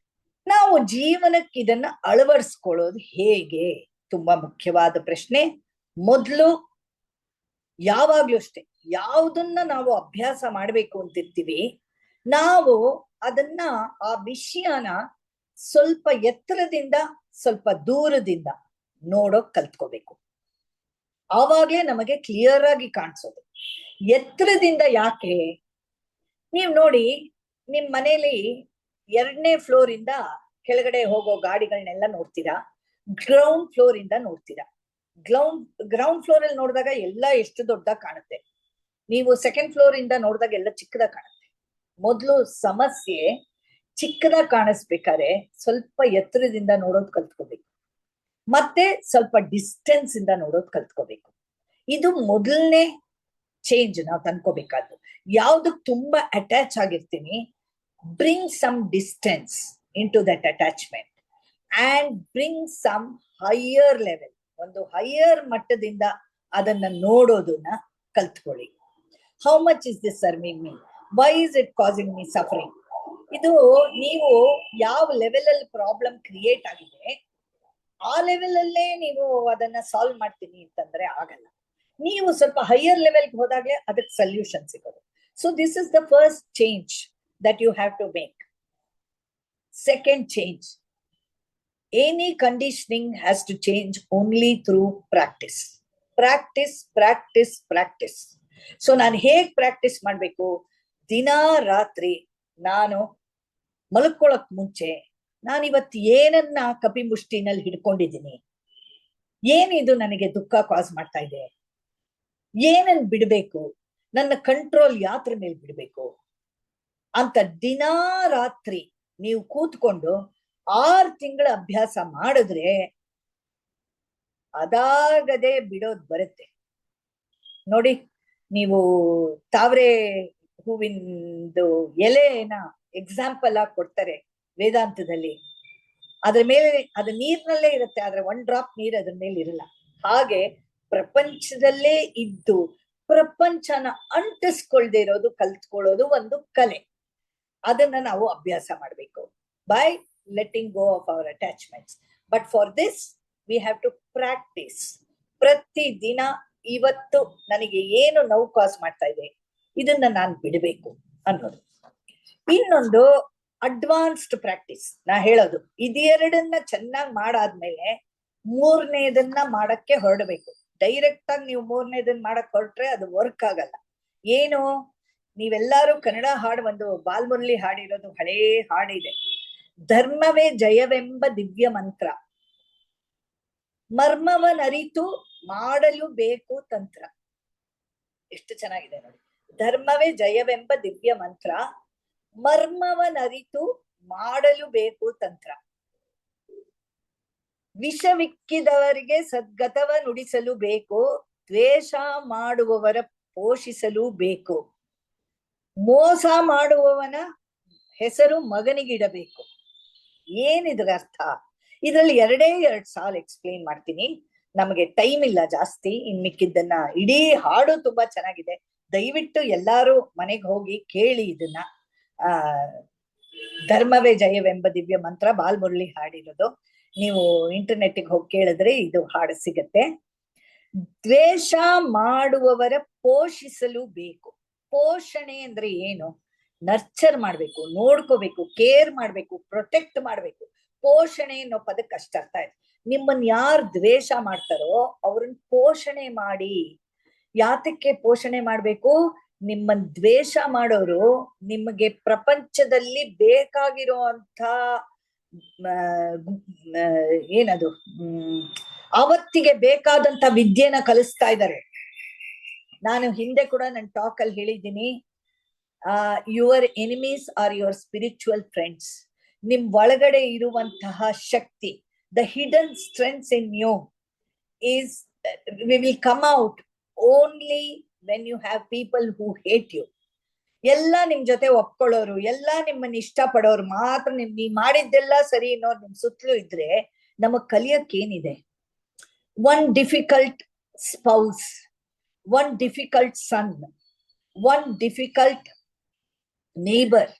ನಾವು ಜೀವನಕ್ಕೆ ಇದನ್ನ ಅಳವಡಿಸ್ಕೊಳ್ಳೋದು ಹೇಗೆ, ತುಂಬಾ ಮುಖ್ಯವಾದ ಪ್ರಶ್ನೆ. ಮೊದಲು ಯಾವಾಗ್ಲೂ ಅಷ್ಟೇ, ಯಾವುದನ್ನ ನಾವು ಅಭ್ಯಾಸ ಮಾಡ್ಬೇಕು ಅಂತಿರ್ತೀವಿ, ನಾವು ಅದನ್ನ ಆ ವಿಷಯನ ಸ್ವಲ್ಪ ಎತ್ತರದಿಂದ ಸ್ವಲ್ಪ ದೂರದಿಂದ ನೋಡೋಕ್ ಕಲ್ತ್ಕೋಬೇಕು. ಆವಾಗ್ಲೇ ನಮಗೆ ಕ್ಲಿಯರ್ ಆಗಿ ಕಾಣಿಸೋದು. ಎತ್ತರದಿಂದ ಯಾಕೆ? ನೀವ್ ನೋಡಿ, ನಿಮ್ ಮನೇಲಿ 2ನೇ ಫ್ಲೋರ್ ಇಂದ ಕೆಳಗಡೆ ಹೋಗೋ ಗಾಡಿಗಳನ್ನೆಲ್ಲ ನೋಡ್ತೀರಾ, ಗ್ರೌಂಡ್ ಫ್ಲೋರ್ ಇಂದ ನೋಡ್ತೀರಾ. ಗ್ರೌಂಡ್ ಫ್ಲೋರ್ ಅಲ್ಲಿ ನೋಡಿದಾಗ ಎಲ್ಲ ಎಷ್ಟು ದೊಡ್ಡ ಕಾಣುತ್ತೆ, ನೀವು 2nd ಫ್ಲೋರ್ ಇಂದ ನೋಡಿದಾಗ ಎಲ್ಲ ಚಿಕ್ಕದಾಗ ಕಾಣುತ್ತೆ. ಮೊದ್ಲು ಸಮಸ್ಯೆ ಚಿಕ್ಕದಾಗ ಕಾಣಿಸ್ಬೇಕಾದ್ರೆ ಸ್ವಲ್ಪ ಎತ್ತರದಿಂದ ನೋಡೋದ್ ಕಲ್ತ್ಕೋಬೇಕು, ಮತ್ತೆ ಸ್ವಲ್ಪ ಡಿಸ್ಟೆನ್ಸ್ ಇಂದ ನೋಡೋದ್ ಕಲ್ತ್ಕೋಬೇಕು. ಇದು ಮೊದಲನೇ ಚೇಂಜ್ ನಾವು ತಂದ್ಕೋಬೇಕಾದ್ದು. ಯಾವ್ದಕ್ ತುಂಬಾ attach ಆಗಿರ್ತೀನಿ, bring some distance into that attachment and bring some higher level, ಒಂದು ಹೈಯರ್ ಮಟ್ಟದಿಂದ ಅದನ್ನ ನೋಡೋದನ್ನ ಕಲ್ತ್ಕೊಳ್ಳಿ. How much is this serving me, why is it causing me suffering? ಇದು ನೀವು ಯಾವ ಲೆವೆಲ್ ಅಲ್ಲಿ ಪ್ರಾಬ್ಲಮ್ ಕ್ರಿಯೇಟ್ ಆಗಿದೆ ಆ ಲೆವೆಲ್ ಅಲ್ಲೇ ನೀವು ಅದನ್ನ ಸಾಲ್ವ್ ಮಾಡ್ತೀನಿ ಅಂತಂದ್ರೆ ಆಗಲ್ಲ. ನೀವು ಸ್ವಲ್ಪ ಹೈಯರ್ ಲೆವೆಲ್ಗೆ ಹೋದಾಗ್ಲೇ ಅದಕ್ಕೆ ಸೊಲ್ಯೂಷನ್ ಸಿಗೋದು. So this is the first change that you have to make. Second change, any conditioning has to change only through practice. Practice. So ನಾನು ಹೇಗ್ ಪ್ರಾಕ್ಟೀಸ್ ಮಾಡ್ಬೇಕು? ದಿನಾ ರಾತ್ರಿ ನಾನು ಮಲ್ಕೊಳ್ಳೋಕ್ ಮುಂಚೆ ನಾನಿವತ್ತು ಏನನ್ನ ಕಪಿಮುಷ್ಟಿನಲ್ಲಿ ಹಿಡ್ಕೊಂಡಿದ್ದೀನಿ, ಏನಿದು ನನಗೆ ದುಃಖ ಕಾಸ್ ಮಾಡ್ತಾ ಇದೆ, ಏನನ್ ಬಿಡ್ಬೇಕು, ನನ್ನ ಕಂಟ್ರೋಲ್ ಯಾತ್ರ ಮೇಲೆ ಬಿಡ್ಬೇಕು ಅಂತ ದಿನಾ ರಾತ್ರಿ ನೀವು ಕೂತ್ಕೊಂಡು 6 ತಿಂಗಳ ಅಭ್ಯಾಸ ಮಾಡಿದ್ರೆ ಅದಾಗದೆ ಬಿಡೋದ್ ಬರುತ್ತೆ. ನೋಡಿ, ನೀವು ತಾವರೆ ಹೂವಿಂದು ಎಲೆನ ಎಕ್ಸಾಂಪಲ್ ಆಗಿ ಕೊಡ್ತಾರೆ ವೇದಾಂತದಲ್ಲಿ. ಅದ್ರ ಮೇಲೆ ಅದು ನೀರ್ನಲ್ಲೇ ಇರುತ್ತೆ, ಆದ್ರೆ 1 ಡ್ರಾಪ್ ನೀರ್ ಅದ್ರ ಮೇಲೆ ಇರಲ್ಲ. ಹಾಗೆ ಪ್ರಪಂಚದಲ್ಲೇ ಇದ್ದು ಪ್ರಪಂಚನ ಅಂಟಿಸ್ಕೊಳ್ದೆ ಇರೋದು ಕಲ್ತ್ಕೊಳ್ಳೋದು ಒಂದು ಕಲೆ. ಅದನ್ನ ನಾವು ಅಭ್ಯಾಸ ಮಾಡಬೇಕು by letting go of our attachments. But for this we have to practise. ಪ್ರತಿ ದಿನ ಇವತ್ತು ನನಗೆ ಏನು ನೋವು ಕಾಸ್ ಮಾಡ್ತಾ ಇದೆ, ಇದನ್ನ ನಾನು ಬಿಡಬೇಕು ಅನ್ನೋದು. ಇನ್ನೊಂದು ಅಡ್ವಾನ್ಸ್ಡ್ ಪ್ರಾಕ್ಟೀಸ್ ನಾ ಹೇಳೋದು, ಇದೆರಡನ್ನ ಚೆನ್ನಾಗಿ ಮಾಡಾದ್ಮೇಲೆ 3ನೇದನ್ನ ಮಾಡಕ್ಕೆ ಹೊರಡಬೇಕು. ಡೈರೆಕ್ಟ್ ಆಗಿ ನೀವು 3ನೇದನ್ನ ಮಾಡಕ್ ಹೊರಟ್ರೆ ಅದು ವರ್ಕ್ ಆಗಲ್ಲ. ಏನು, ನೀವೆಲ್ಲಾರು ಕನ್ನಡ ಹಾಡು, ಒಂದು ಬಾಲ್ಮುರಳಿ ಹಾಡಿರೋದು ಹಳೇ ಹಾಡಿದೆ, ಧರ್ಮವೇ ಜಯವೆಂಬ ದಿವ್ಯ ಮಂತ್ರ, ಮರ್ಮವನರಿತು ಮಾಡಲು ಬೇಕು ತಂತ್ರ. ಎಷ್ಟು ಚೆನ್ನಾಗಿದೆ ನೋಡಿ. ಧರ್ಮವೇ ಜಯವೆಂಬ ದಿವ್ಯ ಮಂತ್ರ, ಮರ್ಮವನರಿತು ಮಾಡಲು ಬೇಕು ತಂತ್ರ. ವಿಷವಿಕ್ಕಿದವರಿಗೆ ಸದ್ಗತವ ನುಡಿಸಲು ಬೇಕು, ದ್ವೇಷ ಮಾಡುವವರ ಪೋಷಿಸಲು ಬೇಕು, ಮೋಸ ಮಾಡುವವನ ಹೆಸರು ಮಗನಿಗಿಡಬೇಕು. ಏನಿದ್ರ ಅರ್ಥ? ಇದರಲ್ಲಿ 2 ಸಾಲು ಎಕ್ಸ್ಪ್ಲೇನ್ ಮಾಡ್ತೀನಿ, ನಮಗೆ ಟೈಮ್ ಇಲ್ಲ ಜಾಸ್ತಿ. ಇನ್ ಮಿಕ್ಕಿದ್ದನ್ನ, ಇಡೀ ಹಾಡು ತುಂಬಾ ಚೆನ್ನಾಗಿದೆ, ದಯವಿಟ್ಟು ಎಲ್ಲಾರು ಮನೆಗೆ ಹೋಗಿ ಕೇಳಿ ಇದನ್ನ. ಆ ಧರ್ಮವೇ ಜಯವೆಂಬ ದಿವ್ಯ ಮಂತ್ರ ಬಾಲ್ಮುರಳಿ ಹಾಡಿರೋದು. ನೀವು ಇಂಟರ್ನೆಟ್ಗೆ ಹೋಗಿ ಕೇಳಿದ್ರೆ ಇದು ಹಾಡು ಸಿಗತ್ತೆ. ದ್ವೇಷ ಮಾಡುವವರ ಪೋಷಿಸಲು ಬೇಕು. ಪೋಷಣೆ ಅಂದ್ರೆ ಏನು? ನರ್ಚರ್ ಮಾಡ್ಬೇಕು, ನೋಡ್ಕೋಬೇಕು, ಕೇರ್ ಮಾಡ್ಬೇಕು, ಪ್ರೊಟೆಕ್ಟ್ ಮಾಡ್ಬೇಕು. ಪೋಷಣೆ ಅನ್ನೋ ಪದಕ್ಕೆ ಅಷ್ಟ ಅರ್ಥ ಇದೆ. ನಿಮ್ಮನ್ನ ಯಾರು ದ್ವೇಷ ಮಾಡ್ತಾರೋ ಅವ್ರನ್ನ ಪೋಷಣೆ ಮಾಡಿ. ಯಾತಕ್ಕೆ ಪೋಷಣೆ ಮಾಡ್ಬೇಕು? ನಿಮ್ಮನ್ ದ್ವೇಷ ಮಾಡೋರು ನಿಮಗೆ ಪ್ರಪಂಚದಲ್ಲಿ ಬೇಕಾಗಿರುವಂತ ಏನದು ಅವತ್ತಿಗೆ ಬೇಕಾದಂತ ವಿದ್ಯೆನ ಕಲಿಸ್ತಾ ಇದ್ದಾರೆ. ನಾನು ಹಿಂದೆ ಕೂಡ ನನ್ನ ಟಾಕ್ ಅಲ್ಲಿ ಹೇಳಿದ್ದೀನಿ, your enemies are your spiritual friends. ನಿಮ್ ಒಳಗಡೆ ಇರುವಂತಹ ಶಕ್ತಿ, the hidden strengths in you is will come out only when you have people who hate you. ಎಲ್ಲ ನಿಮ್ ಜೊತೆ ಒಪ್ಕೊಳ್ಳೋರು, ಎಲ್ಲ ನಿಮ್ಮನ್ನ ಇಷ್ಟ ಪಡೋರು ಮಾತ್ರ ನೀ ಮಾಡಿದ್ದೆಲ್ಲ ಸರಿ ಅನ್ನೋರು ನಿಮ್ ಸುತ್ತಲೂ ಇದ್ರೆ ನಮಗ್ ಕಲಿಯಕ್ಕೇನಿದೆ? One difficult spouse, one difficult son, one difficult neighbour,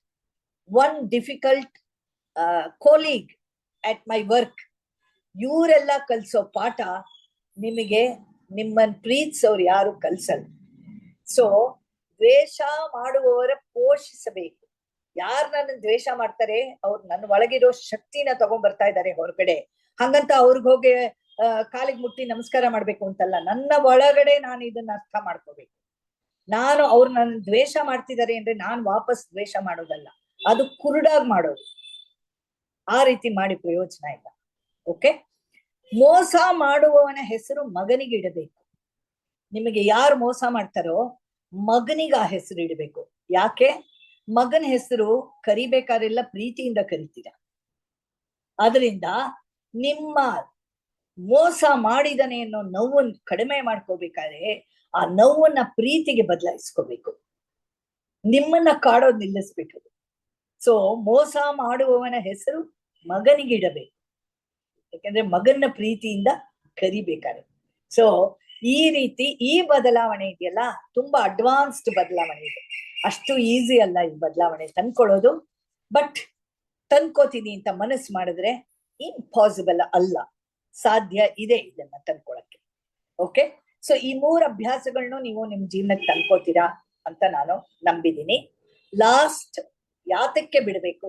one difficult colleague at my work, ಇವರೆಲ್ಲ ಕಲ್ಸೋ ಪಾಠ ನಿಮಗೆ ನಿಮ್ಮನ್ ಪ್ರೀತಿಸೋರು ಯಾರು ಕಲ್ಸಲ್ಲ. ಸೊ ದ್ವೇಷ ಮಾಡುವವರ ಪೋಷಿಸಬೇಕು. ಯಾರು ನನ್ನ ದ್ವೇಷ ಮಾಡ್ತಾರೆ ಅವ್ರು ನನ್ನ ಒಳಗಿರೋ ಶಕ್ತಿನ ತಗೊಂಡ್ ಬರ್ತಾ ಇದ್ದಾರೆ ಹೊರಗಡೆ. ಹಂಗಂತ ಅವ್ರಿಗೆ ಹೋಗಿ ಕಾಲಿಗೆ ಮುಟ್ಟಿ ನಮಸ್ಕಾರ ಮಾಡ್ಬೇಕು ಅಂತಲ್ಲ. ನನ್ನ ಒಳಗಡೆ ನಾನು ಇದನ್ನ ಅರ್ಥ ಮಾಡ್ಕೋಬೇಕು. ನಾನು ಅವ್ರು ನನ್ನ ದ್ವೇಷ ಮಾಡ್ತಿದ್ದಾರೆ ಅಂದ್ರೆ ನಾನ್ ವಾಪಸ್ ದ್ವೇಷ ಮಾಡೋದಲ್ಲ, ಅದು ಕುರುಡಾಗಿ ಮಾಡೋದು. ಆ ರೀತಿ ಮಾಡಿ ಪ್ರಯೋಜನ ಇಲ್ಲ. ಓಕೆ. ಮೋಸ ಮಾಡುವವನ ಹೆಸರು ಮಗನಿಗೆ ಇಡಬೇಕು. ನಿಮಗೆ ಯಾರು ಮೋಸ ಮಾಡ್ತಾರೋ ಮಗನಿಗೆ ಆ ಹೆಸರು ಇಡಬೇಕು. ಯಾಕೆ? ಮಗನ ಹೆಸರು ಕರಿಬೇಕಾರೆಲ್ಲ ಪ್ರೀತಿಯಿಂದ ಕರಿತೀರ. ಆದ್ರಿಂದ ನಿಮ್ಮ ಮೋಸ ಮಾಡಿದನೆ ಅನ್ನೋ ನೋವನ್ನು ಕಡಿಮೆ ಮಾಡ್ಕೋಬೇಕಾದ್ರೆ ಆ ನೋವನ್ನ ಪ್ರೀತಿಗೆ ಬದಲಾಯಿಸ್ಕೋಬೇಕು. ನಿಮ್ಮನ್ನ ಕಾಡೋದ್ ನಿಲ್ಲಿಸ್ಬೇಕು. ಸೊ ಮೋಸ ಮಾಡುವವನ ಹೆಸರು ಮಗನಿಗೆ ಇಡಬೇಕು. ಯಾಕಂದ್ರೆ ಮಗನ ಪ್ರೀತಿಯಿಂದ ಕರಿಬೇಕಾದ್ರೆ. ಸೊ ಈ ರೀತಿ ಈ ಬದಲಾವಣೆ ಇದೆಯಲ್ಲ, ತುಂಬಾ ಅಡ್ವಾನ್ಸ್ಡ್ ಬದಲಾವಣೆ ಇದೆ. ಅಷ್ಟು ಈಸಿ ಅಲ್ಲ ಈ ಬದಲಾವಣೆ ತಂದ್ಕೊಳ್ಳೋದು. ಬಟ್ ತಂದ್ಕೋತೀನಿ ಅಂತ ಮನಸ್ಸು ಮಾಡಿದ್ರೆ ಇಂಪಾಸಿಬಲ್ ಅಲ್ಲ, ಸಾಧ್ಯ ಇದೆ ಇದನ್ನ ತಂದ್ಕೊಳಕ್ಕೆ. ಓಕೆ. ಸೊ ಈ 3 ಅಭ್ಯಾಸಗಳನ್ನು ನೀವು ನಿಮ್ ಜೀವನಕ್ಕೆ ತಂದ್ಕೋತೀರಾ ಅಂತ ನಾನು ನಂಬಿದ್ದೀನಿ. ಲಾಸ್ಟ್, ಯಾತಕ್ಕೆ ಬಿಡ್ಬೇಕು?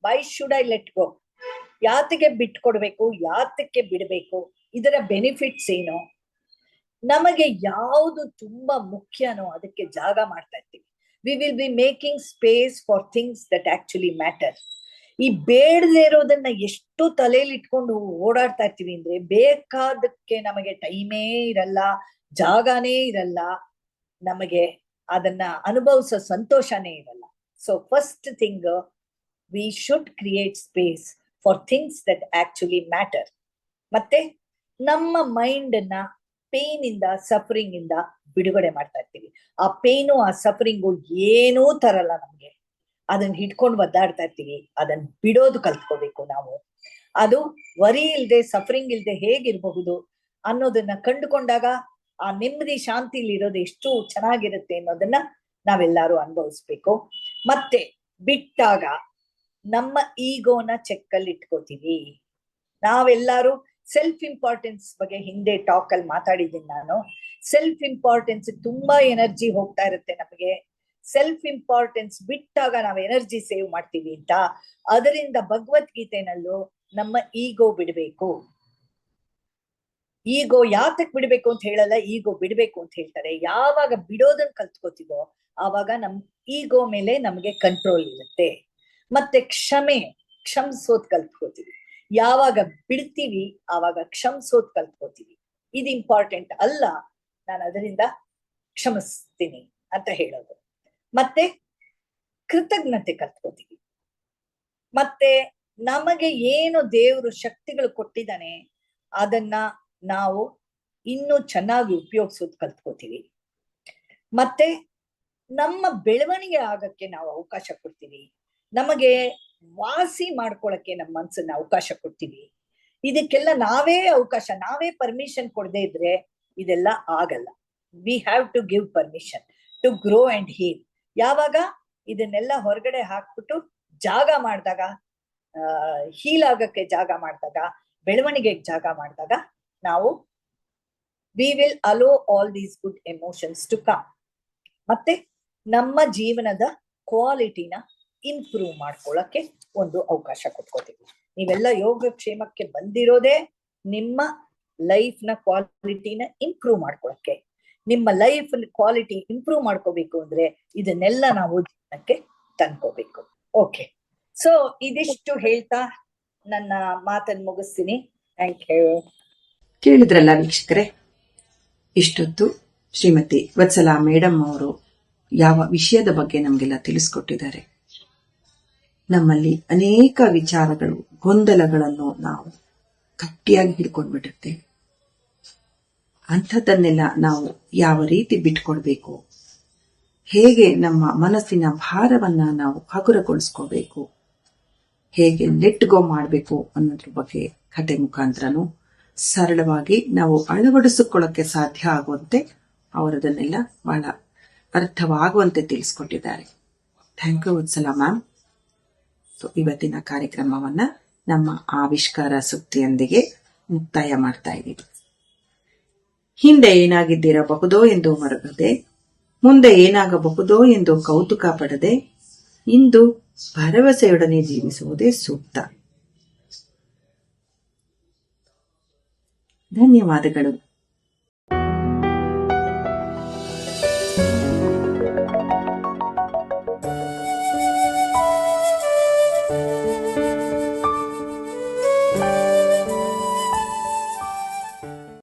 Why should I let go? ಯಾತಕ್ಕೆ ಬಿಟ್ಕೊಡ್ಬೇಕು, ಯಾತಕ್ಕೆ ಬಿಡ್ಬೇಕು, ಇದರ ಬೆನಿಫಿಟ್ಸ್ ಏನು? ನಮಗೆ ಯಾವುದು ತುಂಬಾ ಮುಖ್ಯನೋ ಅದಕ್ಕೆ ಜಾಗ ಮಾಡ್ತಾ ಇರ್ತೀವಿ. We will be making space for things that actually matter. ಈ ಬೇಡದೇ ಇರೋದನ್ನ ಎಷ್ಟು ತಲೆಯಲ್ಲಿ ಇಟ್ಕೊಂಡು ಓಡಾಡ್ತಾ ಇರ್ತೀವಿ ಅಂದ್ರೆ ಬೇಕಾದಕ್ಕೆ ನಮಗೆ ಟೈಮೇ ಇರಲ್ಲ, ಜಾಗನೇ ಇರಲ್ಲ, ನಮಗೆ ಅದನ್ನ ಅನುಭವಿಸೋ ಸಂತೋಷನೇ ಇರಲ್ಲ. So first thing, we should create space for things that actually matter. ಮತ್ತೆ ನಮ್ಮ ಮೈಂಡ್ ಅನ್ನ ಪೇನ್ ಇಂದ, ಸಫರಿಂಗ್ ಇಂದ ಬಿಡುಗಡೆ ಮಾಡ್ತಾ ಇರ್ತೀವಿ. ಆ ಪೇನು, ಆ ಸಫರಿಂಗು ಏನೂ ತರಲ್ಲ ನಮ್ಗೆ. ಅದನ್ನ ಹಿಡ್ಕೊಂಡು ಒದ್ದಾಡ್ತಾ ಇರ್ತೀವಿ. ಅದನ್ನ ಬಿಡೋದು ಕಲ್ತ್ಕೋಬೇಕು ನಾವು. ಅದು ವರಿ ಇಲ್ದೆ, ಸಫರಿಂಗ್ ಇಲ್ದೆ ಹೇಗಿರಬಹುದು ಅನ್ನೋದನ್ನ ಕಂಡುಕೊಂಡಾಗ ಆ ನೆಮ್ಮದಿ, ಶಾಂತಿಲಿ ಇರೋದು ಎಷ್ಟು ಚೆನ್ನಾಗಿರುತ್ತೆ ಅನ್ನೋದನ್ನ ನಾವೆಲ್ಲರೂ ಅನುಭವಿಸ್ಬೇಕು. ಮತ್ತೆ ಬಿಟ್ಟಾಗ ನಮ್ಮ ಈಗೋನ ಚೆಕ್ಕಲ್ಲಿ ಇಟ್ಕೋತೀವಿ. ನಾವೆಲ್ಲರೂ ಸೆಲ್ಫ್ ಇಂಪಾರ್ಟೆನ್ಸ್ ಬಗ್ಗೆ ಹಿಂದೆ ಟಾಕ್ ಅಲ್ಲಿ ಮಾತಾಡಿದ್ದೀನಿ ನಾನು. ಸೆಲ್ಫ್ ಇಂಪಾರ್ಟೆನ್ಸ್ ತುಂಬಾ ಎನರ್ಜಿ ಹೋಗ್ತಾ ಇರುತ್ತೆ ನಮಗೆ. ಸೆಲ್ಫ್ ಇಂಪಾರ್ಟೆನ್ಸ್ ಬಿಟ್ಟಾಗ ನಾವು ಎನರ್ಜಿ ಸೇವ್ ಮಾಡ್ತೀವಿ ಅಂತ. ಅದರಿಂದ ಭಗವದ್ಗೀತೆನಲ್ಲೂ ನಮ್ಮ ಈಗೋ ಬಿಡ್ಬೇಕು. ಈಗೋ ಯಾತಕ್ ಬಿಡ್ಬೇಕು ಅಂತ ಹೇಳಲ್ಲ, ಈಗೋ ಬಿಡ್ಬೇಕು ಅಂತ ಹೇಳ್ತಾರೆ. ಯಾವಾಗ ಬಿಡೋದನ್ನ ಕಲ್ತ್ಕೋತೀವೋ ಆವಾಗ ನಮ್ ಈಗೋ ಮೇಲೆ ನಮ್ಗೆ ಕಂಟ್ರೋಲ್ ಇರುತ್ತೆ. ಮತ್ತೆ ಕ್ಷಮಿಸೋದ್ ಕಲ್ತ್ಕೋತೀವಿ. ಯಾವಾಗ ಬಿಡ್ತೀವಿ ಆವಾಗ ಕ್ಷಮಿಸೋದ್ ಕಲ್ತ್ಕೋತೀವಿ. ಇದು ಇಂಪಾರ್ಟೆಂಟ್ ಅಲ್ಲ, ನಾನು ಅದರಿಂದ ಕ್ಷಮಿಸ್ತೀನಿ ಅಂತ ಹೇಳೋದು. ಮತ್ತೆ ಕೃತಜ್ಞತೆ ಕಲ್ತ್ಕೋತೀವಿ. ಮತ್ತೆ ನಮಗೆ ಏನು ದೇವರು ಶಕ್ತಿಗಳು ಕೊಟ್ಟಿದ್ದಾನೆ ಅದನ್ನ ನಾವು ಇನ್ನೂ ಚೆನ್ನಾಗಿ ಉಪಯೋಗಿಸೋದು ಕಲ್ತ್ಕೋತೀವಿ. ಮತ್ತೆ ನಮ್ಮ ಬೆಳವಣಿಗೆ ಆಗಕ್ಕೆ ನಾವು ಅವಕಾಶ ಕೊಡ್ತೀವಿ. ನಮಗೆ ವಾಸಿ ಮಾಡ್ಕೊಳಕ್ಕೆ ನಮ್ಮ ಮನ್ಸನ್ನ ಅವಕಾಶ ಕೊಡ್ತೀವಿ. ಇದಕ್ಕೆಲ್ಲ ನಾವೇ ಪರ್ಮಿಷನ್ ಕೊಡದೇ ಇದ್ರೆ ಇದೆಲ್ಲ ಆಗಲ್ಲ. We have to give permission to grow and heal. ಯಾವಾಗ ಇದನ್ನೆಲ್ಲ ಹೊರಗಡೆ ಹಾಕ್ಬಿಟ್ಟು ಜಾಗ ಮಾಡಿದಾಗ, ಹೀಲ್ ಆಗಕ್ಕೆ ಜಾಗ ಮಾಡಿದಾಗ, ಬೆಳವಣಿಗೆಗೆ ಜಾಗ ಮಾಡಿದಾಗ, ನಾವು we will allow all these good emotions to come. ಮತ್ತೆ ನಮ್ಮ ಜೀವನದ ಕ್ವಾಲಿಟಿನ ಇಂಪ್ರೂವ್ ಮಾಡ್ಕೊಳ್ಳಕ್ಕೆ ಒಂದು ಅವಕಾಶ ಕೊಟ್ಕೋತೀವಿ. ನೀವೆಲ್ಲ ಯೋಗಕ್ಷೇಮಕ್ಕೆ ಬಂದಿರೋದೇ ನಿಮ್ಮ ಲೈಫ್ ನ ಕ್ವಾಲಿಟಿನ ಇಂಪ್ರೂವ್ ಮಾಡ್ಕೊಳಕ್ಕೆ. ನಿಮ್ಮ ಲೈಫ್ ಕ್ವಾಲಿಟಿ ಇಂಪ್ರೂವ್ ಮಾಡ್ಕೋಬೇಕು ಅಂದ್ರೆ ಇದನ್ನೆಲ್ಲ ನಾವು ಜೀವನಕ್ಕೆ ತಂದ್ಕೋಬೇಕು. ಓಕೆ, ಸೊ ಇದಿಷ್ಟು ಹೇಳ್ತಾ ನನ್ನ ಮಾತನ್ನು ಮುಗಿಸ್ತೀನಿ. Thank you. ಕೇಳಿದ್ರಲ್ಲ ವೀಕ್ಷಕರೇ, ಇಷ್ಟೊತ್ತು ಶ್ರೀಮತಿ ವತ್ಸಲಾ ಮೇಡಮ್ ಅವರು ಯಾವ ವಿಷಯದ ಬಗ್ಗೆ ನಮಗೆಲ್ಲ ತಿಳಿಸ್ಕೊಟ್ಟಿದ್ದಾರೆ. ನಮ್ಮಲ್ಲಿ ಅನೇಕ ವಿಚಾರಗಳು, ಗೊಂದಲಗಳನ್ನು ನಾವು ಗಟ್ಟಿಯಾಗಿ ಹಿಡ್ಕೊಂಡ್ಬಿಟ್ಟಿರ್ತೇವೆ. ಅಂಥದ್ದನ್ನೆಲ್ಲ ನಾವು ಯಾವ ರೀತಿ ಬಿಟ್ಕೊಡ್ಬೇಕು, ಹೇಗೆ ನಮ್ಮ ಮನಸ್ಸಿನ ಭಾರವನ್ನ ನಾವು ಹಗುರಗೊಳಿಸ್ಕೋಬೇಕು, ಹೇಗೆ ಲೆಟ್ ಗೋ ಮಾಡಬೇಕು ಅನ್ನೋದ್ರ ಬಗ್ಗೆ ಕತೆ ಮುಖಾಂತರನು ಸರಳವಾಗಿ ನಾವು ಅಳವಡಿಸಿಕೊಳ್ಳಕ್ಕೆ ಸಾಧ್ಯ ಆಗುವಂತೆ ಅವರದನ್ನೆಲ್ಲ ಬಹಳ ಅರ್ಥವಾಗುವಂತೆ ತಿಳಿಸ್ಕೊಟ್ಟಿದ್ದಾರೆ. Thank you Vatsala ma'am. So ಇವತ್ತಿನ ಕಾರ್ಯಕ್ರಮವನ್ನ ನಮ್ಮ ಆವಿಷ್ಕಾರ ಸುಕ್ತಿಯೊಂದಿಗೆ ಮುಕ್ತಾಯ ಮಾಡ್ತಾ ಇದ್ದೀವಿ. ಹಿಂದೆ ಏನಾಗಿದ್ದಿರಬಹುದೋ ಎಂದು ಮರಗದೆ, ಮುಂದೆ ಏನಾಗಬಹುದೋ ಎಂದು ಕೌತುಕ ಪಡದೆ, ಇಂದು ಭರವಸೆಯೊಡನೆ ಜೀವಿಸುವುದೇ ಸೂಕ್ತ. ಧನ್ಯವಾದಗಳು.